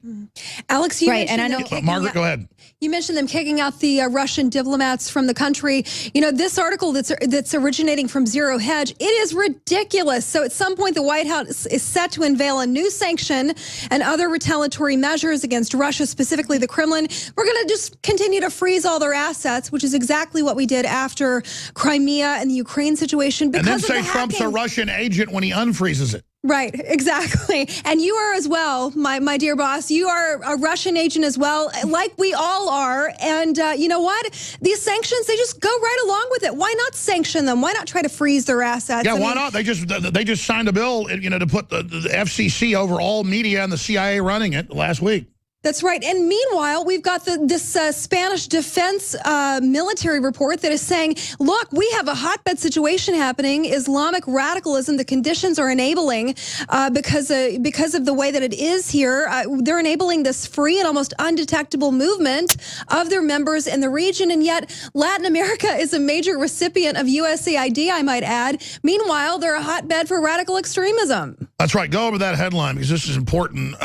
Alex, you and I know Margaret, go ahead. You mentioned them kicking out the Russian diplomats from the country. You know, this article that's originating from Zero Hedge, it is ridiculous. So at some point, the White House is set to unveil a new sanction and other retaliatory measures against Russia, specifically the Kremlin. We're going to just continue to freeze all their assets, which is exactly what we did after Crimea and the Ukraine situation. And then say Trump's a Russian agent when he unfreezes it. Right, exactly. And you are as well, my dear boss. You are a Russian agent as well, like we all are. And you know what? These sanctions, they just go right along with it. Why not sanction them? Why not try to freeze their assets? Yeah, why not? They just signed a bill, you know, to put the FCC over all media and the CIA running it last week. That's right. And meanwhile, we've got this Spanish defense military report that is saying, look, we have a hotbed situation happening. Islamic radicalism, the conditions are enabling because of the way that it is here. They're enabling this free and almost undetectable movement of their members in the region. And yet Latin America is a major recipient of USAID, I might add. Meanwhile, they're a hotbed for radical extremism. That's right. Go over that headline because this is important.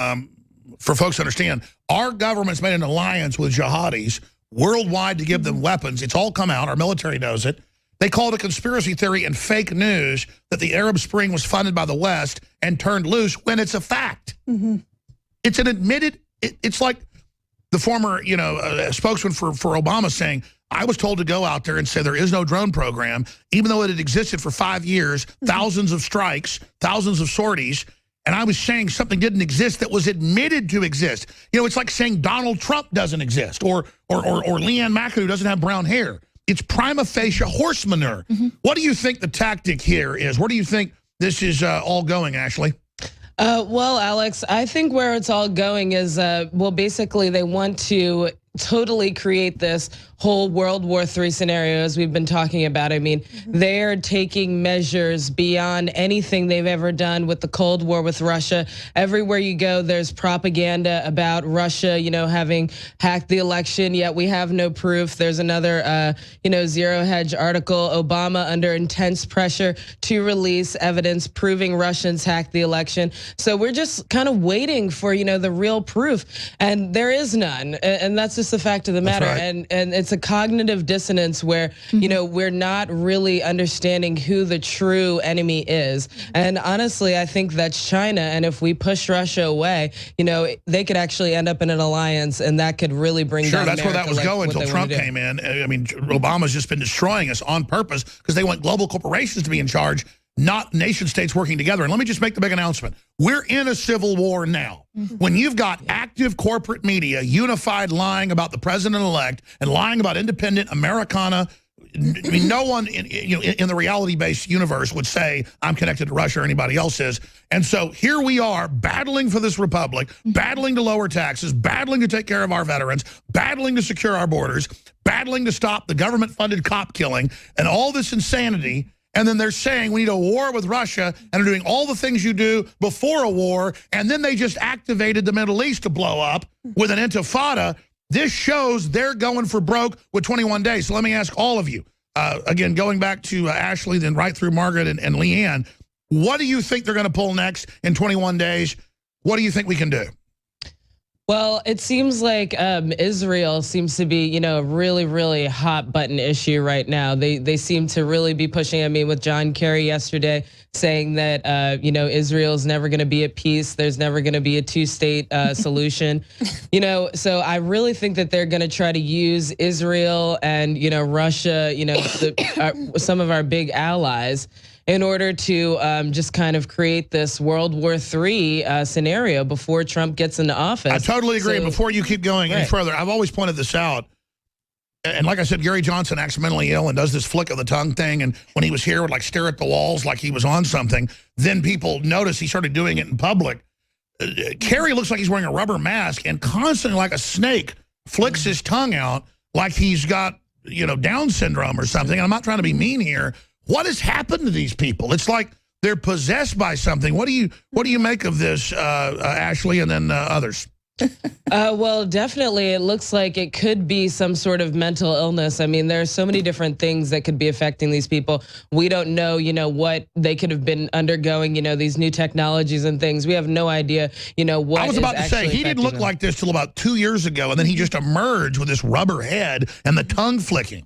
For folks to understand, our government's made an alliance with jihadis worldwide to give them weapons. It's all come out. Our military knows it. They call it a conspiracy theory and fake news that the Arab Spring was funded by the West and turned loose when it's a fact. It's an admitted, it's like the former, you know, spokesman for Obama saying, I was told to go out there and say there is no drone program, even though it had existed for 5 years, thousands of strikes, thousands of sorties. And I was saying something didn't exist that was admitted to exist. You know, it's like saying Donald Trump doesn't exist or Leanne McAdoo doesn't have brown hair. It's prima facie horse manure. What do you think the tactic here is? Where do you think this is all going, Ashley? Well, Alex, I think where it's all going is, well, basically they want to totally create this whole World War III scenario as we've been talking about. I mean, they're taking measures beyond anything they've ever done with the Cold War with Russia. Everywhere you go, there's propaganda about Russia, you know, having hacked the election, yet we have no proof. There's another, you know, Zero Hedge article, Obama under intense pressure to release evidence proving Russians hacked the election. So we're just kind of waiting for, you know, the real proof, and there is none. And that's just the fact of the matter. And it's a cognitive dissonance where, you know, we're not really understanding who the true enemy is. And honestly, I think that's China. And if we push Russia away, you know, they could actually end up in an alliance, and that could really bring down that's America where that was like going until Trump came in. I mean, Obama's just been destroying us on purpose because they want global corporations to be in charge. not nation states working together. And let me just make the big announcement. We're in a civil war now. When you've got active corporate media unified lying about the president-elect and lying about independent Americana, I mean, no one in the reality-based universe would say I'm connected to Russia or anybody else is. And so here we are battling for this republic, battling to lower taxes, battling to take care of our veterans, battling to secure our borders, battling to stop the government-funded cop killing and all this insanity. And then they're saying we need a war with Russia and are doing all the things you do before a war. And then they just activated the Middle East to blow up with an intifada. This shows they're going for broke with 21 days. So let me ask all of you, again, going back to Ashley, then right through Margaret and Leanne, what do you think they're going to pull next in 21 days? What do you think we can do? Well, it seems like Israel seems to be, a really, really hot button issue right now. They seem to really be pushing. I mean, with John Kerry yesterday saying that, Israel's never going to be at peace. There's never going to be a two-state solution. So I really think that they're going to try to use Israel and, Russia, some of our big allies in order to just kind of create this World War III scenario before Trump gets into office. I totally agree. So, before you keep going any further, I've always pointed this out. And like I said, Gary Johnson acts mentally ill and does this flick of the tongue thing. And when he was here, would like stare at the walls like he was on something. Then people notice he started doing it in public. Kerry looks like he's wearing a rubber mask and constantly, like a snake, flicks his tongue out like he's got, Down syndrome or something. And I'm not trying to be mean here. What has happened to these people? It's like they're possessed by something. What do you make of this, Ashley, and then others? Well, definitely, it looks like it could be some sort of mental illness. I mean, there are so many different things that could be affecting these people. We don't know, what they could have been undergoing, these new technologies and things. We have no idea, what I was about to say, he didn't look like this till about 2 years ago, and then he just emerged with this rubber head and the tongue flicking.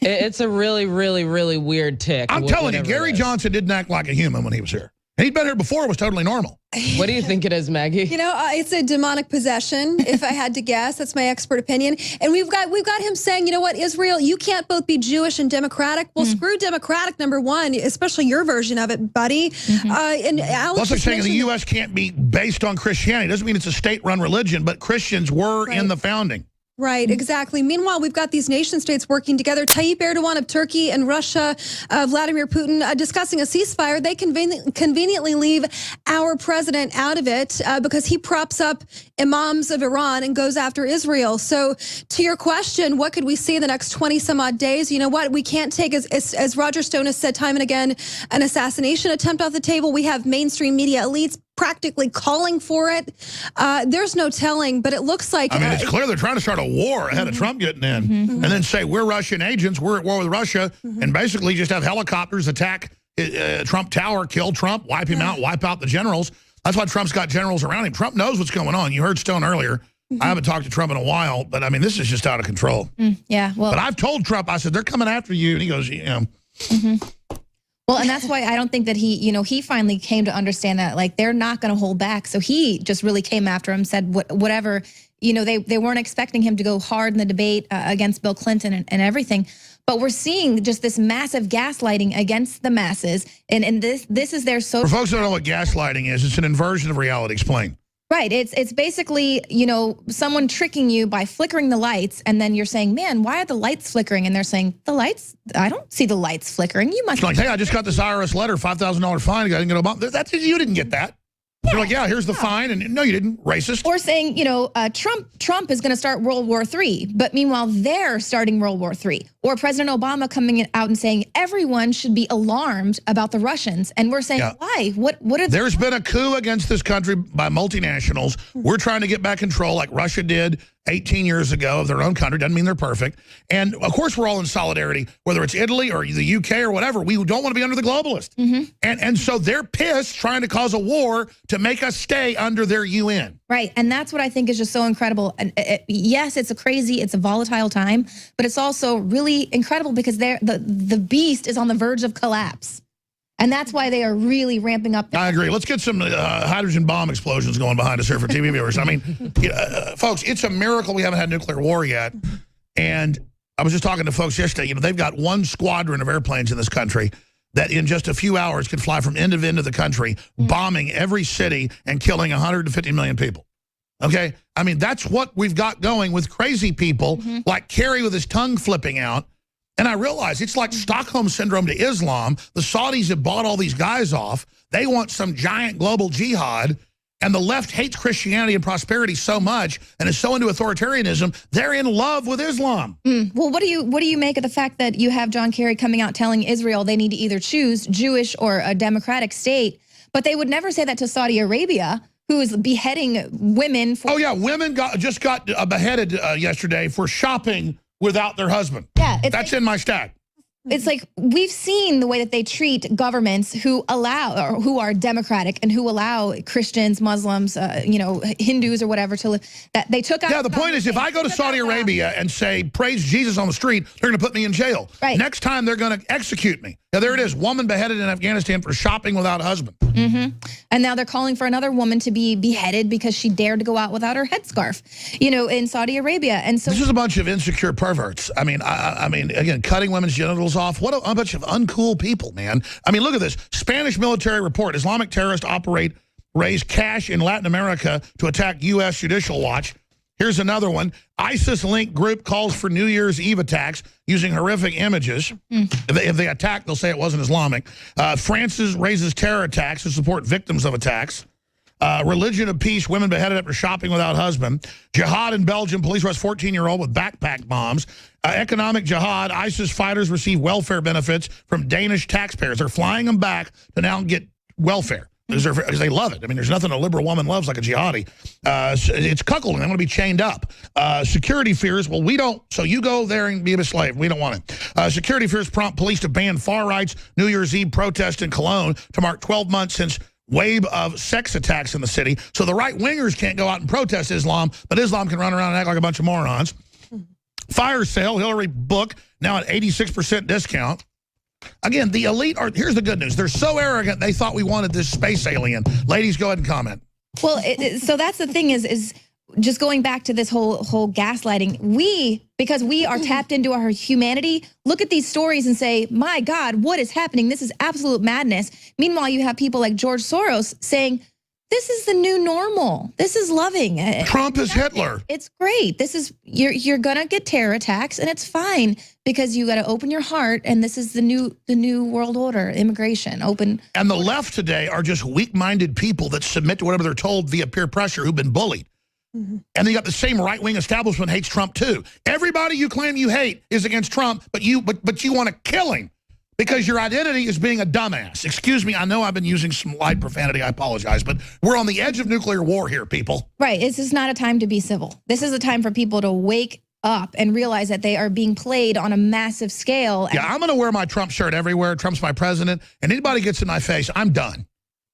It's a really, really, really weird tick. I'm telling you, Gary Johnson didn't act like a human when he was here. And he'd been here before, it was totally normal. What do you think it is, Maggie? It's a demonic possession, if I had to guess. That's my expert opinion. And we've got him saying, you know what, Israel, you can't both be Jewish and democratic. Well, screw democratic, number one, especially your version of it, buddy. And Alex, it's like saying the U.S. can't be based on Christianity. It doesn't mean it's a state-run religion, but Christians were in the founding. Right, exactly. Meanwhile, we've got these nation states working together. Tayyip Erdogan of Turkey and Russia, Vladimir Putin discussing a ceasefire. They conveniently leave our president out of it because he props up imams of Iran and goes after Israel. So to your question, what could we see in the next 20 some odd days? You know what? We can't take, as Roger Stone has said time and again, an assassination attempt off the table. We have mainstream media elites practically calling for it. There's no telling, but it looks like... I mean, it's clear they're trying to start a war ahead of Trump getting in. And then say, we're Russian agents, we're at war with Russia, and basically just have helicopters attack Trump Tower, kill Trump, wipe him out, wipe out the generals. That's why Trump's got generals around him. Trump knows what's going on. You heard Stone earlier. I haven't talked to Trump in a while, but I mean, this is just out of control. Yeah, well... But I've told Trump, I said, they're coming after you. And he goes, Well, and that's why I don't think that he finally came to understand that, like, they're not going to hold back. So he just really came after him, said whatever, they weren't expecting him to go hard in the debate against Bill Clinton and everything. But we're seeing just this massive gaslighting against the masses. And this is their social... For folks who don't know what gaslighting is, it's an inversion of reality. Explain. Right. It's basically, someone tricking you by flickering the lights, and then you're saying, man, why are the lights flickering? And they're saying, the lights, I don't see the lights flickering. You must... It's like, hey, I just got this IRS letter, $5,000 fine. I didn't get a bump. That's you didn't get that. Yeah, you're like, yeah, here's the fine. And no, you didn't. Racist. Or saying, Trump is going to start World War III. But meanwhile, they're starting World War III. Or President Obama coming out and saying everyone should be alarmed about the Russians. And we're saying, why? What are There's been a coup against this country by multinationals. We're trying to get back control like Russia did 18 years ago of their own country. Doesn't mean they're perfect. And of course, we're all in solidarity, whether it's Italy or the UK or whatever. We don't want to be under the globalists. And so they're pissed trying to cause a war to make us stay under their UN. Right. And that's what I think is just so incredible. And yes, it's a volatile time, but it's also really incredible because the beast is on the verge of collapse. And that's why they are really ramping up. I agree. Let's get some hydrogen bomb explosions going behind us here for TV viewers. I mean, folks, it's a miracle we haven't had nuclear war yet. And I was just talking to folks yesterday. They've got one squadron of airplanes in this country. that in just a few hours could fly from end to end of the country, bombing every city and killing 150 million people. Okay? I mean, that's what we've got going with crazy people like Kerry with his tongue flipping out. And I realize it's like Stockholm Syndrome to Islam. The Saudis have bought all these guys off. They want some giant global jihad. And the left hates Christianity and prosperity so much and is so into authoritarianism, they're in love with Islam. Well, what do you make of the fact that you have John Kerry coming out telling Israel they need to either choose Jewish or a democratic state, but they would never say that to Saudi Arabia, who is beheading women for— Oh, yeah, women just got beheaded yesterday for shopping without their husband. Yeah. That's in my stack. It's like we've seen the way that they treat governments who allow, or who are democratic and who allow Christians, Muslims, Hindus or whatever to live. That they took out. Yeah, the point is, if I go to Saudi Arabia and say praise Jesus on the street, they're going to put me in jail. Right. Next time they're going to execute me. Yeah, there it is. Woman beheaded in Afghanistan for shopping without a husband. And now they're calling for another woman to be beheaded because she dared to go out without her headscarf, in Saudi Arabia. And so this is a bunch of insecure perverts. I mean, again, cutting women's genitals off. What a bunch of uncool people, man. I mean, look at this. Spanish military report. Islamic terrorists raise cash in Latin America to attack U.S. Judicial Watch. Here's another one. ISIS-linked group calls for New Year's Eve attacks using horrific images. If they attack, they'll say it wasn't Islamic. France raises terror attacks to support victims of attacks. Religion of peace, women beheaded after shopping without husband. Jihad in Belgium, police arrest 14-year-old with backpack bombs. Economic jihad, ISIS fighters receive welfare benefits from Danish taxpayers. They're flying them back to now get welfare. Because they love it. I mean, there's nothing a liberal woman loves like a jihadi. It's cuckolding. They want to be chained up. Security fears. Well, we don't. So you go there and be a slave. We don't want it. Security fears prompt police to ban far right's New Year's Eve protest in Cologne to mark 12 months since wave of sex attacks in the city. So the right-wingers can't go out and protest Islam, but Islam can run around and act like a bunch of morons. Fire sale, Hillary book, now at 86% discount. Again, the elite are, here's the good news. They're so arrogant, they thought we wanted this space alien. Ladies, go ahead and comment. Well, so that's the thing is just going back to this whole gaslighting. Because we are tapped into our humanity, look at these stories and say, my God, what is happening? This is absolute madness. Meanwhile, you have people like George Soros saying, this is the new normal. This is loving. Trump is Hitler. It's great. This is, you're gonna get terror attacks and it's fine because you gotta open your heart and this is the new world order, immigration, open. And the left today are just weak-minded people that submit to whatever they're told via peer pressure who've been bullied. And then you got the same right-wing establishment hates Trump too. Everybody you claim you hate is against Trump, but you want to kill him. Because your identity is being a dumbass. Excuse me, I know I've been using some light profanity, I apologize, but we're on the edge of nuclear war here, people. Right, this is not a time to be civil. This is a time for people to wake up and realize that they are being played on a massive scale. Yeah, I'm gonna wear my Trump shirt everywhere, Trump's my president, and anybody gets in my face, I'm done.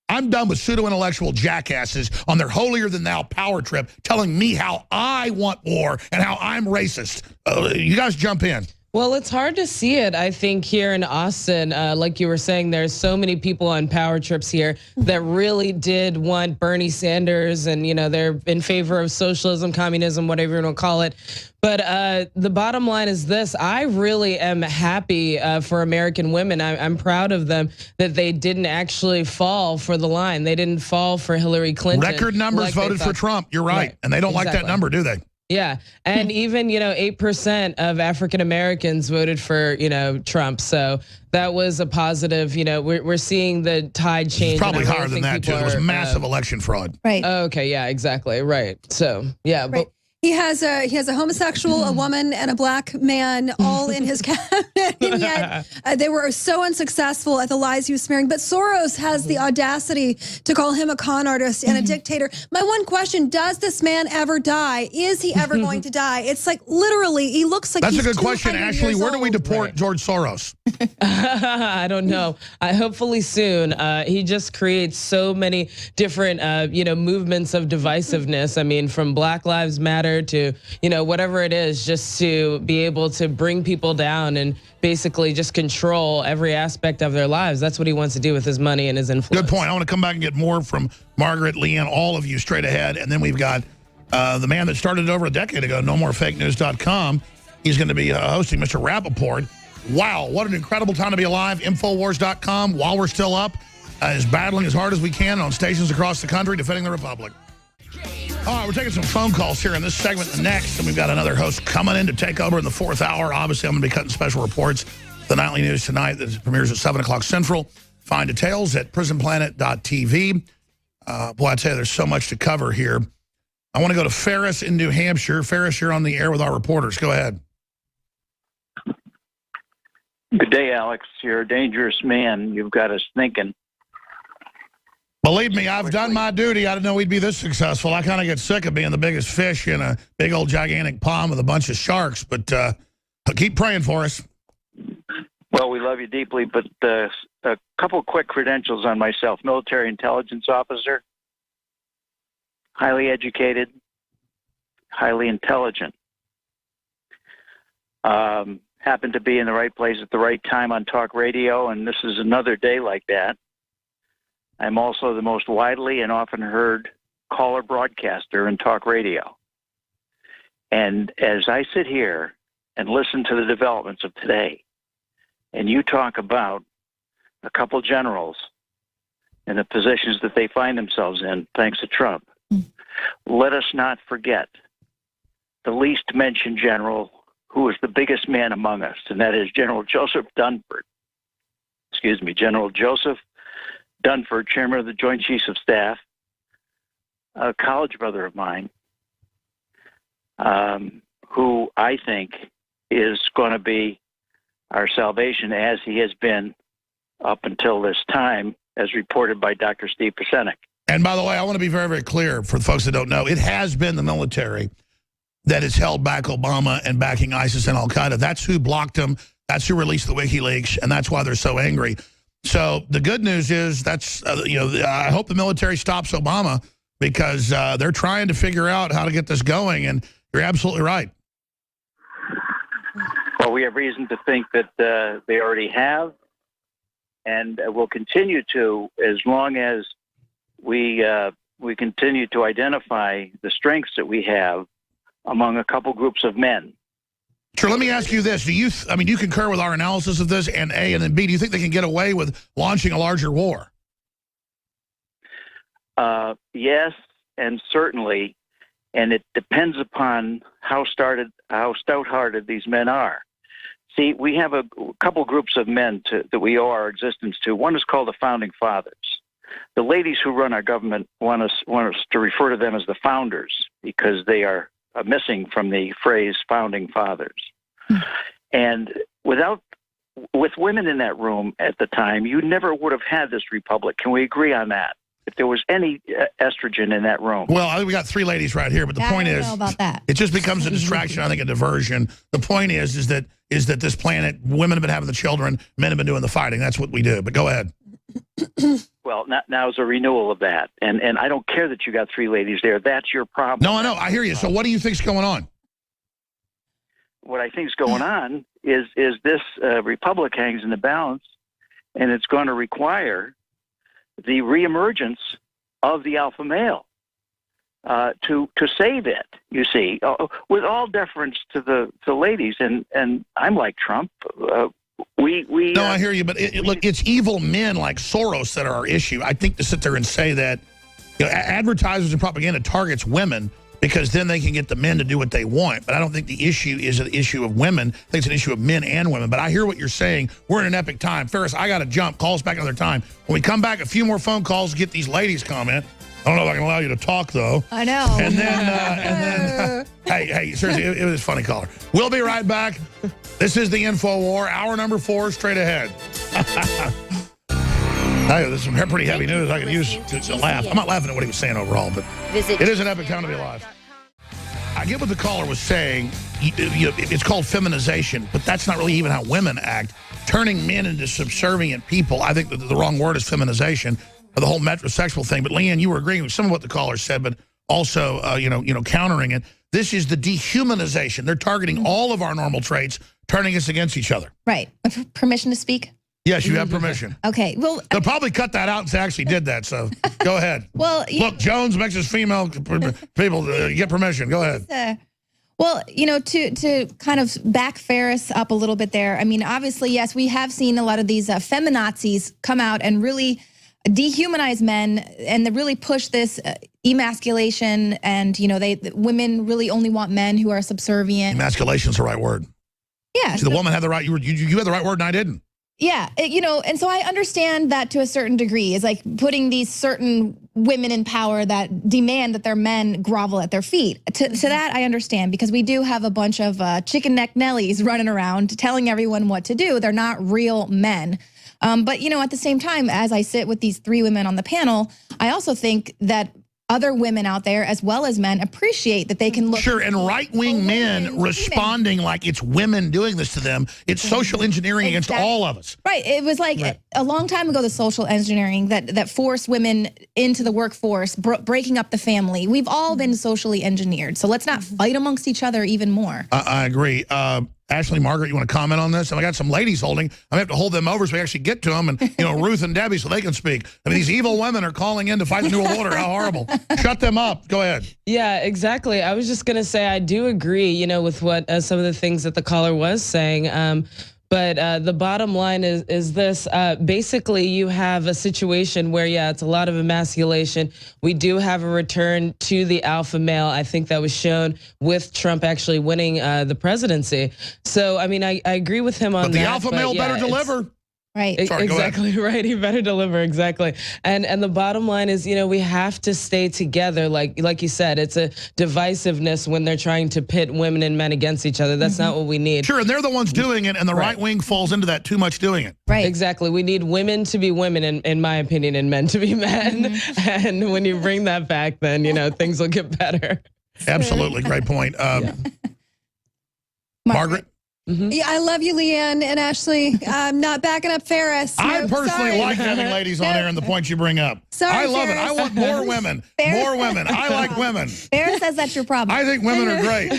I'm done with pseudo-intellectual jackasses on their holier-than-thou power trip telling me how I want war and how I'm racist. You guys jump in. Well, it's hard to see it, I think, here in Austin. Like you were saying, there's so many people on power trips here that really did want Bernie Sanders and, they're in favor of socialism, communism, whatever you want to call it. But the bottom line is this. I really am happy for American women. I'm proud of them that they didn't actually fall for the line. They didn't fall for Hillary Clinton. Record numbers voted for Trump. You're right. And they don't like that number, do they? Yeah. And even, 8% of African Americans voted for, Trump. So that was a positive, we're seeing the tide change. It's probably higher than that, too. It was massive election fraud. Right. Okay. Yeah, exactly. Right. So, yeah. Right. But He has a homosexual, a woman, and a black man all in his cabinet, and yet they were so unsuccessful at the lies he was smearing. But Soros has the audacity to call him a con artist and a dictator. My one question, does this man ever die? Is he ever going to die? It's like literally, he looks like That's he's a good question, Ashley. Where do we deport George Soros? I don't know. Hopefully soon. He just creates so many different, movements of divisiveness. I mean, from Black Lives Matter to, whatever it is, just to be able to bring people down and basically just control every aspect of their lives. That's what he wants to do with his money and his influence. Good point. I want to come back and get more from Margaret, Leanne, all of you straight ahead. And then we've got the man that started it over a decade ago, NoMoreFakeNews.com. He's going to be hosting Mr. Rappaport. wow, what an incredible time to be alive. Infowars.com, while we're still up, is battling as hard as we can on stations across the country, defending the Republic. All right, we're taking some phone calls here in this segment and next, and we've got another host coming in to take over in the 4th hour. Obviously, I'm going to be cutting special reports. The Nightly News tonight that premieres at 7 o'clock Central. Find details at prisonplanet.tv. Boy, I tell you, there's so much to cover here. I want to go to Ferris in New Hampshire. Ferris, you're on the air with our reporters. Go ahead. Good day, Alex. You're a dangerous man. You've got us thinking. Believe me, I've done my duty. I didn't know we'd be this successful. I kind of get sick of being the biggest fish in a big old gigantic pond with a bunch of sharks, but keep praying for us. Well, we love you deeply, but a couple quick credentials on myself. Military intelligence officer, highly educated, highly intelligent. Happened to be in the right place at the right time on talk radio, and this is another day like that. I'm also the most widely and often heard caller broadcaster in talk radio. And as I sit here and listen to the developments of today, and you talk about a couple generals and the positions that they find themselves in, thanks to Trump, let us not forget the least mentioned general who is the biggest man among us, and that is General Joseph Dunford. Excuse me, General Joseph Dunford, chairman of the Joint Chiefs of Staff, a college brother of mine, who I think is going to be our salvation, as he has been up until this time, as reported by Dr. Steve Pasenik. And by the way, I want to be very, very clear for the folks that don't know, it has been the military that has held back Obama and backing ISIS and Al-Qaeda. That's who blocked them. That's who released the WikiLeaks, and that's why they're so angry. So the good news is that's, I hope the military stops Obama, because they're trying to figure out how to get this going, and you're absolutely right. Well, we have reason to think that they already have, and will continue to, as long as we continue to identify the strengths that we have among a couple groups of men. Sure, let me ask you this. Do you concur with our analysis of this, and A, and then B, do you think they can get away with launching a larger war? Yes, and certainly, and it depends upon how stout-hearted these men are. See, we have a couple groups of men that we owe our existence to. One is called the Founding Fathers. The ladies who run our government want us to refer to them as the founders, because they are missing from the phrase Founding Fathers. And with women in that room at the time, you never would have had this republic. Can we agree on that? If there was any estrogen in that room. Well, I think we got 3 ladies right here, but the point is, about that. It just becomes a distraction, I think a diversion. The point is that this planet, women have been having the children, men have been doing the fighting. That's what we do. But go ahead. Well, now is a renewal of that. And I don't care that you got 3 ladies there. That's your problem. No, I know. I hear you. So what do you think's going on? What I think is going on is this republic hangs in the balance, and it's going to require the reemergence of the alpha male to save it. You see, with all deference to the ladies, and I'm like Trump. No, I hear you, but look, it's evil men like Soros that are our issue. I think to sit there and say that, advertisers and propaganda targets women because then they can get the men to do what they want. But I don't think the issue is an issue of women. I think it's an issue of men and women. But I hear what you're saying. We're in an epic time. Ferris, I got to jump. Call us back another time. When we come back, a few more phone calls to get these ladies comment. I don't know if I can allow you to talk, though. I know. And then hey, seriously, it was a funny caller. We'll be right back. This is the InfoWar, hour number 4, straight ahead. Hey, this is some pretty heavy news I could use to laugh. I'm not laughing at what he was saying overall, but it is an epic time to be alive. I get what the caller was saying. It's called feminization, but that's not really even how women act. Turning men into subservient people, I think the wrong word is feminization, or the whole metrosexual thing. But Leanne, you were agreeing with some of what the caller said, but also, countering it. This is the dehumanization. They're targeting all of our normal traits, turning us against each other. Right. Permission to speak? Yes, you have permission. Okay. Well, they'll probably cut that out and say I actually did that. So go ahead. Well, look, Jones makes us female people get permission. Go ahead. Well, you know, to kind of back Ferris up a little bit there. I mean, obviously, yes, we have seen a lot of these feminazis come out and really dehumanize men and they really push this emasculation. And, you know, women really only want men who are subservient. Emasculation is the right word. Yeah. See, the woman had the right, you had the right word and I didn't. Yeah, you know, and so I understand that to a certain degree. It's like putting these certain women in power that demand that their men grovel at their feet. To that I understand, because we do have a bunch of chicken neck Nellies running around telling everyone what to do. They're not real men. But, you know, at the same time, as I sit with these 3 women on the panel, I also think that other women out there, as well as men, appreciate that they can look. Sure, and right-wing men responding like it's women doing this to them. It's social engineering against all of us. Right. It was like a long time ago, the social engineering that forced women into the workforce, breaking up the family. We've all been socially engineered. So let's not fight amongst each other even more. I agree. Ashley, Margaret, you want to comment on this? And I got some ladies holding. I have to hold them over so we actually get to them. And, you know, Ruth and Debbie so they can speak. I mean, these evil women are calling in to fight the New World Order. How horrible. Shut them up. Go ahead. Yeah, exactly. I was just going to say I do agree, you know, with what some of the things that the caller was saying. But the bottom line is this. Basically, you have a situation where, yeah, it's a lot of emasculation. We do have a return to the alpha male. I think that was shown with Trump actually winning the presidency. So, I mean, I agree with him on that. But the alpha male better deliver. Right. Sorry, exactly right. He better deliver. Exactly. And the bottom line is, you know, we have to stay together. Like you said, it's a divisiveness when they're trying to pit women and men against each other. That's not what we need. Sure, and they're the ones doing it, and the right wing falls into that too much doing it. Right. Exactly. We need women to be women, in my opinion, and men to be men. And when you bring that back, then, you know, things will get better. Absolutely. Great point. Margaret? Yeah, I love you, Leanne and Ashley. I'm not backing up Ferris. I Nope, personally sorry. like having ladies on there and the points you bring up. Sorry, I love Ferris. it. I want more women. More women. I like women. Ferris says that's your problem. I think women are great.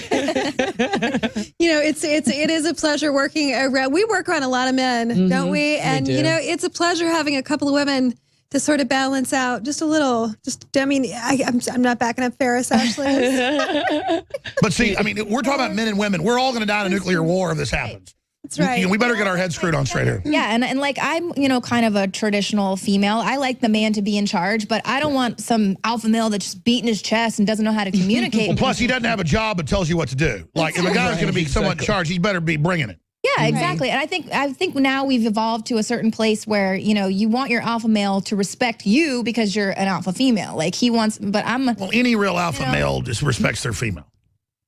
You know, it is a pleasure working around. We work around a lot of men, don't we? And, you know, it's a pleasure having a couple of women to sort of balance out just a little. I mean, I'm not backing up Ferris, Ashley. But see, I mean, we're talking about men and women. We're all going to die in a nuclear war if this happens. That's right. You know, we better get our heads screwed on straight here. Yeah, and like I'm, you know, kind of a traditional female. I like the man to be in charge, but I don't want some alpha male that's just beating his chest and doesn't know how to communicate. Well, plus he doesn't have a job but tells you what to do. Like if a guy's going to be somewhat in charge, he better be bringing it. Yeah, exactly. And I think now we've evolved to a certain place where, you know, you want your alpha male to respect you because you're an alpha female. Like he wants, but well, any real alpha male just respects their female.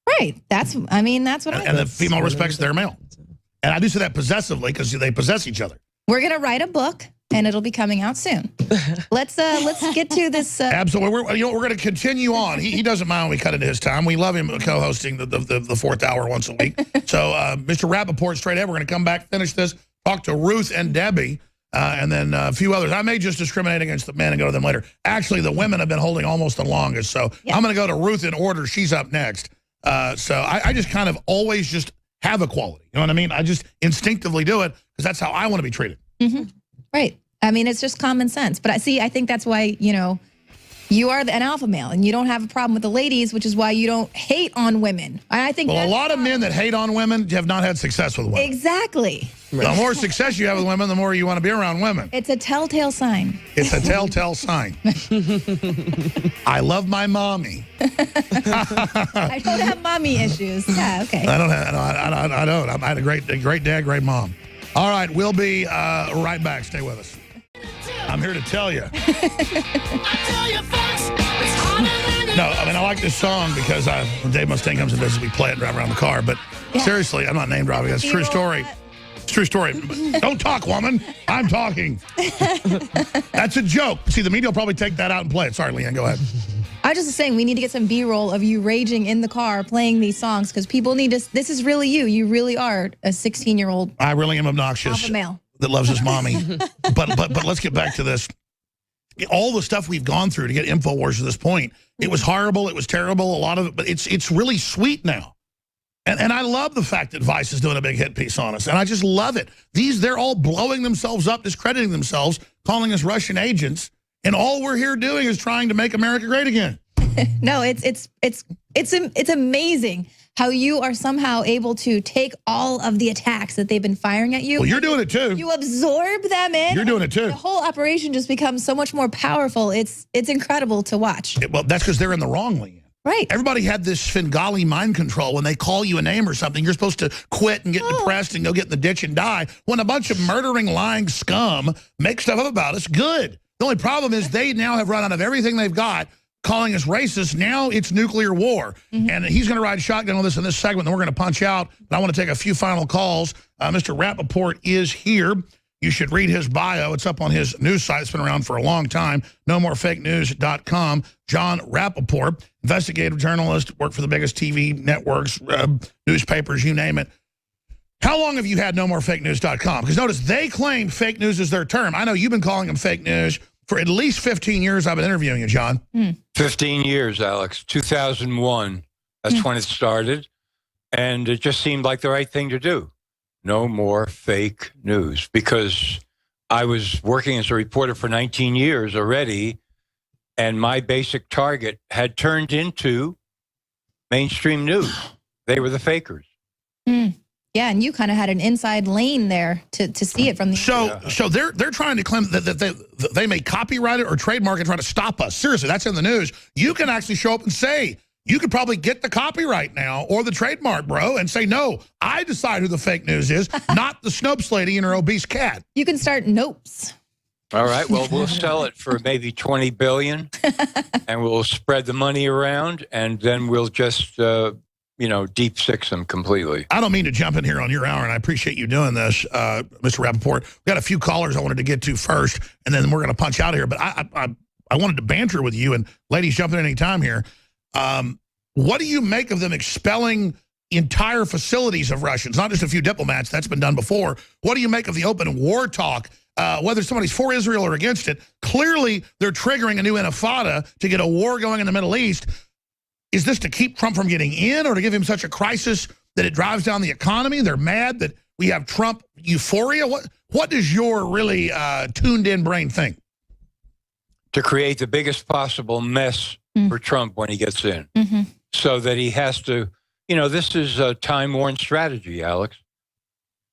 Right. That's what I And the female respects their male. And I do say that possessively because they possess each other. We're going to write a book and it'll be coming out soon. Let's get to this. Absolutely. We're going to continue on. He doesn't mind when we cut into his time. We love him co-hosting the fourth hour once a week. So Mr. Rappaport, straight ahead, we're going to come back, finish this, talk to Ruth and Debbie, and then a few others. I may just discriminate against the men and go to them later. Actually, the women have been holding almost the longest. So I'm going to go to Ruth in order. She's up next. So I just kind of always just have equality. You know what I mean? I just instinctively do it because that's how I want to be treated. Right. I mean, it's just common sense. But I think that's why, you know, you are an alpha male and you don't have a problem with the ladies, which is why you don't hate on women. I think a lot of men that hate on women have not had success with women. Exactly. The more success you have with women, the more you want to be around women. It's a telltale sign. It's a telltale sign. I love my mommy. I don't have mommy issues. Yeah, okay. I don't. I had a great dad, great mom. All right, we'll be right back. Stay with us. I'm here to tell you. No, I mean, I like this song because when Dave Mustaine comes and does it, we play it, drive around the car. But seriously, I'm not name dropping. That's a true story. It's a true story. Don't talk, woman. I'm talking. That's a joke. See, the media will probably take that out and play it. Sorry, Leanne, go ahead. I was just saying we need to get some B-roll of you raging in the car playing these songs because people need to. This is really you. You really are a 16-year-old. I really am obnoxious. Alpha male. That loves his mommy. but let's get back to this. All the stuff we've gone through to get InfoWars to this point, it was horrible, it was terrible, a lot of it, but it's really sweet now. And I love the fact that Vice is doing a big hit piece on us, and I just love it. They're all blowing themselves up, discrediting themselves, calling us Russian agents, and all we're here doing is trying to make America great again. No, it's It's amazing how you are somehow able to take all of the attacks that they've been firing at you. Well, you're doing it too. You absorb them in. You're doing it too. The whole operation just becomes so much more powerful. It's incredible to watch. Well, that's because they're in the wrong league. Right. Everybody had this Svengali mind control. When they call you a name or something, you're supposed to quit and get depressed and go get in the ditch and die. When a bunch of murdering, lying scum make stuff up about us, good. The only problem is they now have run out of everything they've got, calling us racist. Now it's nuclear war. And he's going to ride shotgun on this in this segment, and we're going to punch out. But I want to take a few final calls. Mr. Rappaport is here. You should read his bio. It's up on his news site. It's been around for a long time. NoMoreFakeNews.com. John Rappaport, investigative journalist, worked for the biggest TV networks, newspapers, you name it. How long have you had NoMoreFakeNews.com? Because notice they claim fake news is their term. I know you've been calling them fake news for at least 15 years. I've been interviewing you, John. 15 years, Alex. 2001. That's when it started. And it just seemed like the right thing to do. No more fake news. Because I was working as a reporter for 19 years already, and my basic target had turned into mainstream news. They were the fakers. Yeah, and you kind of had an inside lane there to see it from the So they're trying to claim that they may copyright it or trademark it, try to stop us. Seriously, that's in the news. You can actually show up and say, you could probably get the copyright now or the trademark, bro, and say, no, I decide who the fake news is, not the Snopes lady and her obese cat. You can start Nopes. All right, well, we'll sell it for maybe $20 billion, and we'll spread the money around, and then we'll just, deep six them completely. I don't mean to jump in here on your hour, and I appreciate you doing this, Mr. Rappaport. We've got a few callers I wanted to get to first, and then we're going to punch out of here. But I wanted to banter with you, and ladies, jump in any time here. What do you make of them expelling entire facilities of Russians, not just a few diplomats? That's been done before. What do you make of the open war talk? Whether somebody's for Israel or against it, clearly they're triggering a new intifada to get a war going in the Middle East. Is this to keep Trump from getting in or to give him such a crisis that it drives down the economy? They're mad that we have Trump euphoria. What does your really tuned-in brain think? To create the biggest possible mess for Trump when he gets in. So that he has to, this is a time-worn strategy, Alex.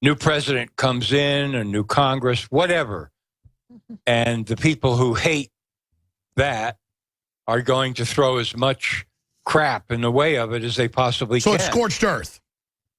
New president comes in, a new Congress, whatever. And the people who hate that are going to throw as much crap in the way of it as they possibly can. So it's scorched earth.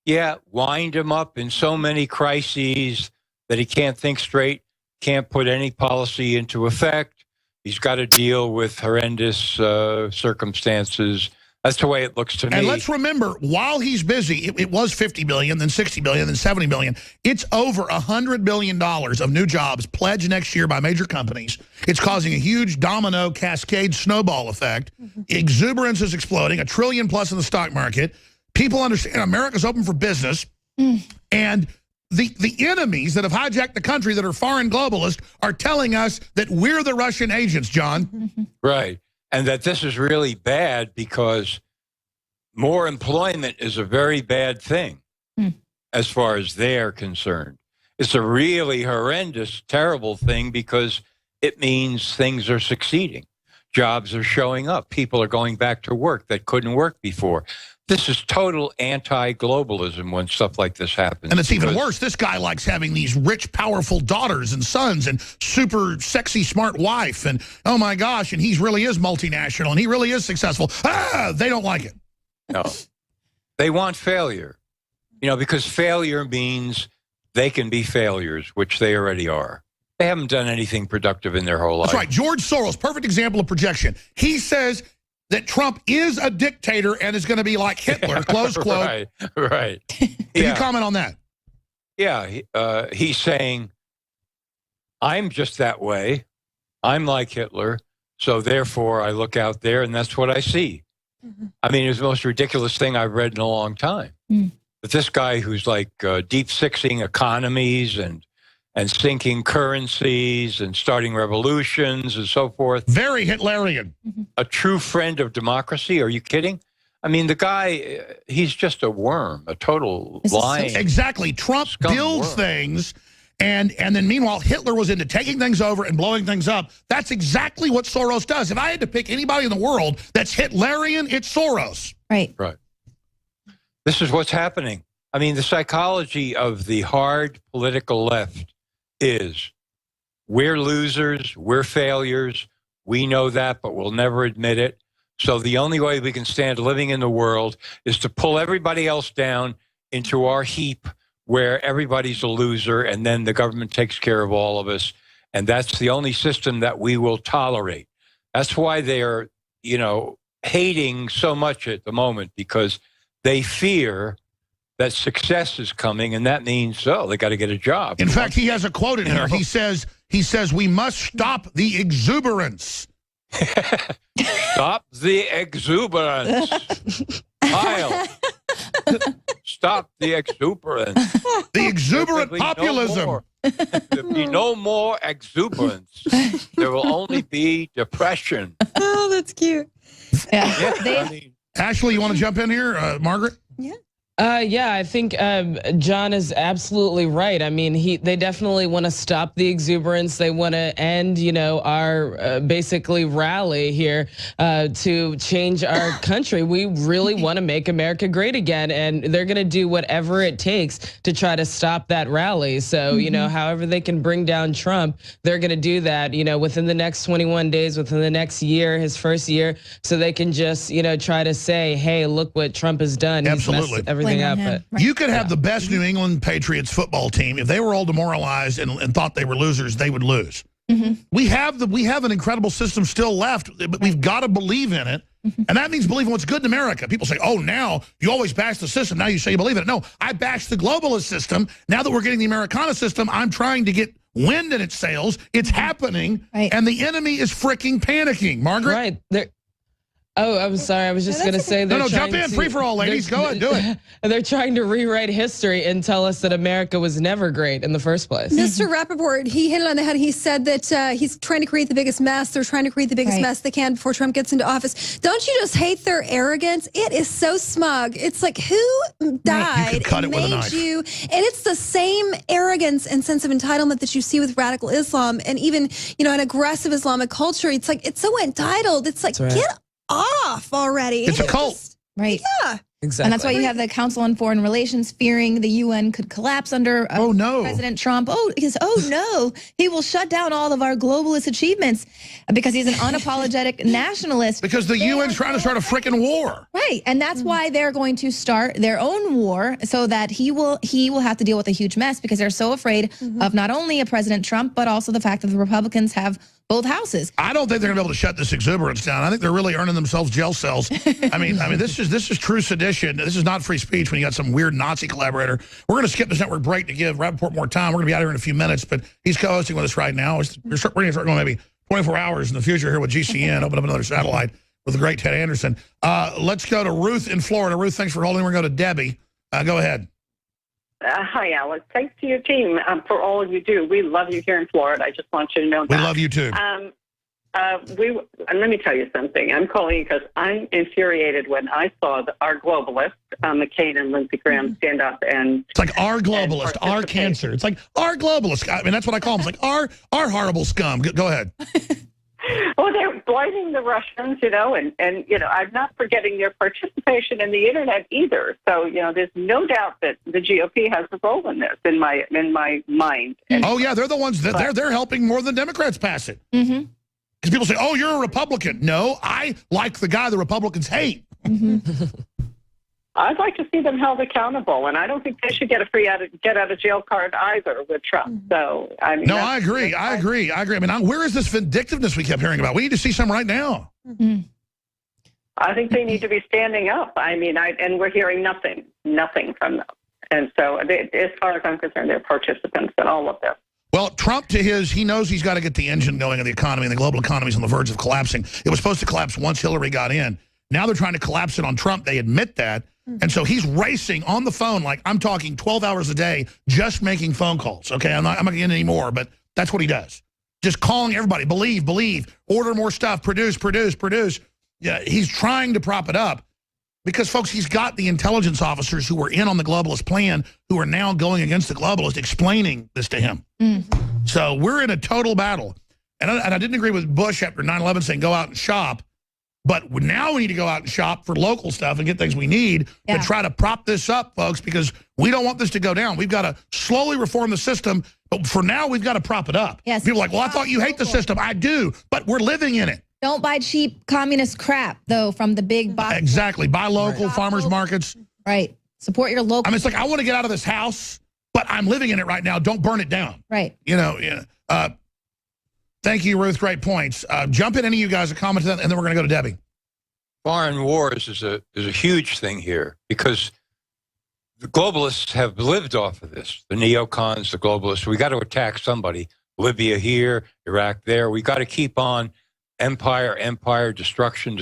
Yeah, wind him up in so many crises that he can't think straight, can't put any policy into effect. He's got to deal with horrendous circumstances. That's the way it looks to me. And let's remember, while he's busy, it was $50 billion, then $60 billion, then $70 billion. It's over $100 billion of new jobs pledged next year by major companies. It's causing a huge domino cascade snowball effect. Exuberance is exploding, $1 trillion plus in the stock market. People understand America's open for business. And the enemies that have hijacked the country that are foreign globalists are telling us that we're the Russian agents, John. Right. And that this is really bad because more employment is a very bad thing as far as they're concerned. It's a really horrendous, terrible thing because it means things are succeeding. Jobs are showing up. People are going back to work that couldn't work before. This is total anti-globalism when stuff like this happens. And it's even worse. This guy likes having these rich, powerful daughters and sons and super sexy, smart wife. And, oh, my gosh, and he really is multinational and he really is successful. They don't like it. No. They want failure, because failure means they can be failures, which they already are. They haven't done anything productive in their whole life. That's right. George Soros, perfect example of projection. He says that Trump is a dictator and is going to be like Hitler, close quote. Right. Can you comment on that? Yeah. He's saying, I'm just that way. I'm like Hitler. So therefore, I look out there and that's what I see. I mean, it's the most ridiculous thing I've read in a long time. But this guy who's like deep sixing economies and sinking currencies and starting revolutions and so forth. Very Hitlerian. A true friend of democracy. Are you kidding? I mean, the guy, he's just a worm, a total lying. Exactly. Trump builds things And then meanwhile, Hitler was into taking things over and blowing things up. That's exactly what Soros does. If I had to pick anybody in the world that's Hitlerian, it's Soros. Right. Right. This is what's happening. I mean, the psychology of the hard political left is we're losers, we're failures. We know that, but we'll never admit it. So the only way we can stand living in the world is to pull everybody else down into our heap where everybody's a loser, and then the government takes care of all of us. And that's the only system that we will tolerate. That's why they're, hating so much at the moment, because they fear that success is coming, and that means, they got to get a job. In fact, he has a quote in here. He says, we must stop the exuberance. Stop the exuberance. Kyle. Stop the exuberance. The exuberant populism. There'll be no more exuberance. There will only be depression. Oh, that's cute. Yeah. Ashley, you want to jump in here? Margaret? Yeah. Yeah, I think John is absolutely right. I mean, they definitely want to stop the exuberance. They want to end, our basically rally here to change our country. We really want to make America great again, and they're going to do whatever it takes to try to stop that rally. So, however they can bring down Trump, they're going to do that, within the next 21 days, within the next year, his first year, so they can just, try to say, hey, look what Trump has done. Absolutely. He's messed everything up. But you could have the best New England Patriots football team. If they were all demoralized and thought they were losers, they would lose. We have an incredible system still left, but we've got to believe in it. And that means believing what's good in America. People say, oh, now you always bash the system. Now you say you believe in it. No, I bash the globalist system. Now that we're getting the Americana system, I'm trying to get wind in its sails. It's happening. And the enemy is freaking panicking. Margaret? Right. Oh, I'm sorry. I was just going to say. No, jump in. Free for all, ladies. Go ahead. Do it. They're trying to rewrite history and tell us that America was never great in the first place. Mr. Rappaport, he hit it on the head. He said that he's trying to create the biggest mess. They're trying to create the biggest mess they can before Trump gets into office. Don't you just hate their arrogance? It is so smug. It's like, who died and made you? And it's the same arrogance and sense of entitlement that you see with radical Islam and even, an aggressive Islamic culture. It's like, it's so entitled. It's like, get off already. It's a cult. Right. Yeah. Exactly. And that's why you have the Council on Foreign Relations fearing the UN could collapse under President Trump. No, he will shut down all of our globalist achievements because he's an unapologetic nationalist. Because the UN's trying to start a freaking war. Right. And that's why they're going to start their own war so that he will have to deal with a huge mess because they're so afraid of not only a President Trump, but also the fact that the Republicans have both houses. I don't think they're going to be able to shut this exuberance down. I think they're really earning themselves jail cells. I mean, this is true sedition. This is not free speech when you got some weird Nazi collaborator. We're going to skip this network break to give Rappaport more time. We're going to be out here in a few minutes, but he's co-hosting with us right now. We're going to start going maybe 24 hours in the future here with GCN, open up another satellite with the great Ted Anderson. Let's go to Ruth in Florida. Ruth, thanks for holding. We're going to go to Debbie. Go ahead. Hi, Alex. Thanks to your team for all you do. We love you here in Florida. I just want you to know that. We love you too. Let me tell you something. I'm calling because I'm infuriated when I saw our globalists, McCain and Lindsey Graham, stand up and... It's like our globalist, our cancer. It's like our globalist. I mean, that's what I call them. It's like our horrible scum. Go ahead. Well, they're blaming the Russians, and I'm not forgetting their participation in the internet either. So, there's no doubt that the GOP has a role in this, in my mind. Oh yeah, they're the ones that they're helping more than Democrats pass it. Because people say, "Oh, you're a Republican." No, I like the guy the Republicans hate. I'd like to see them held accountable, and I don't think they should get a get out of jail card either with Trump. So I mean, no, I agree. I agree. I mean, where is this vindictiveness we kept hearing about? We need to see some right now. I think they need to be standing up. I mean, and we're hearing nothing from them. And so, as far as I'm concerned, they're participants in all of this. Well, Trump, he knows he's got to get the engine going of the economy, and the global economy is on the verge of collapsing. It was supposed to collapse once Hillary got in. Now they're trying to collapse it on Trump. They admit that. And so he's racing on the phone, like I'm talking 12 hours a day, just making phone calls. Okay, I'm not getting any more, but that's what he does. Just calling everybody, believe, order more stuff, produce. Yeah, he's trying to prop it up. Because, folks, he's got the intelligence officers who were in on the globalist plan who are now going against the globalist, explaining this to him. So we're in a total battle. And I didn't agree with Bush after 9/11 saying go out and shop. But now we need to go out and shop for local stuff and get things we need to try to prop this up, folks, because we don't want this to go down. We've got to slowly reform the system. But for now, we've got to prop it up. Yes. People are like, well, I thought you hate the system. I do. But we're living in it. Don't buy cheap communist crap, though, from the big box. Exactly. Buy local, farmers markets. Right. Support your local. I mean, it's like, I want to get out of this house, but I'm living in it right now. Don't burn it down. Right. You know, yeah. Thank you, Ruth. Great points. Jump in, any of you guys, a comment to that, and then we're going to go to Debbie. Foreign wars is a huge thing here because the globalists have lived off of this. The neocons, the globalists. We got to attack somebody. Libya here, Iraq there. We got to keep on empire, destruction.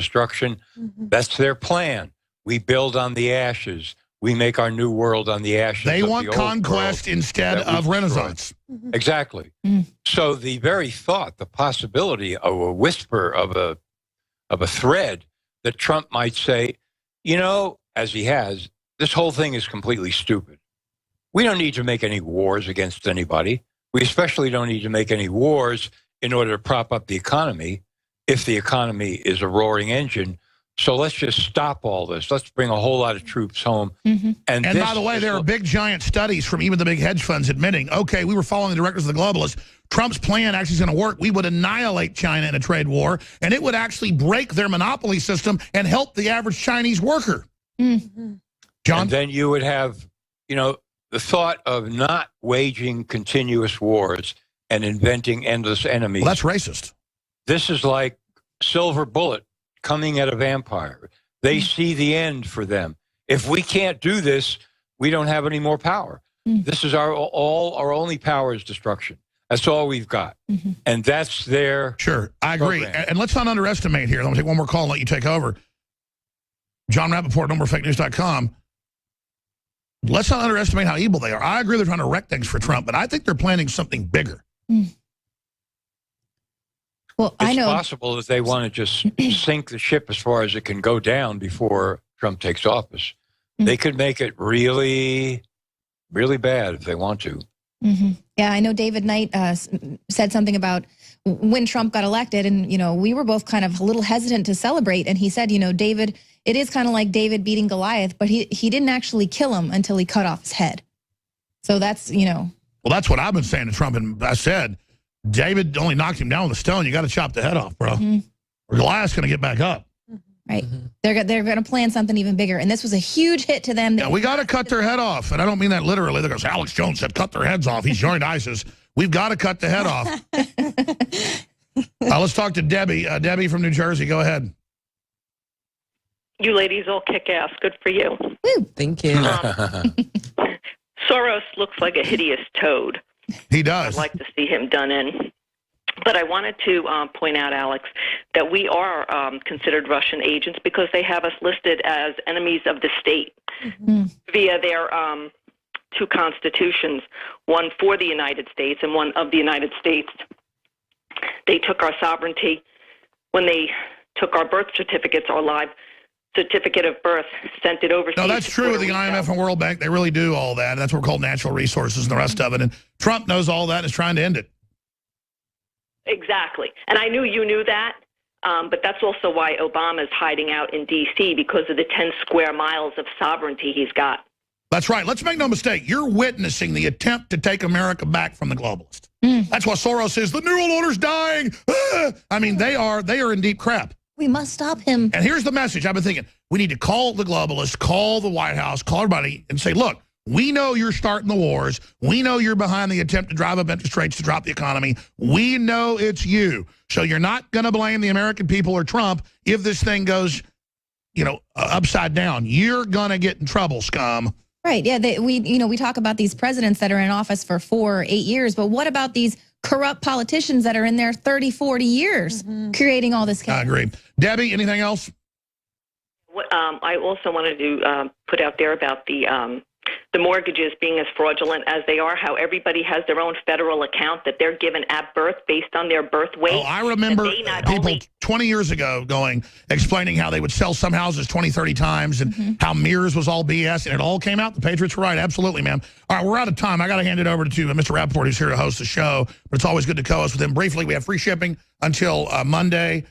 That's their plan. We build on the ashes. We make our new world on the ashes. They of want the old conquest instead of renaissance. Exactly. So the very thought, the possibility of a whisper of a thread that Trump might say, you know, as he has, this whole thing is completely stupid. We don't need to make any wars against anybody. We especially don't need to make any wars in order to prop up the economy if the economy is a roaring engine. So let's just stop all this. Let's bring a whole lot of troops home. And by the way, there are big, giant studies from even the big hedge funds admitting, okay, we were following the directives of the globalists. Trump's plan actually is going to work. We would annihilate China in a trade war, and it would actually break their monopoly system and help the average Chinese worker. John? And then you would have, you know, the thought of not waging continuous wars and inventing endless enemies. Well, that's racist. This is like silver bullet coming at a vampire. They see the end for them. If we can't do this, we don't have any more power. This is our only power is destruction. That's all we've got. And that's their Sure, I agree. program. And let's not underestimate here. Let me take one more call and let you take over. John Rappaport, NoMoreFakeNews.com. Let's not underestimate how evil they are. I agree they're trying to wreck things for Trump, but I think they're planning something bigger. Well, I know It's possible that they want to just sink the ship as far as it can go down before Trump takes office. They could make it really, really bad if they want to. Yeah, I know David Knight said something about when Trump got elected, and, you know, we were both kind of a little hesitant to celebrate. And he said, you know, David, it is kind of like David beating Goliath, but he didn't actually kill him until he cut off his head. So that's, you know. Well, that's what I've been saying to Trump, and I said, David only knocked him down with a stone. You got to chop the head off, bro. Or Goliath's going to get back up. Right. They're going to plan something even bigger. And this was a huge hit to them. Yeah, we got to cut their head off. And I don't mean that literally. Because Alex Jones said cut their heads off. He's joined ISIS. We've got to cut the head off. Let's talk to Debbie. Debbie from New Jersey. Go ahead. You ladies all kick ass. Good for you. Woo. Thank you. Soros looks like a hideous toad. He does. I'd like to see him done in. But I wanted to point out, Alex, that we are considered Russian agents because they have us listed as enemies of the state via their two constitutions, one for the United States and one of the United States. They took our sovereignty when they took our birth certificates, our live certificate of birth, sent it overseas. No, that's true with the IMF and World Bank. They really do all that. That's what we're called natural resources and the rest of it. And Trump knows all that and is trying to end it. Exactly. And I knew you knew that, but that's also why Obama is hiding out in D.C. because of the 10 square miles of sovereignty he's got. That's right. Let's make no mistake. You're witnessing the attempt to take America back from the globalists. That's why Soros says the New World Order's dying. I mean, they are in deep crap. We must stop him. And here's the message I've been thinking. We need to call the globalists, call the White House, call everybody and say, look, we know you're starting the wars. We know you're behind the attempt to drive up interest rates to drop the economy. We know it's you. So you're not going to blame the American people or Trump if this thing goes, you know, upside down. You're going to get in trouble, scum. Right. Yeah. We talk about these presidents that are in office for 4 or 8 years, but what about these corrupt politicians that are in there 30, 40 years creating all this chaos? I agree. Debbie, anything else? I also wanted to put out there about the the mortgages being as fraudulent as they are, how everybody has their own federal account that they're given at birth based on their birth weight. Oh, I remember people 20 years ago explaining how they would sell some houses 20, 30 times and how mirrors was all BS, and it all came out. The Patriots were right. Absolutely, ma'am. All right, we're out of time. I got to hand it over to Mr. Rappaport, who's here to host the show, but it's always good to co-host with him. Briefly, we have free shipping until Monday,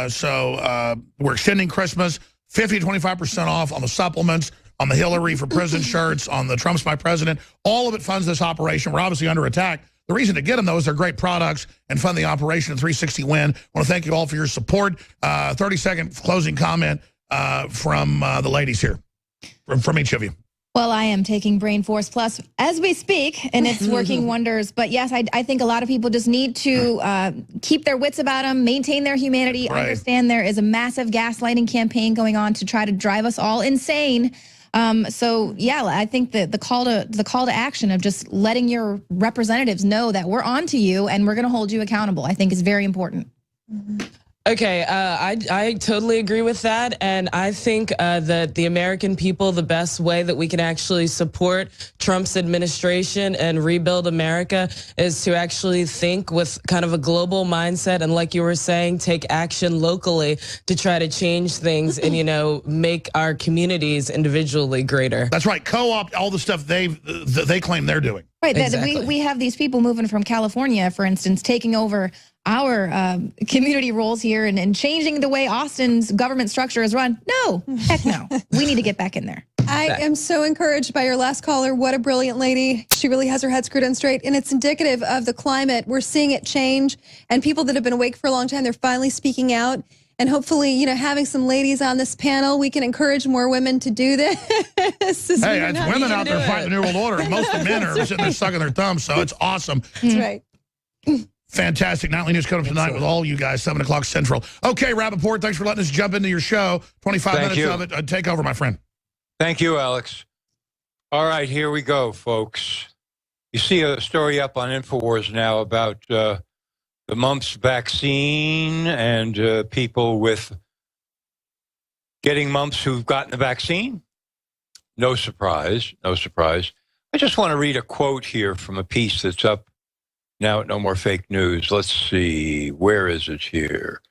so we're extending Christmas, 50 to 25% off on the supplements, on the Hillary for Prison shirts, on the Trump's My President. All of it funds this operation. We're obviously under attack. The reason to get them, though, is they're great products and fund the operation at 360 Win. I want to thank you all for your support. 30-second closing comment from the ladies here, from each of you. Well, I am taking Brain Force Plus as we speak, and it's working wonders. But yes, I think a lot of people just need to keep their wits about them, maintain their humanity, understand there is a massive gaslighting campaign going on to try to drive us all insane. So yeah, I think that the call to action of just letting your representatives know that we're on to you and we're going to hold you accountable, I think is very important. Okay, I totally agree with that, and I think that the American people, the best way that we can actually support Trump's administration and rebuild America is to actually think with kind of a global mindset, and like you were saying, take action locally to try to change things and, you know, make our communities individually greater. That's right. Co-opt all the stuff they claim they're doing. Right. Exactly. We have these people moving from California, for instance, taking over our community roles here and changing the way Austin's government structure is run. No, heck no. We need to get back in there. I am so encouraged by your last caller. What a brilliant lady. She really has her head screwed on straight, and it's indicative of the climate. We're seeing it change, and people that have been awake for a long time, they're finally speaking out. And hopefully, you know, having some ladies on this panel, we can encourage more women to do this. Hey, it's women out there fighting the New World Order, and most of the men are sitting there sucking their thumbs, so it's awesome. That's right. Fantastic. Nightly News coming up tonight with all you guys, 7 o'clock Central. Okay, Rappaport, thanks for letting us jump into your show. 25 minutes of it. Take over, my friend. Thank you, Alex. All right, here we go, folks. You see a story up on INFOWARS now about the mumps vaccine and people with getting mumps who've gotten the vaccine. No surprise, no surprise. I just want to read a quote here from a piece that's up now at No More Fake News. Let's see, where is it here?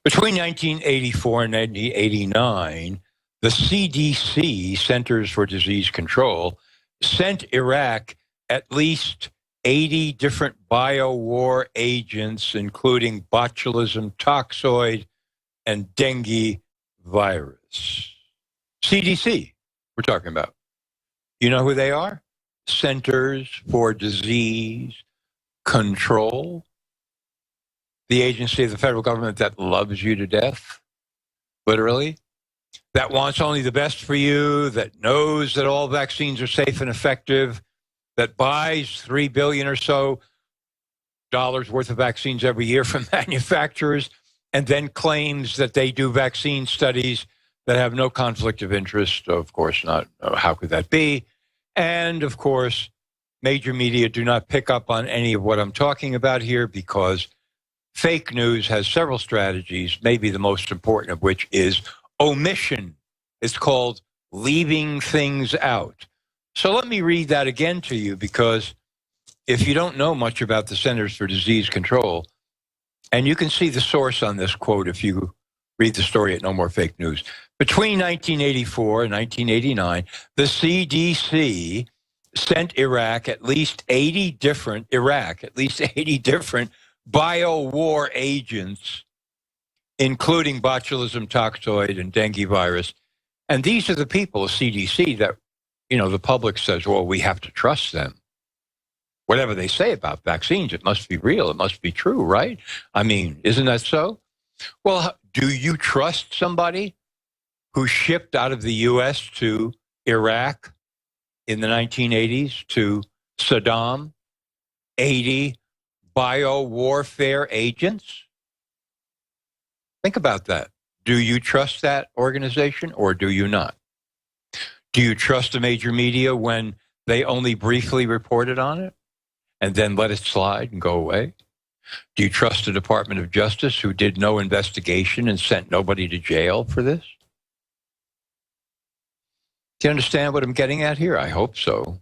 Between 1984 and 1989, the CDC, Centers for Disease Control, sent Iraq at least 80 different biowar agents, including botulism toxoid and dengue virus. CDC, we're talking about. You know who they are? Centers for Disease Control, the agency of the federal government that loves you to death, literally, that wants only the best for you, that knows that all vaccines are safe and effective, that buys $3 billion or so worth of vaccines every year from manufacturers, and then claims that they do vaccine studies that have no conflict of interest. Of course not. How could that be? And of course, major media do not pick up on any of what I'm talking about here because fake news has several strategies, maybe the most important of which is omission. It's called leaving things out. So let me read that again to you, because if you don't know much about the Centers for Disease Control, and you can see the source on this quote if you read the story at No More Fake News. Between 1984 and 1989, the CDC sent Iraq at least 80 different biowar agents, including botulism toxoid and dengue virus. And these are the people, CDC, that, you know, the public says, well, we have to trust them. Whatever they say about vaccines, it must be real. It must be true, right? I mean, isn't that so? Well, do you trust somebody who shipped out of the U.S. to Iraq in the 1980s to Saddam 80 biowarfare agents? Think about that. Do you trust that organization or do you not? Do you trust the major media when they only briefly reported on it and then let it slide and go away? Do you trust the Department of Justice, who did no investigation and sent nobody to jail for this? Do you understand what I'm getting at here? I hope so.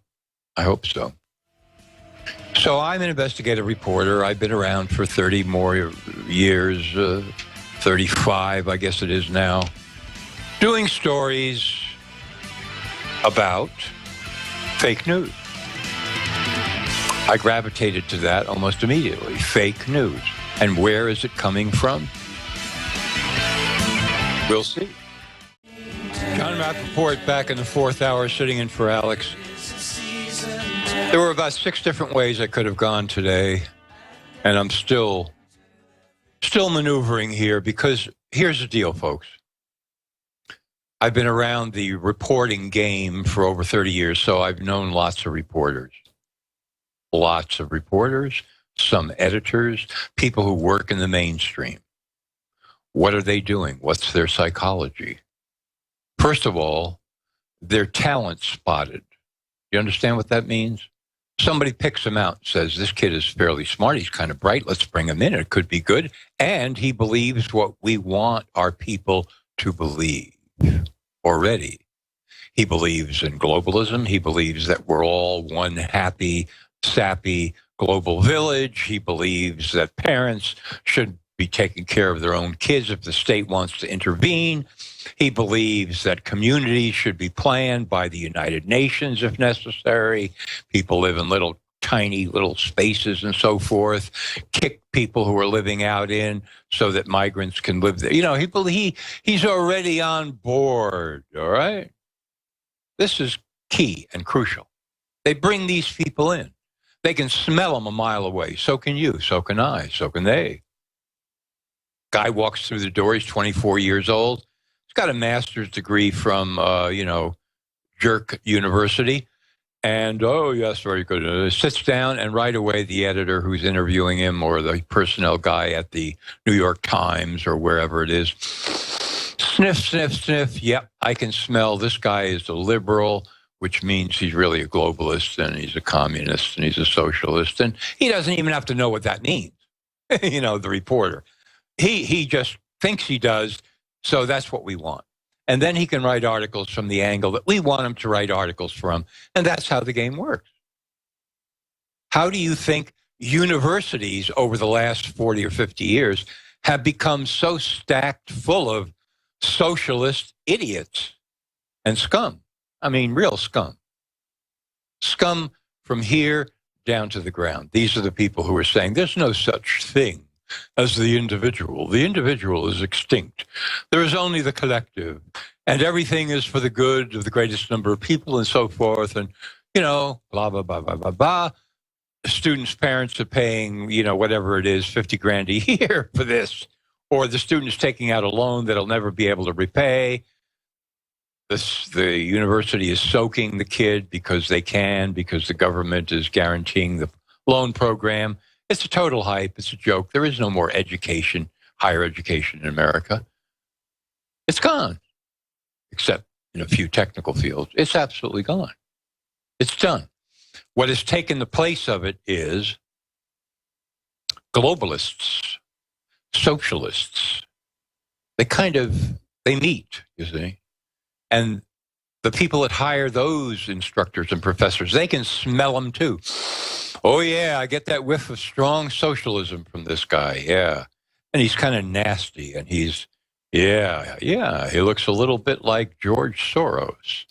I hope so. So I'm an investigative reporter. I've been around for 30 more years, 35, I guess it is now, doing stories about fake news. I gravitated to that almost immediately, fake news. And where is it coming from? We'll see. John Rappaport back in the fourth hour, sitting in for Alex. There were about 6 different ways I could have gone today, and I'm still maneuvering here because here's the deal, folks. I've been around the reporting game for over 30 years, so I've known lots of reporters. Lots of reporters, some editors, people who work in the mainstream. What are they doing? What's their psychology? First of all, they're talent spotted. You understand what that means? Somebody picks him out and says, this kid is fairly smart. He's kind of bright. Let's bring him in. It could be good. And he believes what we want our people to believe already. He believes in globalism. He believes that we're all one happy, sappy global village. He believes that parents should be taking care of their own kids if the state wants to intervene. He believes that communities should be planned by the United Nations if necessary. People live in little tiny little spaces and so forth. Kick people who are living out in so that migrants can live there. You know, he's already on board, all right? This is key and crucial. They bring these people in. They can smell them a mile away. So can you. So can I. So can they. Guy walks through the door. He's 24 years old. He's got a master's degree from, Jerk University. And, oh, yes, very good. Sits down, and right away the editor who's interviewing him or the personnel guy at the New York Times or wherever it is, sniff, sniff, sniff. Yep, I can smell this guy is a liberal, which means he's really a globalist, and he's a communist, and he's a socialist. And he doesn't even have to know what that means, you know, the reporter. He just thinks he does, so that's what we want. And then he can write articles from the angle that we want him to write articles from, and that's how the game works. How do you think universities over the last 40 or 50 years have become so stacked full of socialist idiots and scum? I mean, real scum. Scum from here down to the ground. These are the people who are saying there's no such thing as the individual. The individual is extinct. There is only the collective, and everything is for the good of the greatest number of people and so forth. And, you know, blah, blah, blah, blah, blah, blah. Students' parents are paying, you know, whatever it is, 50 grand a year for this. Or the student is taking out a loan that he'll never be able to repay. The university is soaking the kid because they can, because the government is guaranteeing the loan program. It's a total hype. It's a joke. There is no more education, higher education in America. It's gone, except in a few technical fields. It's absolutely gone. It's done. What has taken the place of it is globalists, socialists. They meet, you see. And the people that hire those instructors and professors, they can smell them too. Oh, yeah, I get that whiff of strong socialism from this guy, yeah. And he's kind of nasty, and he's, yeah, he looks a little bit like George Soros.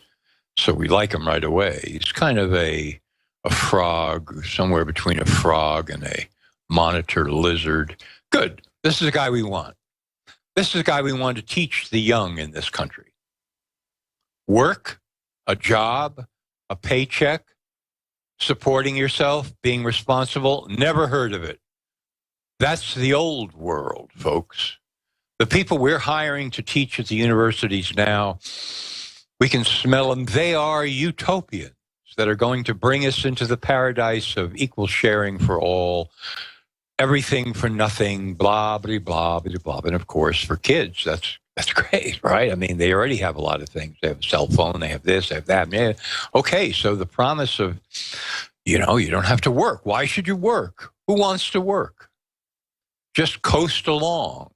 So we like him right away. He's kind of a frog, somewhere between a frog and a monitor lizard. Good. This is the guy we want. This is the guy we want to teach the young in this country. Work, a job, a paycheck, supporting yourself, being responsible, never heard of it. That's the old world, folks. The people we're hiring to teach at the universities now, we can smell them. They are utopians that are going to bring us into the paradise of equal sharing for all, everything for nothing, blah, blah, blah, blah, blah. And of course, for kids, that's great, right? I mean, they already have a lot of things. They have a cell phone, they have this, they have that. Yeah. Okay, so the promise of, you know, you don't have to work. Why should you work? Who wants to work? Just coast along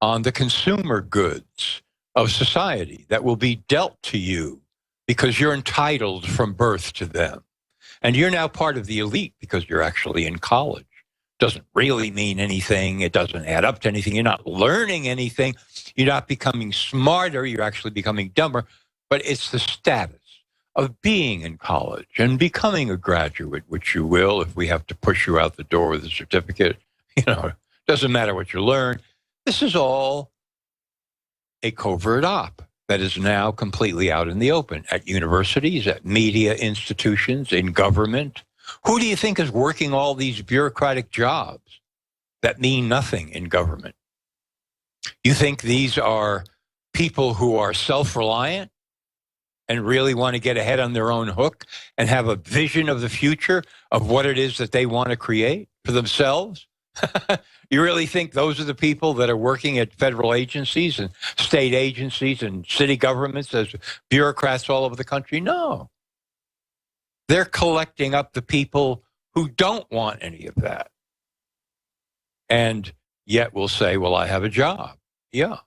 on the consumer goods of society that will be dealt to you because you're entitled from birth to them. And you're now part of the elite because you're actually in college. Doesn't really mean anything. It doesn't add up to anything. You're not learning anything. You're not becoming smarter. You're actually becoming dumber. But it's the status of being in college and becoming a graduate, which you will if we have to push you out the door with a certificate. You know, doesn't matter what you learn. This is all a covert op that is now completely out in the open at universities, at media institutions, in government. Who do you think is working all these bureaucratic jobs that mean nothing in government? You think these are people who are self-reliant and really want to get ahead on their own hook and have a vision of the future of what it is that they want to create for themselves? You really think those are the people that are working at federal agencies and state agencies and city governments as bureaucrats all over the country? No. They're collecting up the people who don't want any of that. And yet will say, well, I have a job. Yeah.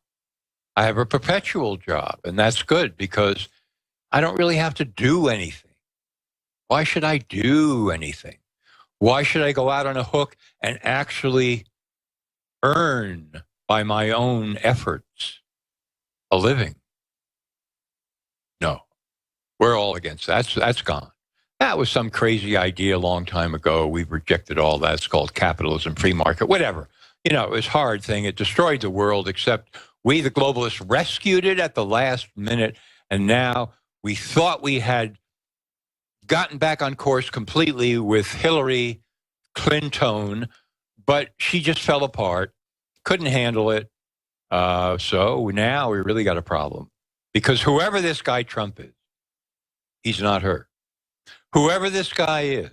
I have a perpetual job. And that's good because I don't really have to do anything. Why should I do anything? Why should I go out on a hook and actually earn by my own efforts a living? No, we're all against that. That's gone. That was some crazy idea a long time ago. We've rejected all that. It's called capitalism, free market, whatever. You know, it was a hard thing. It destroyed the world, except we, the globalists, rescued it at the last minute. And now we thought we had gotten back on course completely with Hillary Clinton, but she just fell apart, couldn't handle it. So now we really got a problem. Because whoever this guy Trump is, he's not her. Whoever this guy is,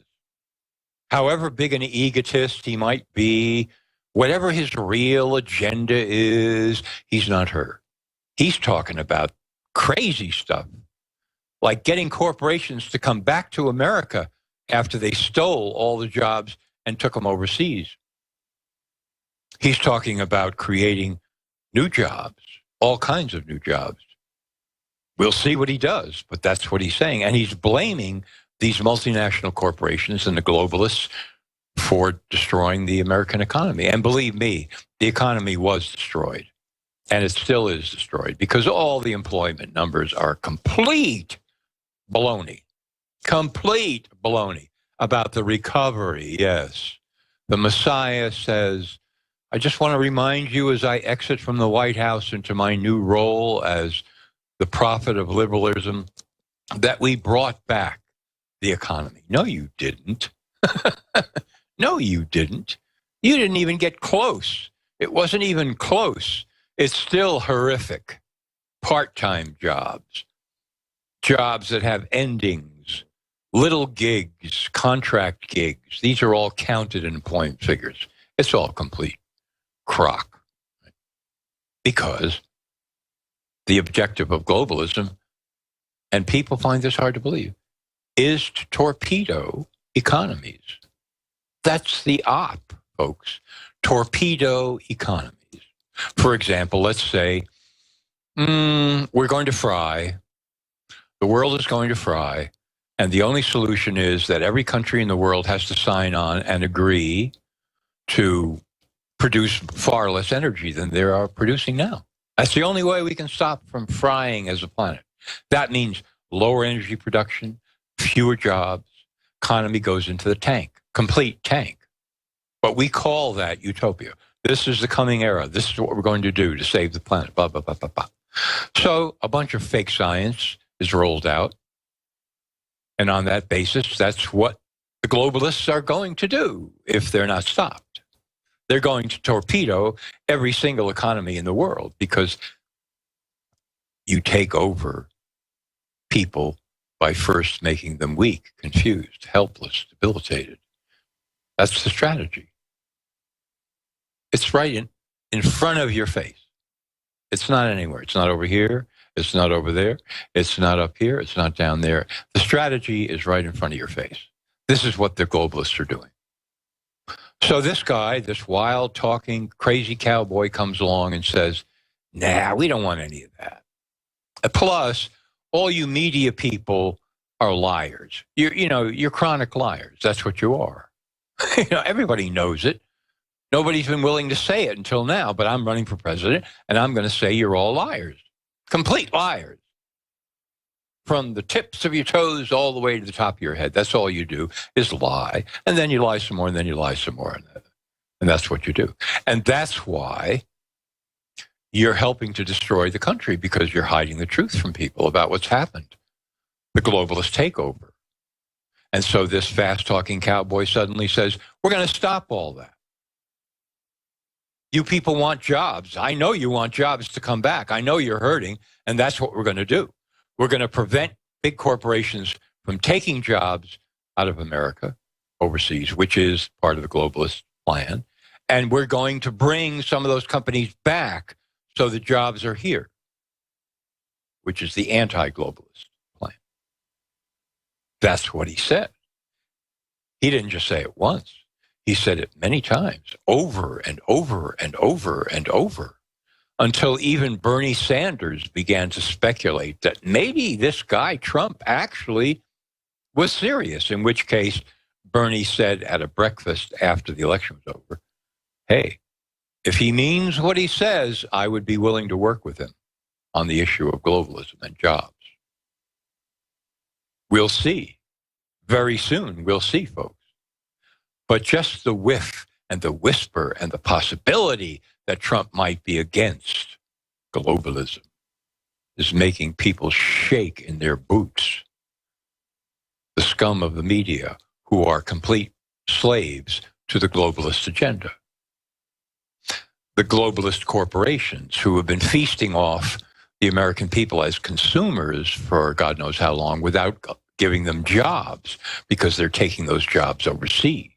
however big an egotist he might be, whatever his real agenda is, he's not her. He's talking about crazy stuff, like getting corporations to come back to America after they stole all the jobs and took them overseas. He's talking about creating new jobs, all kinds of new jobs. We'll see what he does, but that's what he's saying. And he's blaming these multinational corporations and the globalists for destroying the American economy. And believe me, the economy was destroyed. And it still is destroyed because all the employment numbers are complete baloney. Complete baloney about the recovery, yes. The Messiah says, I just want to remind you as I exit from the White House into my new role as the prophet of liberalism that we brought back the economy. No, you didn't. No, you didn't. You didn't even get close. It wasn't even close. It's still horrific. Part-time jobs, jobs that have endings, little gigs, contract gigs. These are all counted in employment figures. It's all complete crock. Because the objective of globalism, and people find this hard to believe, is to torpedo economies. That's the op, folks. Torpedo economies. For example, let's say we're going to fry. The world is going to fry. And the only solution is that every country in the world has to sign on and agree to produce far less energy than they are producing now. That's the only way we can stop from frying as a planet. That means lower energy production, fewer jobs, economy goes into the tank, complete tank. But we call that utopia. This is the coming era. This is what we're going to do to save the planet, blah, blah, blah, blah, blah. So a bunch of fake science is rolled out. And on that basis, that's what the globalists are going to do if they're not stopped. They're going to torpedo every single economy in the world because you take over people by first making them weak, confused, helpless, debilitated. That's the strategy. It's right in front of your face. It's not anywhere. It's not over here. It's not over there. It's not up here. It's not down there. The strategy is right in front of your face. This is what the globalists are doing. So this guy, this wild talking crazy cowboy comes along and says, nah, we don't want any of that. Plus, all you media people are liars. You're chronic liars. That's what you are. Everybody knows it. Nobody's been willing to say it until now, but I'm running for president, and I'm going to say you're all liars. Complete liars. From the tips of your toes all the way to the top of your head. That's all you do is lie. And then you lie some more, and then you lie some more. And that's what you do. And that's why you're helping to destroy the country, because you're hiding the truth from people about what's happened. The globalist takeover. And so this fast-talking cowboy suddenly says, we're going to stop all that. You people want jobs. I know you want jobs to come back. I know you're hurting, and that's what we're going to do. We're going to prevent big corporations from taking jobs out of America overseas, which is part of the globalist plan. And we're going to bring some of those companies back so the jobs are here, which is the anti-globalist plan. That's what he said. He didn't just say it once. He said it many times, over and over and over and over, until even Bernie Sanders began to speculate that maybe this guy, Trump, actually was serious, in which case Bernie said at a breakfast after the election was over, hey, if he means what he says, I would be willing to work with him on the issue of globalism and jobs. We'll see. Very soon, we'll see, folks. But just the whiff and the whisper and the possibility that Trump might be against globalism is making people shake in their boots. The scum of the media, who are complete slaves to the globalist agenda. The globalist corporations, who have been feasting off the American people as consumers for God knows how long without giving them jobs, because they're taking those jobs overseas.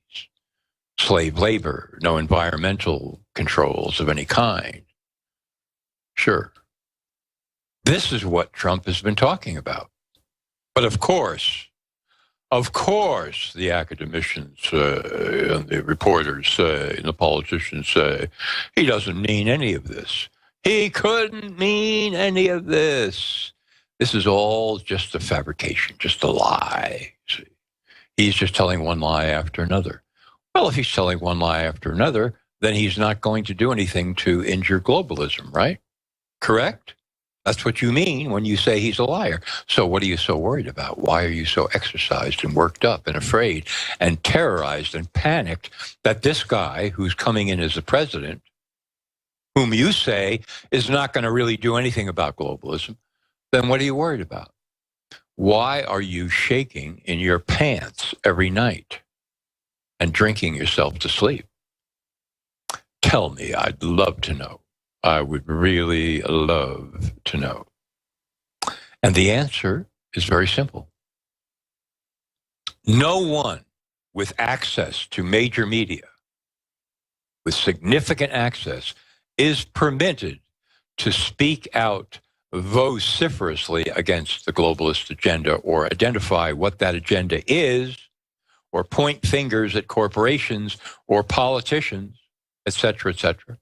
Slave labor, no environmental controls of any kind. Sure. This is what Trump has been talking about. But of course, the academicians and the reporters and the politicians say, he doesn't mean any of this. He couldn't mean any of this. This is all just a fabrication, just a lie. See? He's just telling one lie after another. Well, if he's telling one lie after another, then he's not going to do anything to injure globalism, right? Correct? That's what you mean when you say he's a liar. So what are you so worried about? Why are you so exercised and worked up and afraid and terrorized and panicked that this guy who's coming in as the president, whom you say is not going to really do anything about globalism, then what are you worried about? Why are you shaking in your pants every night and drinking yourself to sleep? Tell me, I'd love to know. I would really love to know. And the answer is very simple. No one with access to major media, with significant access, is permitted to speak out vociferously against the globalist agenda or identify what that agenda is, or point fingers at corporations or politicians, et cetera, et cetera.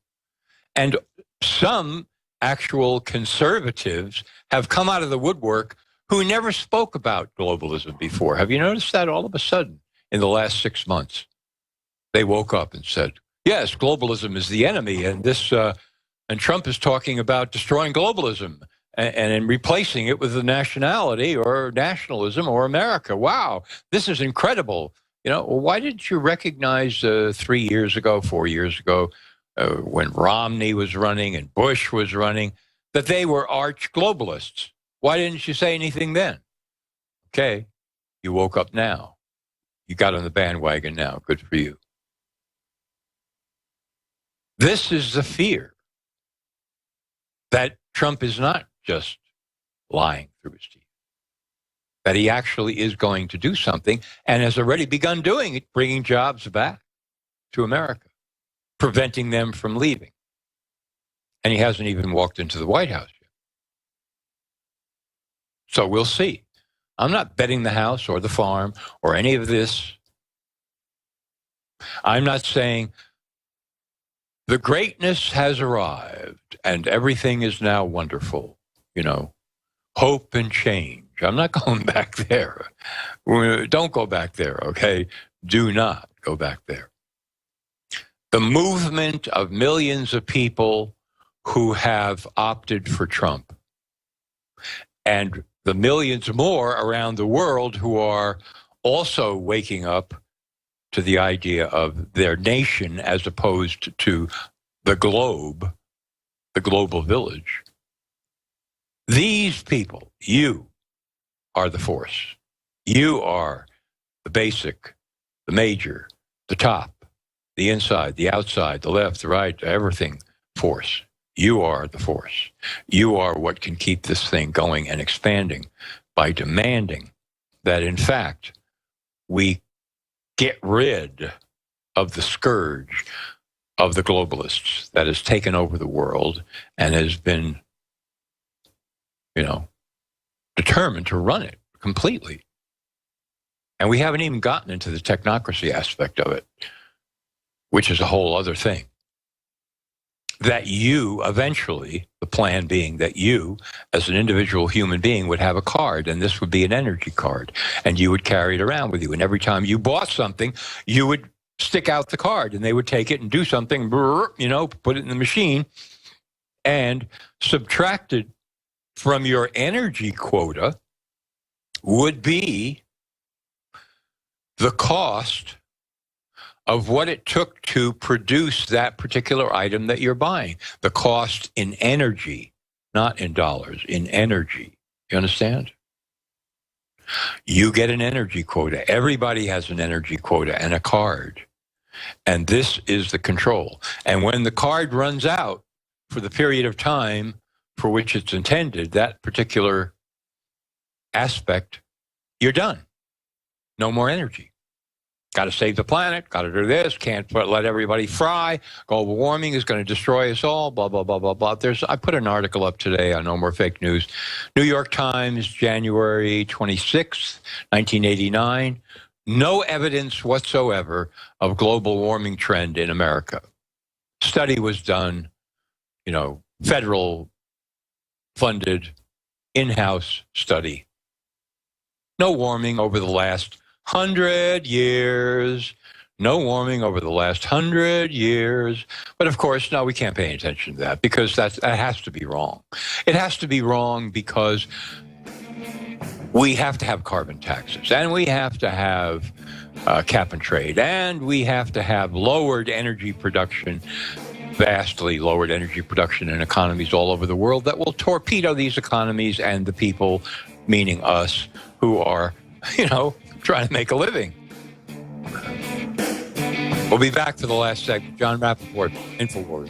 And some actual conservatives have come out of the woodwork who never spoke about globalism before. Have you noticed that all of a sudden in the last 6 months? They woke up and said, yes, globalism is the enemy, and and Trump is talking about destroying globalism and replacing it with the nationality or nationalism or America. Wow, this is incredible. Why didn't you recognize 3 years ago, 4 years ago, when Romney was running and Bush was running, that they were arch globalists? Why didn't you say anything then? Okay, you woke up now. You got on the bandwagon now. Good for you. This is the fear that Trump is not just lying through his teeth, that he actually is going to do something and has already begun doing it, bringing jobs back to America, preventing them from leaving. And he hasn't even walked into the White House yet. So we'll see. I'm not betting the house or the farm or any of this. I'm not saying the greatness has arrived and everything is now wonderful. Hope and change. I'm not going back there. Don't go back there, okay? Do not go back there. The movement of millions of people who have opted for Trump, and the millions more around the world who are also waking up to the idea of their nation as opposed to the globe, the global village. These people, you are the force. You are the basic, the major, the top, the inside, the outside, the left, the right, everything force. You are the force. You are what can keep this thing going and expanding by demanding that, in fact, we get rid of the scourge of the globalists that has taken over the world and has been, determined to run it completely. And we haven't even gotten into the technocracy aspect of it, which is a whole other thing. That you eventually, the plan being that you, as an individual human being, would have a card, and this would be an energy card, and you would carry it around with you. And every time you bought something, you would stick out the card, and they would take it and do something, put it in the machine, and subtracted from your energy quota would be the cost of what it took to produce that particular item that you're buying. The cost in energy, not in dollars, in energy. You understand? You get an energy quota. Everybody has an energy quota and a card. And this is the control. And when the card runs out for the period of time for which it's intended, that particular aspect, you're done. No more energy. Got to save the planet, got to do this, can't let everybody fry, global warming is going to destroy us all, blah, blah, blah, blah, blah. I put an article up today on No More Fake News. New York Times, January 26th, 1989. No evidence whatsoever of global warming trend in America. Study was done, federal funded in-house study. No warming over the last 100 years. No warming over the last 100 years. But of course, no, we can't pay any attention to that because that has to be wrong. It has to be wrong because we have to have carbon taxes, and we have to have cap and trade, and we have to have lowered energy production, vastly lowered energy production in economies all over the world that will torpedo these economies and the people, meaning us, who are, trying to make a living. We'll be back for the last segment. John Rappaport, INFOWAR.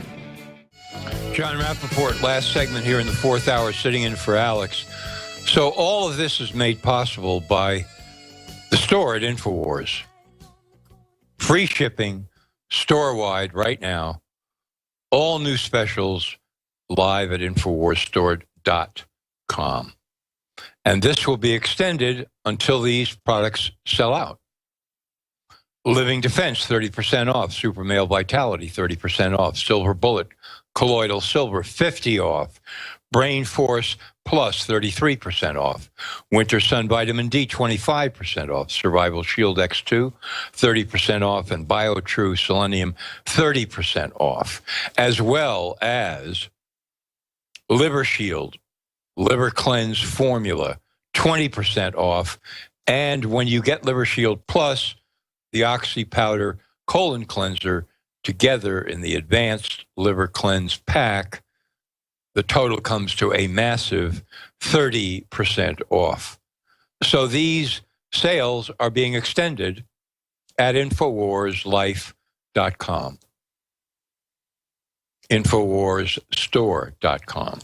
John Rappaport, last segment here in the fourth hour, sitting in for Alex. So all of this is made possible by the store at INFOWARS. Free shipping, store-wide right now. All new specials live at InfoWarsStore.com. And this will be extended until these products sell out. Living Defense, 30% off. Super Male Vitality, 30% off. Silver Bullet, Colloidal Silver, 50% off. Brain Force Plus, 33% off. Winter Sun Vitamin D, 25% off. Survival Shield X2, 30% off. And BioTrue Selenium, 30% off. As well as Liver Shield, Liver Cleanse Formula, 20% off. And when you get Liver Shield Plus, the Oxy Powder Colon Cleanser together in the Advanced Liver Cleanse Pack, the total comes to a massive 30% off. So these sales are being extended at InfoWarsLife.com. InfoWarsStore.com.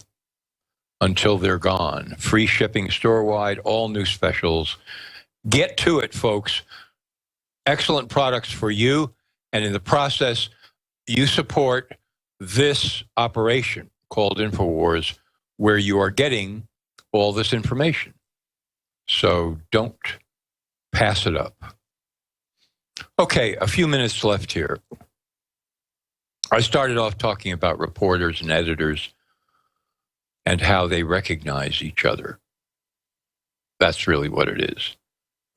Until they're gone. Free shipping store-wide, all new specials. Get to it, folks. Excellent products for you, and in the process, you support this operation called InfoWars, where you are getting all this information. So don't pass it up. Okay, a few minutes left here. I started off talking about reporters and editors and how they recognize each other. That's really what it is.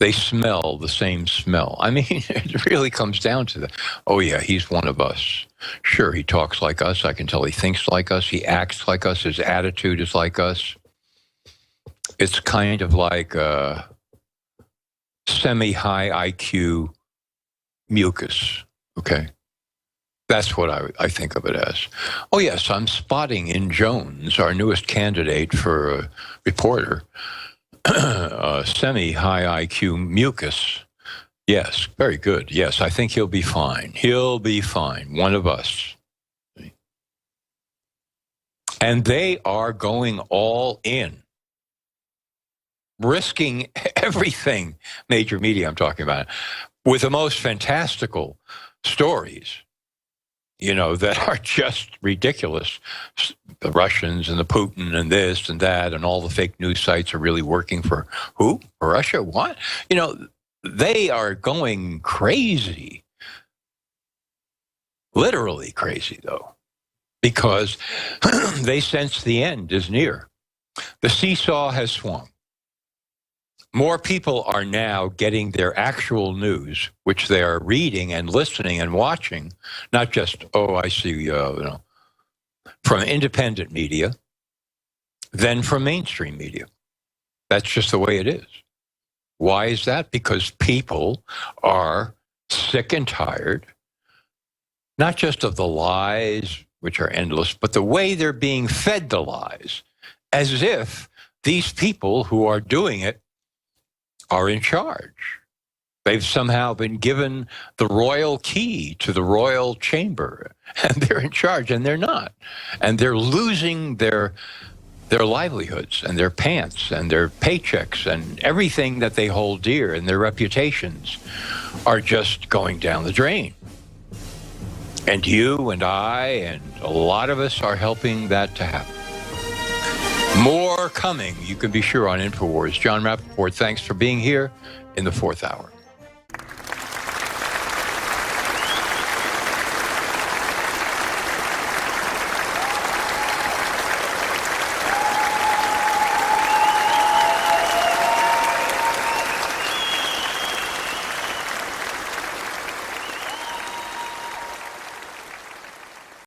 They smell the same smell. I mean, it really comes down to that. Oh, yeah, he's one of us. Sure, he talks like us. I can tell he thinks like us. He acts like us. His attitude is like us. It's kind of like a semi-high IQ mucus, okay? That's what I think of it as. Oh, yes, I'm spotting in Jones, our newest candidate for a reporter, semi-high IQ mucus. Yes, very good. Yes, I think he'll be fine. He'll be fine. One of us. And they are going all in, risking everything, major media I'm talking about, with the most fantastical stories, you know, that are just ridiculous. The Russians and the Putin and this and that and all the fake news sites are really working for who? For Russia? What? You know, they are going crazy. Literally crazy, though, because they sense the end is near. The seesaw has swung. More people are now getting their actual news, which they are reading and listening and watching, not just, oh, I see, you know, from independent media, than from mainstream media. That's just the way it is. Why is that? Because people are sick and tired, not just of the lies, which are endless, but the way they're being fed the lies, as if these people who are doing it are in charge. They've somehow been given the royal key to the royal chamber, and they're in charge, and they're not. And they're losing their livelihoods and their pants and their paychecks and everything that they hold dear, and their reputations are just going down the drain. And you and I and a lot of us are helping that to happen. More coming, you can be sure, on INFOWARS. John Rappaport, thanks for being here in the 4th hour.